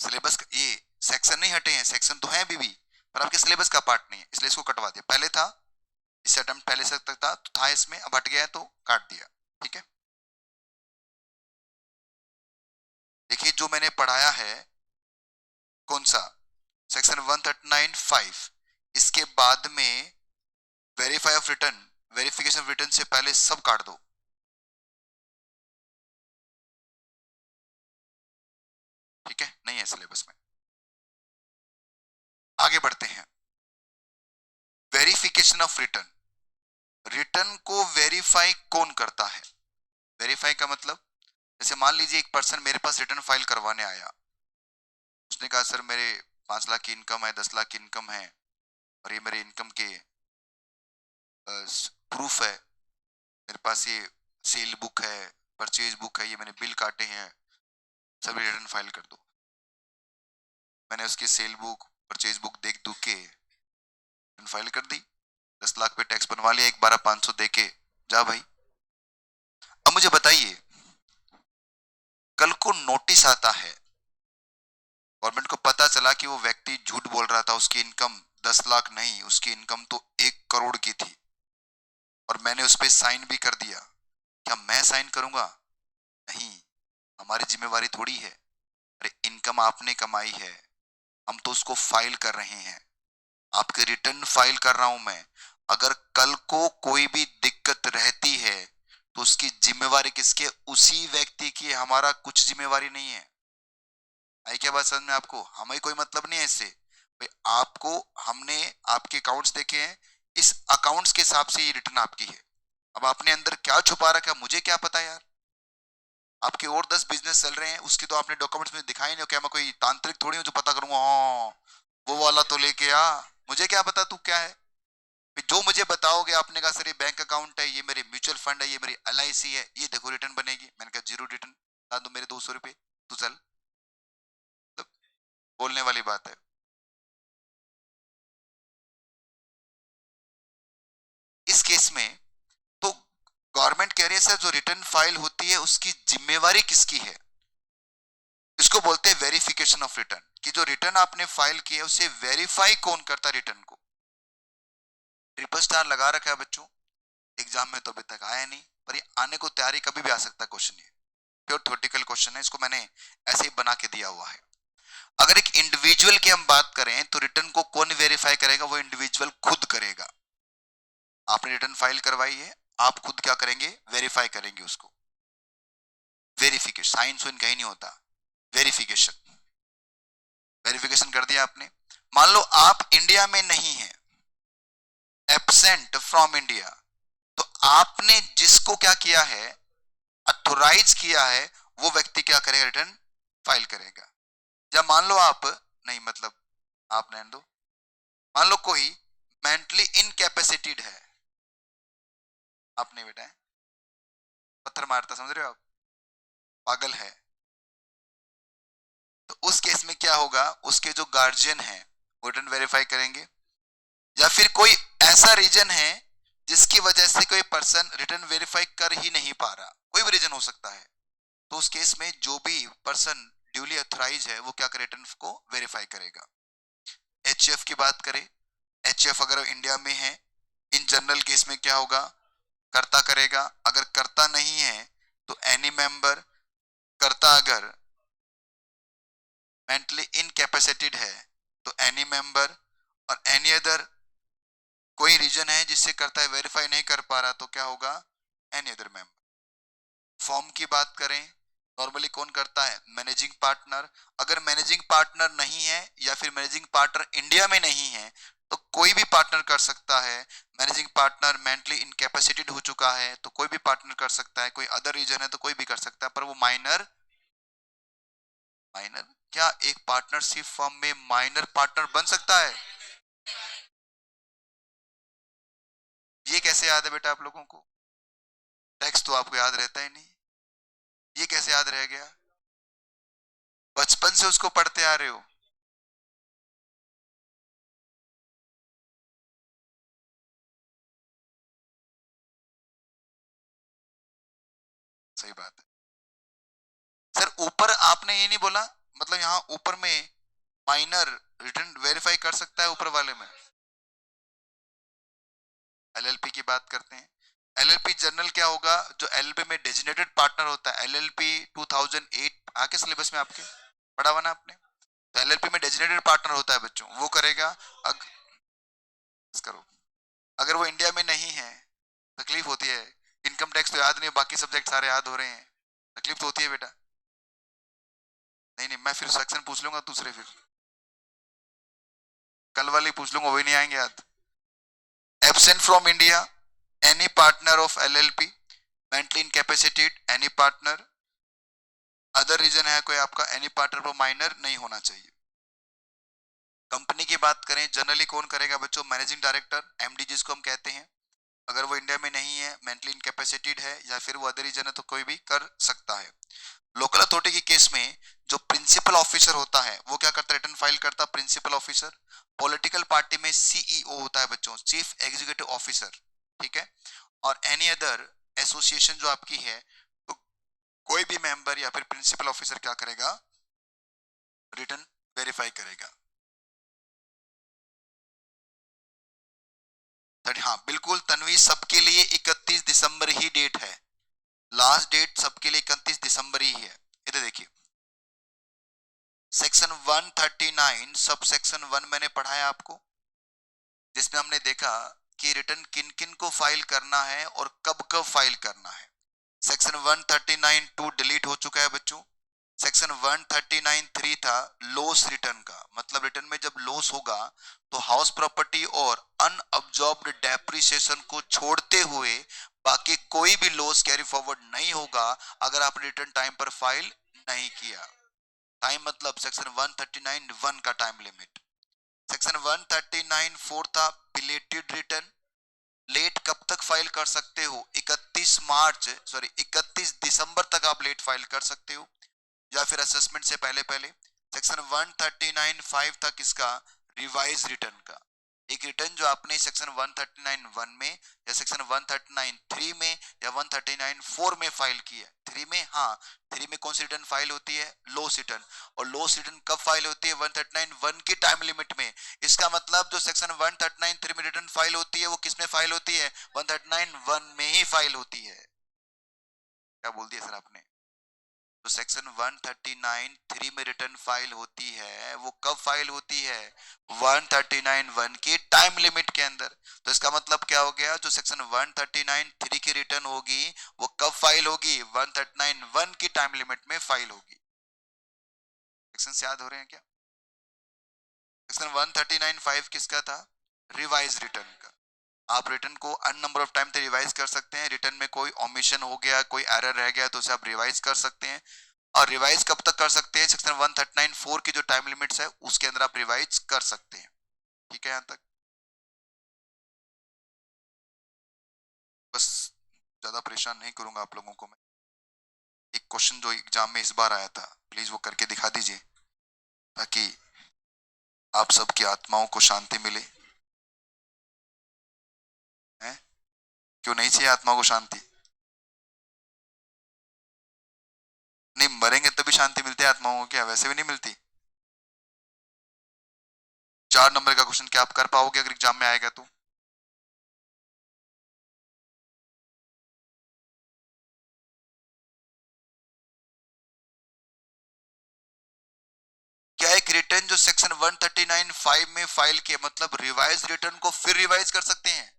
सिलेबस ये सेक्शन नहीं हटे हैं, सेक्शन तो है भी पर आपके सिलेबस का पार्ट नहीं है इसलिए इसको कटवा दिया। पहले था, इससे अटेम्प्ट पहले से तक था तो था इसमें, अब हट गया है तो काट दिया, ठीक है। देखिए जो मैंने पढ़ाया है, कौन सा, सेक्शन 139(5), इसके बाद में verify of return, verification of return से पहले सब काट दो, ठीक है, नहीं है सिलेबस में। आगे बढ़ते हैं, वेरिफिकेशन ऑफ रिटर्न, रिटर्न को वेरीफाई कौन करता है। वेरीफाई का मतलब, जैसे मान लीजिए एक पर्सन मेरे पास रिटर्न फाइल करवाने आया, उसने कहा सर मेरे 5 लाख की इनकम है, 10 लाख की इनकम है, और ये मेरे इनकम के प्रूफ है, मेरे पास ये सेल बुक है, परचेज बुक है, ये मैंने बिल काटे हैं, सभी रिटर्न फाइल कर दो। मैंने उसकी सेल बुक परचेज बुक देख दुख के रिटर्न फाइल कर दी, 10 लाख पे टैक्स बनवा लिया, 1,12,500 दे के जा भाई। अब मुझे बताइए, कल को नोटिस आता है, गवर्नमेंट को पता चला कि वो व्यक्ति झूठ बोल रहा था, उसकी इनकम 10 लाख नहीं, उसकी इनकम तो 1 करोड़ की थी, और मैंने उस पर साइन भी कर दिया, क्या मैं साइन करूंगा? नहीं, हमारी जिम्मेवारी थोड़ी है। अरे इनकम आपने कमाई है, हम तो उसको फाइल कर रहे हैं, आपके रिटर्न फाइल कर रहा हूं मैं। अगर कल को कोई भी दिक्कत रहती है तो उसकी जिम्मेवारी किसकी है? उसी व्यक्ति की, हमारा कुछ जिम्मेवारी नहीं है। आई क्या बात समझ में आपको, हमें कोई मतलब नहीं है इससे। भाई आपको, हमने आपके अकाउंट्स देखे हैं, इस अकाउंट्स के हिसाब से ये रिटर्न आपकी है। अब आपने अंदर क्या छुपा रखा है मुझे क्या पता यार। आपके और 10 बिजनेस चल रहे हैं, उसके तो आपने डॉक्यूमेंट्स में दिखाई नहीं हो। क्या मैं कोई तांत्रिक थोड़ी हूँ जो पता करूंगा, हाँ वो वाला तो लेके आ, मुझे क्या पता तू क्या है। जो मुझे बताओगे, आपने कहा सर ये बैंक अकाउंट है, ये मेरे म्यूचुअल फंड है, ये मेरी LIC है, ये देखो रिटर्न बनेगी। मैंने कहा जीरो रिटर्न, ला दो मेरे 200 रुपए, तू चल। तो बोलने वाली बात है। इस केस में तो गवर्नमेंट कह रही है सर जो रिटर्न फाइल होती है उसकी जिम्मेवारी किसकी है। इसको बोलते हैं वेरिफिकेशन ऑफ रिटर्न, कि जो रिटर्न आपने फाइल किया है उसे वेरीफाई कौन करता है रिटर्न को। ट्रिपल स्टार लगा रखा है बच्चों, एग्जाम में तो अभी तक आया नहीं, पर ये आने को तैयारी कभी भी आ सकता है क्वेश्चन। ये प्योर थ्योरेटिकल क्वेश्चन है, इसको मैंने ऐसे ही बना के दिया हुआ है। अगर एक इंडिविजुअल की हम बात करें तो रिटर्न को कौन वेरीफाई करेगा, वो इंडिविजुअल खुद करेगा। आपने रिटर्न फाइल करवाई है, आप खुद क्या करेंगे, वेरीफाई करेंगे उसको। वेरिफिकेशन, साइंस वाइन कहीं नहीं होता, वेरिफिकेशन। वेरिफिकेशन कर दिया आपने। मान लो आप इंडिया में नहीं है, एब्सेंट फ्रॉम इंडिया, तो आपने जिसको क्या किया है, अथोराइज किया है, वो व्यक्ति क्या करेगा, रिटर्न फाइल करेगा। जब मान लो आप नहीं, मतलब आप रहने दो, मान लो कोई मेंटली इनकैपेसिटेड है, आपने बेटा है, पत्थर मारता, समझ रहे हो आप, पागल है, तो उस केस में क्या होगा, उसके जो गार्जियन है वो रिटर्न वेरीफाई करेंगे। या फिर कोई ऐसा रीजन है जिसकी वजह से कोई पर्सन रिटर्न वेरीफाई कर ही नहीं पा रहा, कोई भी रीजन हो सकता है, तो उस केस में जो भी पर्सन ड्यूली ऑथराइज है वो क्या करे, रिटर्न को वेरीफाई करेगा। HF की बात करें, HF अगर इंडिया में है, इन जनरल केस में क्या होगा, कर्ता करेगा। अगर कर्ता नहीं है तो एनी मेंबर, कर्ता अगर मेंटली इनकैपेसिटेड है तो एनी मेंबर, और एनी अदर कोई रीजन है जिससे कर्ता वेरीफाई नहीं कर पा रहा तो क्या होगा, एनी अदर मेंबर। फॉर्म की बात करें, नॉर्मली कौन करता है, मैनेजिंग पार्टनर। अगर मैनेजिंग पार्टनर नहीं है या फिर मैनेजिंग पार्टनर इंडिया में नहीं है तो कोई भी पार्टनर कर सकता है। मैनेजिंग पार्टनर मेंटली इनकैपेसिटेड हो चुका है तो कोई भी पार्टनर कर सकता है, कोई अदर रीजन है तो कोई भी कर सकता है, पर वो माइनर। माइनर क्या, एक पार्टनरशिप फर्म में माइनर पार्टनर बन सकता है? ये कैसे याद है बेटा आप लोगों को, टैक्स तो आपको याद रहता ही नहीं, ये कैसे याद रह गया, बचपन से उसको पढ़ते आ रहे हो। सही बात है सर, ऊपर आपने ये नहीं बोला, मतलब यहाँ ऊपर में माइनर रिटर्न वेरीफाई कर सकता है ऊपर वाले में। LLP की बात करते हैं, LLP जनरल क्या होगा, जो LLP में डेजिग्नेटेड पार्टनर होता है, LLP 2008 आके सिलेबस में आपके पढ़ा हुआ ना आपने, तो LLP में डेजिग्नेटेड पार्टनर होता है बच्चों, वो करेगा। करो, अगर वो इंडिया में नहीं है, तकलीफ होती है। इनकम टैक्स तो याद नहीं, बाकी सब्जेक्ट सारे याद हो रहे हैं, तकलीफ तो होती है बेटा। नहीं नहीं, मैं फिर सेक्शन पूछ लूंगा दूसरे, फिर कल वाले पूछ लूंगा, वही नहीं आएंगे याद। Absent from India, any partner of LLP, mentally incapacitated any partner, other reason है कोई आपका, एनी पार्टनर पर माइनर नहीं होना चाहिए। कंपनी की बात करें, जनरली कौन करेगा बच्चों, मैनेजिंग डायरेक्टर, MD जिसको हम कहते हैं। अगर वो इंडिया में नहीं है, मेंटली इनकैपेसिटेड है या फिर वो अदर रीजन है तो कोई भी कर सकता है। लोकल अथॉरिटी के केस में जो प्रिंसिपल ऑफिसर होता है वो क्या करता है, रिटर्न फाइल करता है प्रिंसिपल ऑफिसर। पॉलिटिकल पार्टी में CEO होता है बच्चों, चीफ एग्जीक्यूटिव ऑफिसर, ठीक है। और एनी अदर एसोसिएशन जो आपकी है, तो कोई भी मेंबर या फिर प्रिंसिपल ऑफिसर क्या करेगा, रिटर्न वेरीफाई करेगा। हाँ बिल्कुल तन्वी, सबके लिए 31 दिसंबर ही डेट है, लास्ट डेट सबके लिए 31 दिसंबर ही है। इधर देखिए, सेक्शन 139 सब सेक्शन 1 मैंने पढ़ाया आपको, जिसमें हमने देखा कि रिटर्न किन किन को फाइल करना है और कब कब फाइल करना है। सेक्शन 139(2) डिलीट हो चुका है बच्चों, सेक्शन 139(3) था लॉस रिटर्न का, मतलब रिटर्न में जब लॉस होगा तो हाउस प्रॉपर्टी और अनअब्जॉर्ब्ड डेप्रिसिएशन को छोड़ते हुए बाकी कोई भी लॉस कैरी फॉरवर्ड नहीं होगा अगर आपने रिटर्न टाइम पर फाइल नहीं किया। टाइम मतलब सेक्शन 139(1) का टाइम लिमिट। सेक्शन 139(4) था बिलेटेड रिटर्न। लेट कब तक फाइल कर सकते हो? 31 दिसंबर तक आप लेट फाइल कर सकते हो, या फिर असेसमेंट से पहले पहले। सेक्शन 139(5) था किसका? रिवाइज रिटर्न का। एक रिटर्न जो आपने सेक्शन 139(1) में या सेक्शन 139(3) में या 139(4) में फाइल किया है। 3 में, हाँ 3 में कौन सी रिटर्न फाइल होती है? Loss return. और लॉस रिटर्न कब फाइल होती है? 139(1) की टाइम लिमिट में। इसका मतलब जो सेक्शन 139(3) में रिटर्न फाइल होती है वो किस में फाइल होती है? 139(1) में ही फाइल होती है। क्या बोल दिया सर आपने? तो सेक्शन 139(3) में रिटर्न फाइल होती है वो कब फाइल होती है? 139(1) की टाइम लिमिट के अंदर। तो इसका मतलब क्या हो गया? जो सेक्शन 139(3) की रिटर्न होगी वो कब फाइल होगी? 139(1) की टाइम लिमिट में फाइल होगी। सेक्शन याद हो रहे हैं क्या? सेक्शन 139(5) किसका था? रिवाइज रिटर्न का। आप रिटर्न को अन नंबर ऑफ टाइम तक रिवाइज कर सकते हैं। रिटर्न में कोई ओमिशन हो गया, कोई एरर रह गया तो उसे आप रिवाइज कर सकते हैं। और रिवाइज कब तक कर सकते हैं? सेक्शन 139(4) की जो टाइम लिमिट्स है उसके अंदर आप रिवाइज कर सकते हैं। ठीक है, यहां तक बस। ज्यादा परेशान नहीं करूंगा आप लोगों को मैं। एक क्वेश्चन जो एग्जाम में इस बार आया था, प्लीज वो करके दिखा दीजिए ताकि आप सबकी आत्माओं को शांति मिले। हैं? क्यों नहीं चाहिए आत्मा को शांति? नहीं, मरेंगे तभी शांति मिलती है आत्माओं को, क्या वैसे भी नहीं मिलती? 4 नंबर का क्वेश्चन क्या आप कर पाओगे अगर एग्जाम में आएगा तो? क्या एक रिटर्न जो सेक्शन 139(5) में फाइल किया, मतलब रिवाइज रिटर्न को फिर रिवाइज कर सकते हैं?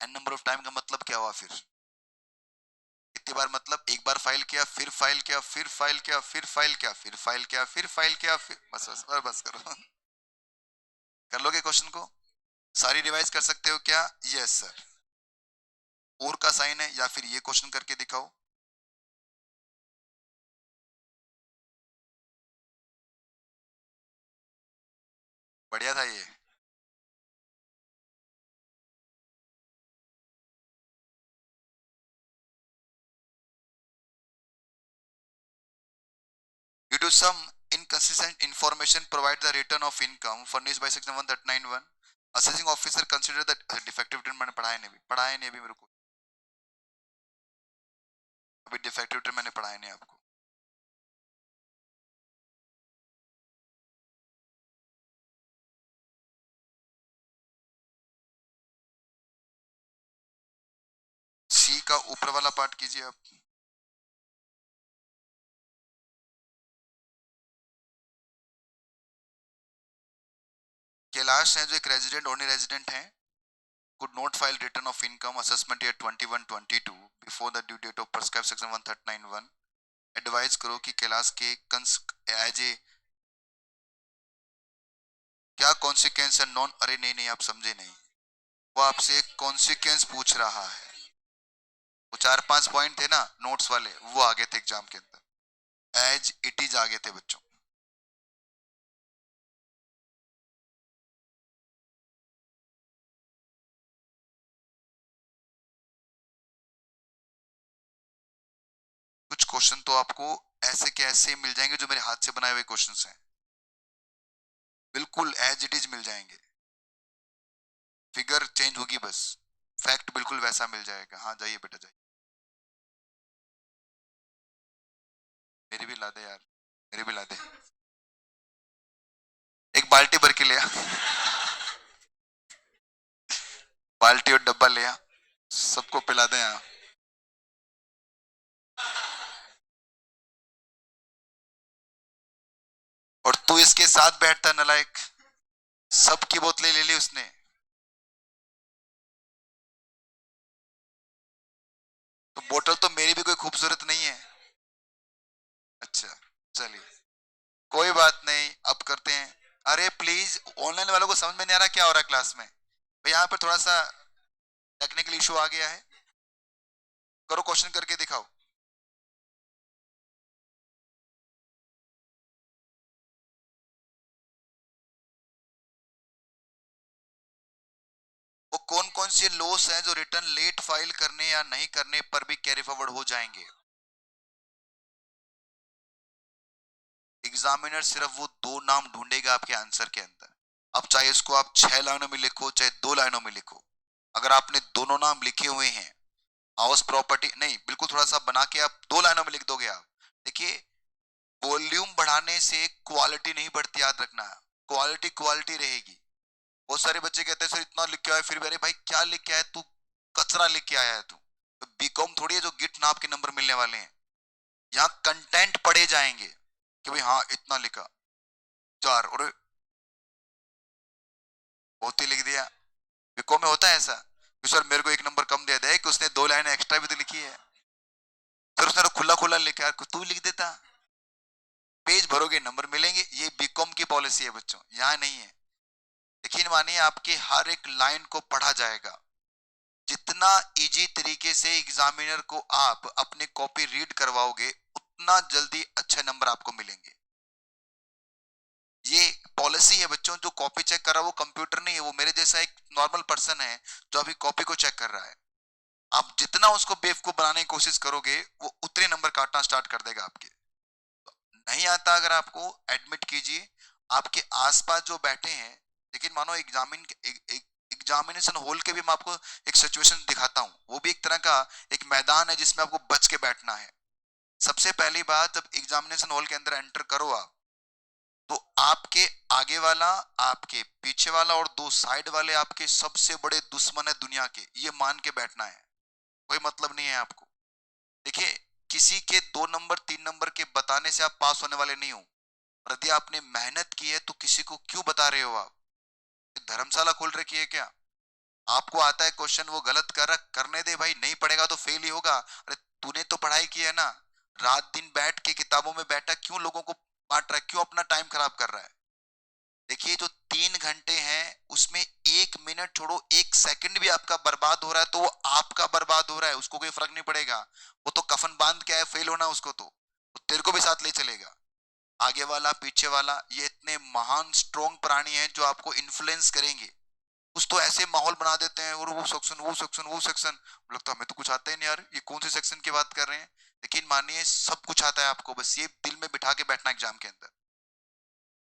एन नंबर ऑफ टाइम का मतलब क्या हुआ फिर? कितनी बार? मतलब एक बार फाइल किया, फिर फाइल किया, फिर फाइल किया, फिर फाइल किया, फिर फाइल किया, फिर फाइल किया, फिर बस बस बस, बस करो। कर लोगे क्वेश्चन को? सारी रिवाइज कर सकते हो क्या? Yes sir. और का साइन है या फिर ये क्वेश्चन करके दिखाओ। बढ़िया था ये। Due to some inconsistent information provide the return of income furnished by section 139(1), assessing officer consider that defective return। मैंने पढ़ाया नहीं अभी मेरे को। अभी डिफेक्टिव रिटर्न मैंने पढ़ाया नहीं आपको। सी का ऊपर वाला पार्ट कीजिए आप। कैलाश है जो एक रेजिडेंट और रेजिडेंट है, could not file return of income assessment year 21-22 before the due date of prescribed section 139(1). Advise करो कि कैलाश के कंस एज ए क्या कॉन्सिक्वेंस है नॉन। अरे नहीं नहीं, आप समझे नहीं। वो आपसे एक कॉन्सिक्वेंस पूछ रहा है। वो 4-5 पॉइंट थे ना नोट्स वाले, वो आगे थे एग्जाम के अंदर, एज इट इज आगे थे बच्चों। कुछ क्वेश्चन तो आपको ऐसे के ऐसे मिल जाएंगे जो मेरे हाथ से बनाए हुए क्वेश्चन हैं, बिल्कुल एज इट इज मिल जाएंगे। फिगर चेंज होगी बस, फैक्ट बिल्कुल वैसा मिल जाएगा। हाँ जाइए बेटा जाइए। मेरी भी ला दे यार, मेरी भी ला दे। एक बाल्टी भर के ले आ। बाल्टी और डब्बा ले आ, सबको पिला दे यहाँ। और तू इसके साथ बैठता नालायक, सबकी बोतलें ले ली उसने। तो बोतल तो मेरी भी कोई खूबसूरत नहीं है। चलिए कोई बात नहीं, अब करते हैं। अरे प्लीज, ऑनलाइन वालों को समझ में नहीं आ रहा क्या हो रहा है क्लास में भाई, यहाँ पर थोड़ा सा टेक्निकल इशू आ गया है। करो, क्वेश्चन करके दिखाओ। वो कौन कौन से लॉस हैं जो रिटर्न लेट फाइल करने या नहीं करने पर भी कैरी फॉरवर्ड हो जाएंगे? एग्जामिनर सिर्फ वो दो नाम ढूंढेगा आपके आंसर के अंदर। अब चाहे इसको आप 6 लाइनों में लिखो चाहे 2 लाइनों में लिखो, अगर आपने दोनों नाम लिखे हुए हैं, हाउस प्रॉपर्टी नहीं, बिल्कुल थोड़ा सा बना के आप 2 लाइनों में लिख दोगे आप। देखिए, वॉल्यूम बढ़ाने से क्वालिटी नहीं बढ़ती, याद रखना। क्वालिटी क्वालिटी रहेगी। बहुत सारे बच्चे कहते हैं सर इतना लिख के आया, फिर भी अरे भाई क्या लिख के आया तू, कचरा लिख के आया है तू। तो बीकॉम थोड़ी है जो गिट नाप के नंबर मिलने वाले हैं। यहाँ कंटेंट पढ़े जाएंगे कि भाई हाँ इतना लिखा, 4 और बहुत ही लिख दिया। बीकॉम में होता है ऐसा कि सर मेरे को 1 नंबर कम दे दे कि उसने 2 लाइन एक्स्ट्रा भी तो लिखी है। सर उसने तो खुला खुला लिखा है, तू लिख देता। पेज भरोगे नंबर मिलेंगे, ये बीकॉम की पॉलिसी है बच्चों, यहाँ नहीं है। यकीन मानिए आपके हर एक लाइन को पढ़ा जाएगा। जितना इजी तरीके से एग्जामिनर को आप अपने कॉपी रीड करवाओगे उतना जल्दी अच्छे नंबर आपको मिलेंगे। ये पॉलिसी है बच्चों। जो कॉपी चेक कर रहा है वो कंप्यूटर नहीं है, वो मेरे जैसा एक नॉर्मल पर्सन है जो अभी कॉपी को चेक कर रहा है। आप जितना उसको बेवकूफ बनाने की कोशिश करोगे वो उतने नंबर काटना स्टार्ट कर देगा आपके। नहीं आता अगर आपको, एडमिट कीजिए। आपके आसपास जो बैठे हैं, लेकिन मानो एग्जामिनेशन हॉल के भी मैं आपको एक सिचुएशन दिखाता हूँ, वो भी एक तरह का एक मैदान है जिसमें आपको बच के बैठना है। सबसे पहली बात, जब एग्जामिनेशन हॉल के अंदर एंटर करो आप, तो आपके आगे वाला, आपके पीछे वाला और 2 साइड वाले आपके सबसे बड़े दुश्मन है दुनिया के, ये मान के बैठना है। कोई मतलब नहीं है आपको। देखिए, किसी के 2 नंबर 3 नंबर के बताने से आप पास होने वाले नहीं हो। और यदि आपने मेहनत की है तो किसी को क्यों बता रहे हो आप? धर्मशाला खोल रखी है क्या? आपको आता है क्वेश्चन, वो गलत कर रहा, करने दे भाई, नहीं पढ़ेगा तो फेल ही होगा। अरे तूने तो पढ़ाई की है ना, रात दिन बैठ के किताबों में बैठा, क्यों लोगों को बांट रहा है, क्यों अपना टाइम खराब कर रहा है? देखिए, जो 3 घंटे हैं उसमें 1 मिनट छोड़ो, 1 सेकंड भी आपका बर्बाद हो रहा है तो वो आपका बर्बाद हो रहा है, उसको कोई फर्क नहीं पड़ेगा। वो तो कफन बांध के आया, फेल होना उसको तो तेरे को भी साथ ले चलेगा। आगे वाला पीछे वाला, ये इतने महान स्ट्रॉन्ग प्राणी हैं जो आपको इन्फ्लुएंस करेंगे। कुछ तो ऐसे माहौल बना देते हैं, और वो सेक्शन वो सेक्शन वो सेक्शन, लगता है हमें तो कुछ आता ही नहीं यार, ये कौन से सेक्शन की बात कर रहे हैं। लेकिन मानिए सब कुछ आता है आपको, बस ये दिल में बिठा के बैठना एग्जाम के अंदर।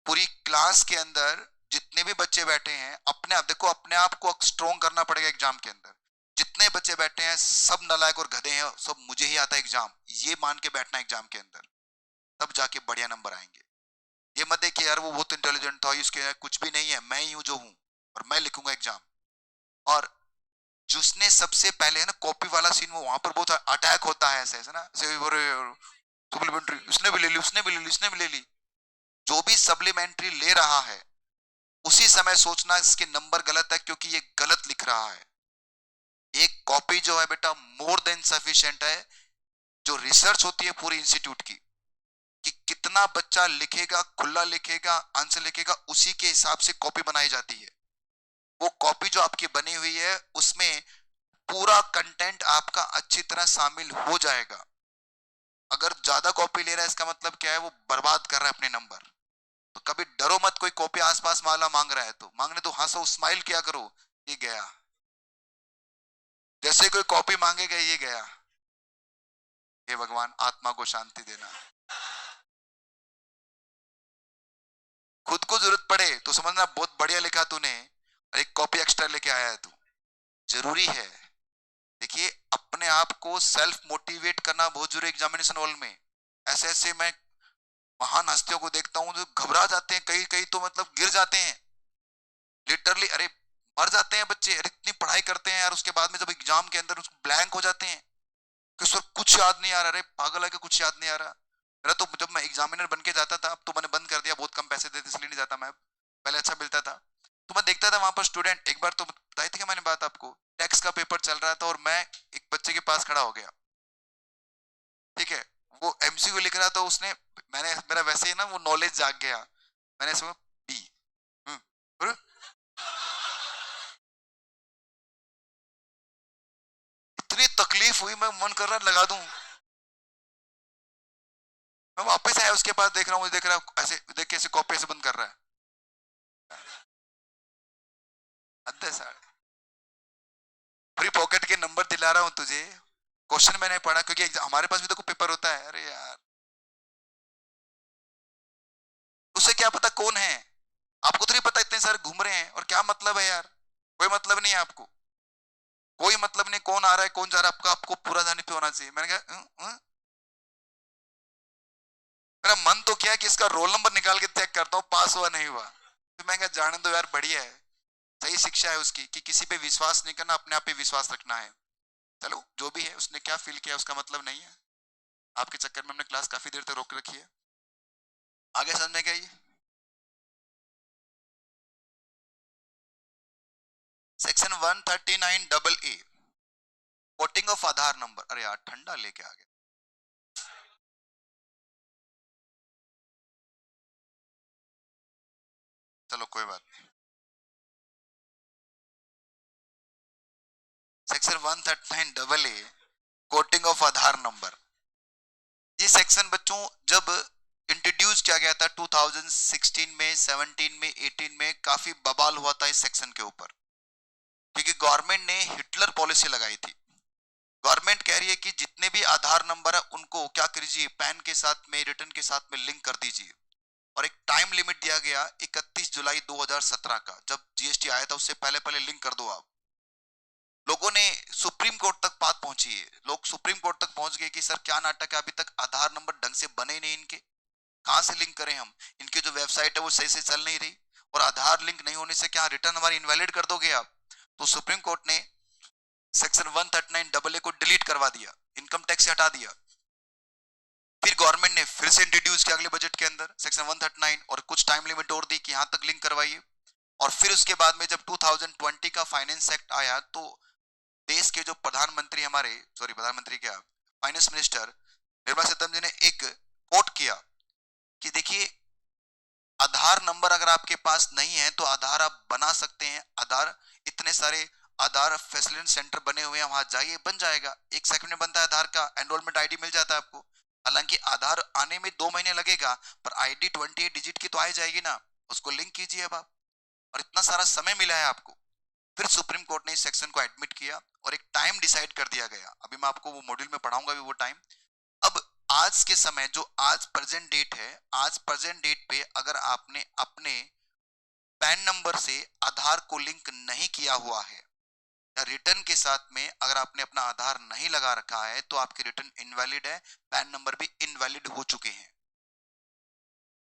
पूरी क्लास के अंदर जितने भी बच्चे बैठे हैं, अपने आप देखो, अपने आप को स्ट्रॉन्ग करना पड़ेगा एग्जाम के अंदर। जितने बच्चे बैठे हैं सब नालायक और गधे हैं, सब मुझे ही आता है एग्जाम, ये मान के बैठना एग्जाम के अंदर, तब जाके बढ़िया नंबर आएंगे। ये मत देखिए यार वो बहुत इंटेलिजेंट था, इसके कुछ भी नहीं है, मैं ही हूं जो हूं और मैं लिखूंगा एग्जाम। और जिसने सबसे पहले है ना कॉपी वाला सीन, वो वहां पर बहुत अटैक होता है ऐसे ऐसे ना, सप्लीमेंट्री उसने भी ले ली, उसने भी ले ली, उसने भी ले ली। जो भी सप्लीमेंट्री ले रहा है उसी समय सोचना इसके नंबर गलत है क्योंकि ये गलत लिख रहा है। एक कॉपी जो है बेटा मोर देन सफिशिएंट है। जो रिसर्च होती है पूरी इंस्टीट्यूट की कि कितना बच्चा लिखेगा, खुला लिखेगा, आंसर लिखेगा, उसी के हिसाब से कॉपी बनाई जाती है। वो कॉपी जो आपकी बनी हुई है उसमें पूरा कंटेंट आपका अच्छी तरह शामिल हो जाएगा। अगर ज्यादा कॉपी ले रहा है इसका मतलब क्या है, वो बर्बाद कर रहा है अपने नंबर। तो कभी डरो मत, कोई कॉपी आसपास वाला मांग रहा है तो मांगने दो, हंसो स्माइल किया करो, ये गया। जैसे कोई कॉपी मांगेगा ये गया। हे भगवान आत्मा को शांति देना। खुद को जरूरत पड़े तो समझना बहुत बढ़िया लिखा तूने, और एक कॉपी एक्स्ट्रा लेके आया है तू, जरूरी है। देखिए, अपने आप को सेल्फ मोटिवेट करना बहुत जरूरी एग्जामिनेशन हॉल में। ऐसे ऐसे मैं महान हस्तियों को देखता हूँ जो घबरा जाते हैं, कई कई तो मतलब गिर जाते हैं लिटरली। अरे मर जाते हैं बच्चे, अरे इतनी पढ़ाई करते हैं यार, उसके बाद में जब एग्जाम के अंदर उसको ब्लैंक हो जाते हैं कि सर कुछ याद नहीं आ रहा। अरे पागल है कि कुछ याद नहीं आ रहा। मेरा तो जब मैं एग्जामिनर बन के जाता था, अब तो मैंने बंद कर दिया, बहुत कम पैसे देते इसलिए नहीं जाता मैं, पहले अच्छा मिलता था। तो मैं देखता था वहां पर स्टूडेंट, एक बार तो बताई थी कि मैंने बात आपको, टैक्स का पेपर चल रहा था और मैं एक बच्चे के पास खड़ा हो गया, ठीक है। वो एमसीक्यू लिख रहा था उसने, मैंने मेरा वैसे ही ना वो नॉलेज जाग गया, मैंने समझ बी। और इतनी तकलीफ हुई, मैं मन कर रहा लगा दूं। मैं वापस आया, उसके बाद देख रहा हूँ, देख रहा हूँ ऐसे, देख के ऐसे कॉपी ऐसे बंद कर रहा है। हद है साले। फ्री पॉकेट के नंबर दिला रहा हूँ तुझे, क्वेश्चन मैंने पढ़ा, क्योंकि हमारे पास भी तो पेपर होता है। अरे यार, उससे क्या पता कौन है, आपको तो नहीं पता, इतने सारे घूम रहे हैं, और क्या मतलब है यार, कोई मतलब नहीं है आपको, कोई मतलब नहीं, कौन आ रहा है कौन जा रहा है, आपका आपको पूरा जाने पे होना चाहिए। मैंने कहा मेरा मन तो क्या है कि इसका रोल नंबर निकाल के चेक करता हूँ पास हुआ नहीं हुआ। तो मैं कहा जाने दो यार, बढ़िया है, सही शिक्षा है उसकी कि किसी पे विश्वास नहीं करना, अपने आप पे विश्वास रखना है। चलो जो भी है, उसने क्या फील किया उसका मतलब नहीं है, आपके चक्कर में हमने क्लास काफी देर तक रोक रखी है। आगे समझ में गई। Section 139 double A, coating of Aadhaar number. अरे यार ठंडा लेके आ गया, चलो कोई बात नहीं। Section 139 double A, coating of Aadhaar number. ये सेक्शन बच्चों जब इंट्रोड्यूस किया गया था 2016 में, 17 में, 18 में, काफी बवाल हुआ था इस सेक्शन के ऊपर, क्योंकि गवर्नमेंट ने हिटलर पॉलिसी लगाई थी। गवर्नमेंट कह रही है कि जितने भी आधार नंबर है उनको क्या करिए, पैन के साथ में, रिटर्न के साथ में लिंक कर दीजिए। और एक टाइम लिमिट दिया गया 31 जुलाई 2017 का, जब जीएसटी आया था उससे पहले पहले लिंक कर दो आप। लोगों ने सुप्रीम कोर्ट तक बात पहुंची है, लोग सुप्रीम कोर्ट तक पहुंच गए कि सर क्या नाटक है, अभी तक आधार नंबर ढंग से बने ही नहीं इनके, कहां से लिंक करें हम, इनकी जो वेबसाइट है वो सही से चल नहीं रही, और आधार लिंक नहीं होने से क्या रिटर्न हमारी इनवैलिड कर दोगे आप। तो सुप्रीम कोर्ट ने सेक्शन 139 डबल ए को डिलीट करवा दिया, इनकम टैक्स से हटा दिया। फिर गवर्नमेंट ने फिर से इंट्रोड्यूस किया अगले बजट के अंदर सेक्शन 139, और कुछ टाइम लिमिट और दी कि यहां तक लिंक करवाइए। और फिर उसके बाद में जब 2020 का फाइनेंस एक्ट आया, तो देश के जो प्रधानमंत्री हमारे, सॉरी प्रधानमंत्री क्या, फाइनेंस मिनिस्टर निर्मला सीतारमण जी ने एक कोट किया कि देखिए, आधार नंबर अगर आपके पास नहीं है तो आधार आप बना सकते हैं, आधार इतने सारे आधार फैसिलिटी सेंटर बने हुए हैं, वहां जाइए बन जाएगा, 1 सेकंड में बनता है आधार का, एनरोलमेंट आईडी मिल जाता है आपको। हालांकि आधार आने में 2 महीने लगेगा, पर आईडी 28 डिजिट की तो आ जाएगी ना, उसको लिंक कीजिए अब आप, और इतना सारा समय मिला है आपको। फिर सुप्रीम कोर्ट ने इस सेक्शन को एडमिट किया और एक टाइम डिसाइड कर दिया गया, अभी मैं आपको वो मॉड्यूल में पढ़ाऊंगा भी वो टाइम। अब आज के समय जो आज प्रेजेंट डेट है, आज प्रेजेंट डेट पे अगर आपने अपने पैन नंबर से आधार को लिंक नहीं किया हुआ है, या रिटर्न के साथ में अगर आपने अपना आधार नहीं लगा रखा है, तो आपके रिटर्न इनवैलिड है, पैन नंबर भी इनवैलिड हो चुके हैं।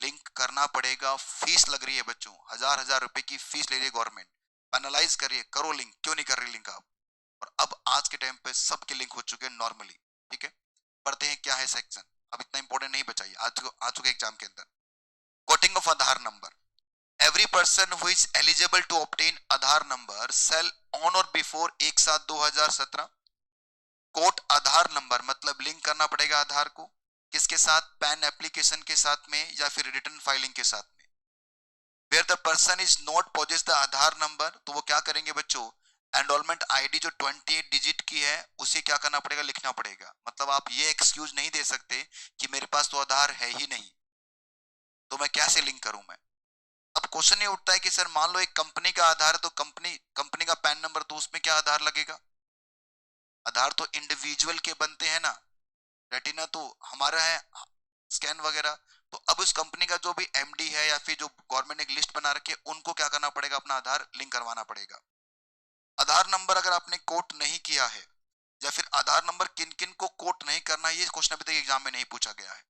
लिंक करना पड़ेगा, फीस लग रही है बच्चों, हजार हजार रुपए की फीस ले रही है गवर्नमेंट, पैनलाइज करिए, करो लिंक, क्यों नहीं कर रही लिंक आप। और अब आज के टाइम पे सबके लिंक हो चुके हैं नॉर्मली। ठीक है, पढ़ते हैं क्या है सेक्शन, अब इतना इंपॉर्टेंट नहीं बचाइए आ चुके एग्जाम के अंदर। Quoting of Aadhaar number, every person who is eligible to obtain Aadhaar number shall on or before 1/7/2017 quote Aadhaar number, मतलब लिंक करना पड़ेगा आधार को किसके साथ, पैन एप्लीकेशन के साथ में या फिर रिटर्न फाइलिंग के साथ में। Where the person is not possess the Aadhaar number, तो वो क्या करेंगे बच्चों, एनरोलमेंट आईडी जो 28 डिजिट की है उसे क्या करना पड़ेगा, लिखना पड़ेगा। मतलब आप ये एक्सक्यूज नहीं दे सकते कि मेरे पास तो आधार है ही नहीं, तो मैं कैसे लिंक करूं मैं। अब क्वेश्चन ये उठता है कि सर मान लो एक कंपनी का आधार है, तो कंपनी कंपनी का पैन नंबर, तो उसमें क्या आधार लगेगा, आधार तो इंडिविजुअल के बनते हैं ना, रेटिना तो हमारा है, स्कैन वगैरह। तो अब उस कंपनी का जो भी एमडी है या फिर जो गवर्नमेंट ने एक लिस्ट बना रखी है, उनको क्या करना पड़ेगा, अपना आधार लिंक करवाना पड़ेगा। आधार नंबर अगर आपने कोट नहीं किया है, या फिर आधार नंबर किन किन को कोट नहीं करना, ये क्वेश्चन अभी तक एग्जाम में नहीं पूछा गया है।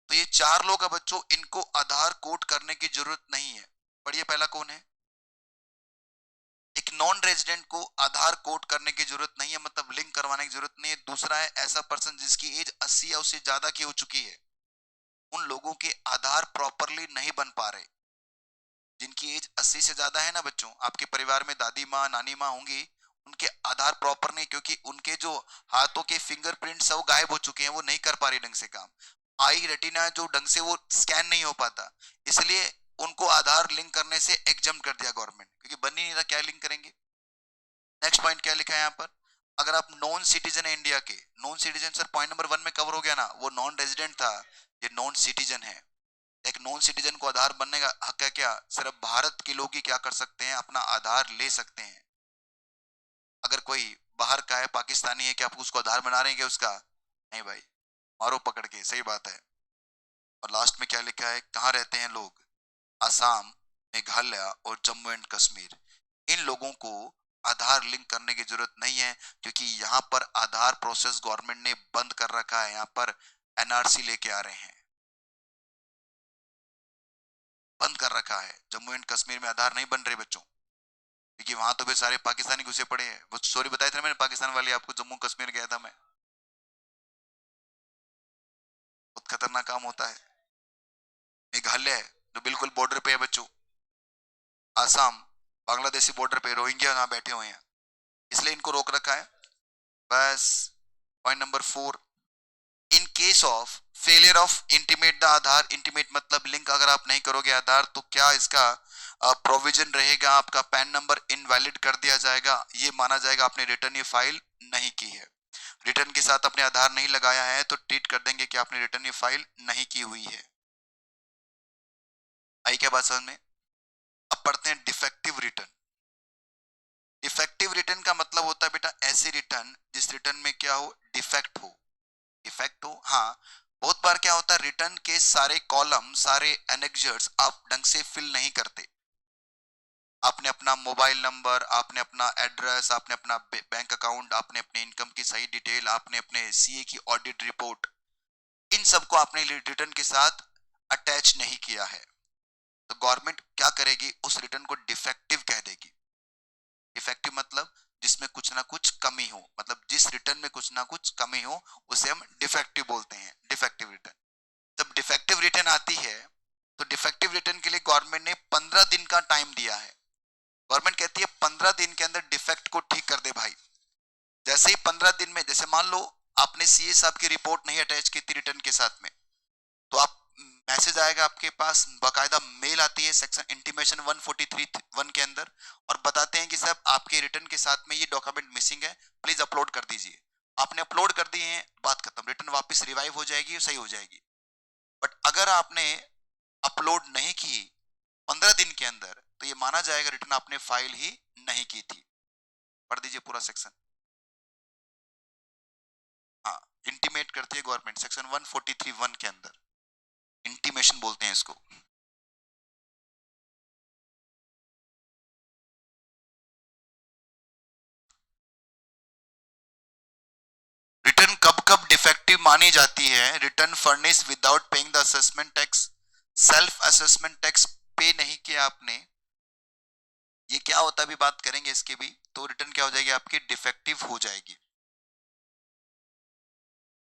तो ये 4 लोग है बच्चों, इनको आधार कोट करने की जरूरत नहीं है। पढ़िए पहला कौन है, एक नॉन रेजिडेंट को आधार कोड करने की जरूरत नहीं है, मतलब लिंक करवाने की जरूरत नहीं है। दूसरा है ऐसा पर्सन जिसकी एज 80 या उससे ज्यादा की हो चुकी है, उन लोगों के आधार प्रॉपरली नहीं बन पा रहे। जिनकी एज 80 से ज्यादा है ना बच्चों, आपके परिवार में दादी माँ नानी माँ होंगी, उनके आधार प्रॉपर नहीं, क्योंकि उनके जो हाथों के फिंगरप्रिंट्स है वो गायब हो चुके हैं, वो नहीं कर पा रहे ढंग से काम। आई रेटिना जो ढंग से वो स्कैन नहीं हो पाता, इसलिए उनको आधार लिंक करने से एग्जम कर दिया गवर्नमेंट, क्योंकि बन ही नहीं रहा, क्या लिंक करेंगे। नेक्स्ट पॉइंट क्या लिखा है यहाँ पर, अगर आप नॉन सिटीजन है इंडिया के, non citizen sir point number 1 में कवर हो गया ना, वो नॉन रेजिडेंट था, ये नॉन सिटीजन है। एक नॉन सिटीजन को आधार बनने का हक है क्या, सिर्फ भारत के लोग ही क्या कर सकते हैं, अपना आधार ले सकते हैं। अगर कोई बाहर का है, पाकिस्तानी है, क्या आप उसको आधार बना रहे हैं क्या उसका, नहीं भाई, मारो पकड़ के, सही बात है। और लास्ट में क्या लिखा है, कहाँ रहते हैं लोग, असम, मेघालय और जम्मू एंड कश्मीर। इन लोगों को आधार लिंक करने की जरूरत नहीं है, क्योंकि यहाँ पर आधार प्रोसेस गवर्नमेंट ने बंद कर रखा है, यहाँ पर एनआरसी लेके आ रहे हैं, बंद कर रखा है। जम्मू एंड कश्मीर में आधार नहीं बन रहे बच्चों, क्योंकि वहां तो फिर सारे पाकिस्तानी घुसे पड़े हैं। वो स्टोरी बताई थी ना मैंने, पाकिस्तान वाली आपको, जम्मू कश्मीर गया था मैं, बहुत खतरनाक काम होता है। मेघालय जो बिल्कुल बॉर्डर पे है बच्चों, आसाम बांग्लादेशी बॉर्डर पे रोहिंग्या यहाँ बैठे हुए हैं, इसलिए इनको रोक रखा है। बस point number 4, in case of failure of intimate the Aadhaar, intimate मतलब लिंक अगर आप नहीं करोगे आधार, तो क्या इसका प्रोविजन रहेगा, आपका पैन नंबर इनवैलिड कर दिया जाएगा, ये माना जाएगा आपने रिटर्न ये फाइल नहीं की है, रिटर्न के साथ अपने आधार नहीं लगाया है, तो ट्रीट कर देंगे कि आपने रिटर्न ये फाइल नहीं की हुई है। आई क्या बात समझ में। अब पढ़ते हैं डिफेक्टिव रिटर्न। डिफेक्टिव रिटर्न का मतलब होता है बेटा ऐसे रिटर्न जिस रिटर्न में क्या हो, डिफेक्ट हो, डिफेक्ट हो। हाँ, बहुत बार क्या होता है, रिटर्न के सारे कॉलम, सारे एनेक्जर्स आप ढंग से फिल नहीं करते, आपने अपना मोबाइल नंबर, आपने अपना एड्रेस, आपने अपना बैंक अकाउंट, आपने अपने इनकम की सही डिटेल, आपने अपने सीए की ऑडिट रिपोर्ट, इन सबको आपने रिटर्न के साथ अटैच नहीं किया है, तो गवर्नमेंट क्या करेगी, उस रिटर्न को डिफेक्टिव कह देगी। डिफेक्टिव मतलब जिसमें कुछ ना कुछ कमी हो, मतलब जिस रिटर्न में कुछ ना कुछ कमी हो उसे हम डिफेक्टिव बोलते हैं, डिफेक्टिव रिटर्न। जब डिफेक्टिव रिटर्न आती है, तो डिफेक्टिव रिटर्न के लिए गवर्नमेंट ने 15 दिन का टाइम दिया है। गवर्नमेंट कहती है 15 दिन के अंदर डिफेक्ट को ठीक कर दे भाई। जैसे ही 15 दिन में, जैसे मान लो आपने सीए साहब की रिपोर्ट नहीं अटैच की थी रिटर्न के साथ में, तो आप मैसेज आएगा आपके पास, बाकायदा मेल आती है सेक्शन इंटीमेशन 143(1) के अंदर, और बताते हैं कि साहब आपके रिटर्न के साथ में ये डॉक्यूमेंट मिसिंग है, प्लीज अपलोड कर दीजिए। आपने अपलोड कर दिए हैं, बात खत्म, रिटर्न वापस रिवाइव हो जाएगी, सही हो जाएगी। बट अगर आपने अपलोड नहीं की 15 दिन के अंदर, तो ये माना जाएगा रिटर्न आपने फाइल ही नहीं की थी। पढ़ दीजिए पूरा सेक्शन। हाँ, इंटीमेट करती है गवर्नमेंट सेक्शन 143(1) के अंदर, इंटीमेशन बोलते हैं इसको। रिटर्न कब कब डिफेक्टिव मानी जाती है, return furnish without paying the assessment tax, self assessment tax पे नहीं किया आपने, ये क्या होता है अभी बात करेंगे इसकी भी, तो रिटर्न क्या हो जाएगी आपकी, डिफेक्टिव हो जाएगी।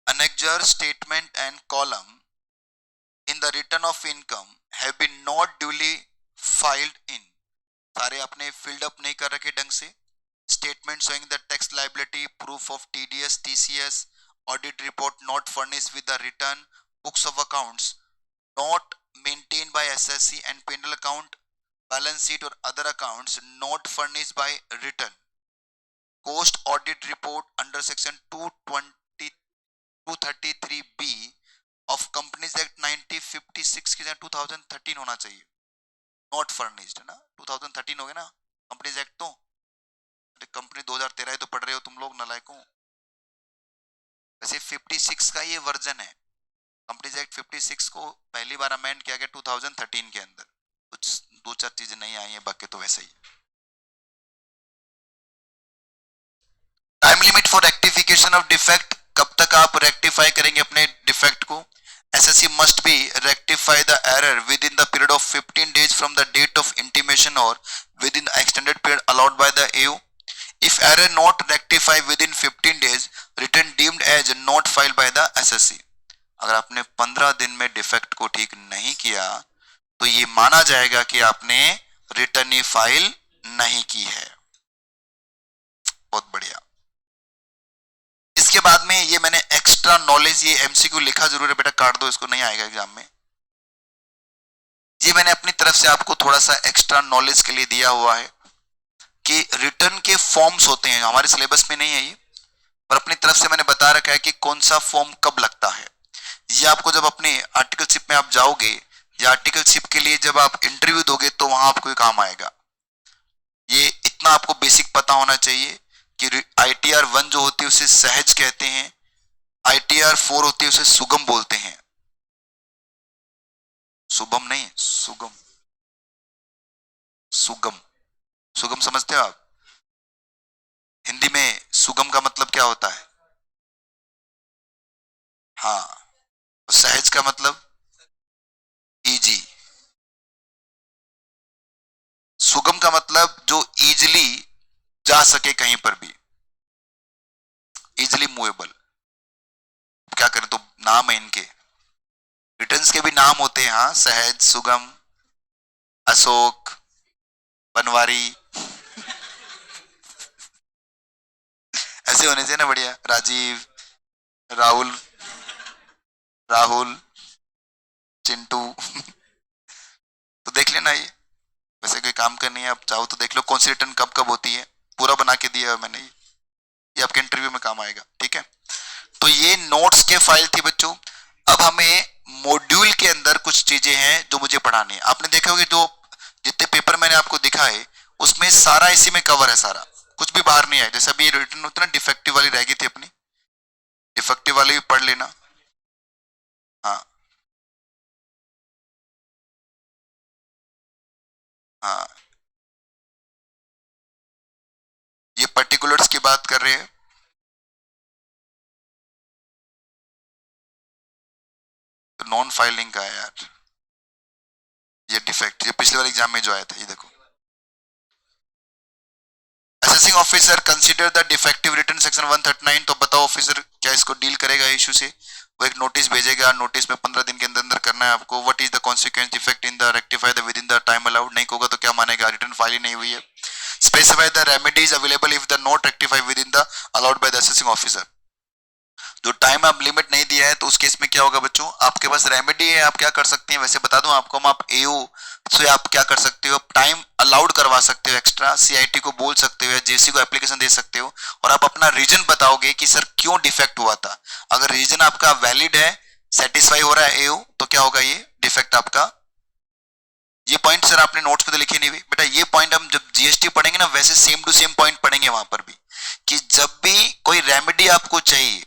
Annexure statement and column in the return of income have been not duly filed in, सारे आपने filled up नहीं कर रखे ढंग से। Statement showing the tax liability, proof of TDS, TCS, audit report not furnished with the return, books of accounts not maintained by SSC and penal account, balance sheet or other accounts not furnished by return, cost audit report under section 233B of Companies Act 1956 की जगह 2013 होना चाहिए, not furnished है ना, 2013 हो गया ना companies act, तो कंपनी 2013 ही तो पढ़ रहे हो तुम लोग नालायकों। वैसे 56 का ये वर्जन है, कंपनीज एक्ट 56 को पहली बार अमेंड किया गया 2013 के अंदर, कुछ दो चार चीजें नहीं आई हैं, बाकी तो वैसे ही। Time limit for rectification of defect, कब तक आप रेक्टिफाई करेंगे अपने डिफेक्ट को। SSC must be rectify the error within the period of 15 days from the date of intimation or within the extended period allowed by the AO. If error not rectified within 15 days, return deemed as not filed by the SSC. अगर आपने 15 दिन में defect को ठीक नहीं किया, तो ये माना जाएगा कि आपने रिटर्न फाइल नहीं की है। बहुत बढ़िया। इसके बाद में ये मैंने एक्स्ट्रा नॉलेज, ये एमसीक्यू लिखा जरूर है बेटा, काट दो इसको, नहीं आएगा एग्जाम में। ये मैंने अपनी तरफ से आपको थोड़ा सा एक्स्ट्रा नॉलेज के लिए दिया हुआ है कि रिटर्न के फॉर्म्स होते हैं, हमारे सिलेबस में नहीं है ये, पर अपनी तरफ से मैंने बता रखा है कि कौन सा फॉर्म कब लगता है। ये आपको जब अपने आर्टिकलशिप में आप जाओगे या आर्टिकलशिप के लिए जब आप इंटरव्यू दोगे तो वहां आपको काम आएगा। ये इतना आपको बेसिक पता होना चाहिए कि ITR 1 जो होती है उसे सहज कहते हैं, ITR 4 होती है उसे सुगम बोलते हैं। शुभम नहीं, सुगम। सुगम, सुगम समझते हो आप? हिंदी में सुगम का मतलब क्या होता है? हाँ, सहज का मतलब इजी। सुगम का मतलब जो इजिली जा सके कहीं पर भी, इजिली मूवेबल। क्या करें, तो नाम है इनके, रिटर्न्स के भी नाम होते हैं। हाँ, सहज, सुगम, अशोक, बनवारी, ऐसे होने चाहिए ना, बढ़िया। राजीव, राहुल, राहुल, चिंटू। तो देख लेना ये, वैसे कोई काम करनी है, आप चाहो तो देख लो कौन सी रिटर्न कब कब होती है, पूरा बना के दिया है मैंने ये आपके इंटरव्यू में काम आएगा, ठीक है। तो ये नोट्स के फाइल थी बच्चों। अब हमें मॉड्यूल के अंदर कुछ चीजें हैं जो मुझे पढ़ानी है। आपने देखा होगा जो जितने पेपर मैंने आपको दिखाए उसमें सारा इसी में कवर है, सारा कुछ भी बाहर नहीं है। जैसे अभी रिटर्न होती है ना, डिफेक्टिव वाली रह गई थी अपनी, डिफेक्टिव वाली भी पढ़ लेना। हाँ हाँ, ये पर्टिकुलर्स की बात कर रहे हैं। तो नॉन फाइलिंग का है यार ये डिफेक्ट, ये पिछले वाले एग्जाम में जो आया था, ये देखो। Assessing officer consider the defective return section 139। तो बताओ ऑफिसर क्या इसको डील करेगा इशू से? वो एक नोटिस भेजेगा, नोटिस में 15 दिन के अंदर अंदर करना है आपको। What is the consequence defect in the rectify the with in the time allowed. नहीं होगा तो क्या मानेगा, रिटर्न फाइल ही नहीं हुई है। Specify the remedies available if the not rectify with in the allowed by the assessing officer. जो time आप लिमिट नहीं दिया है तो उस केस में क्या होगा बच्चों, आपके पास रेमेडी है, आप क्या कर सकते हैं, वैसे बता दूं आपको, आप एओ से आप क्या कर सकते हो, टाइम अलाउड करवा सकते हो एक्स्ट्रा, सीआईटी को बोल सकते हो या जेसी को एप्लीकेशन दे सकते हो, और आप अपना रीजन बताओगे कि सर क्यों डिफेक्ट हुआ था। अगर रीजन आपका वैलिड है, सेटिस्फाई हो रहा है एओ, तो क्या होगा, ये डिफेक्ट आपका। ये पॉइंट सर आपने नोट्स पे तो लिखे नहीं हुए बेटा, ये पॉइंट हम जब जीएसटी पढ़ेंगे ना वैसे सेम टू सेम पॉइंट पढ़ेंगे वहां पर भी, कि जब भी कोई रेमेडी आपको चाहिए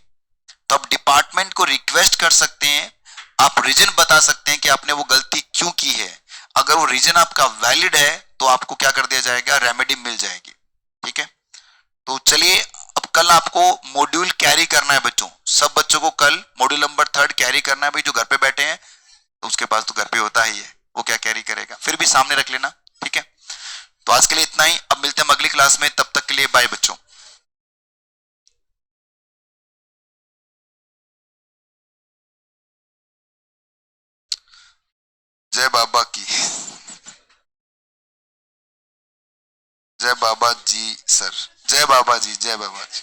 तो आप डिपार्टमेंट को रिक्वेस्ट कर सकते हैं, आप रीजन बता सकते हैं कि आपने वो गलती क्यों की है। अगर वो रीजन आपका वैलिड है तो आपको क्या कर दिया जाएगा, रेमेडी मिल जाएगी, ठीक है। तो चलिए, अब कल आपको मॉड्यूल कैरी करना है बच्चों, सब बच्चों को कल मॉड्यूल नंबर 3 कैरी करना है। भाई जो घर पे बैठे हैं तो उसके पास तो घर पे होता ही है, वो क्या कैरी करेगा, फिर भी सामने रख लेना, ठीक है। तो आज के लिए इतना ही, अब मिलते हैं अगली क्लास में, तब तक के लिए बाय बच्चों। जय बाबा की। जय बाबा जी सर, जय बाबा जी, जय बाबा जी।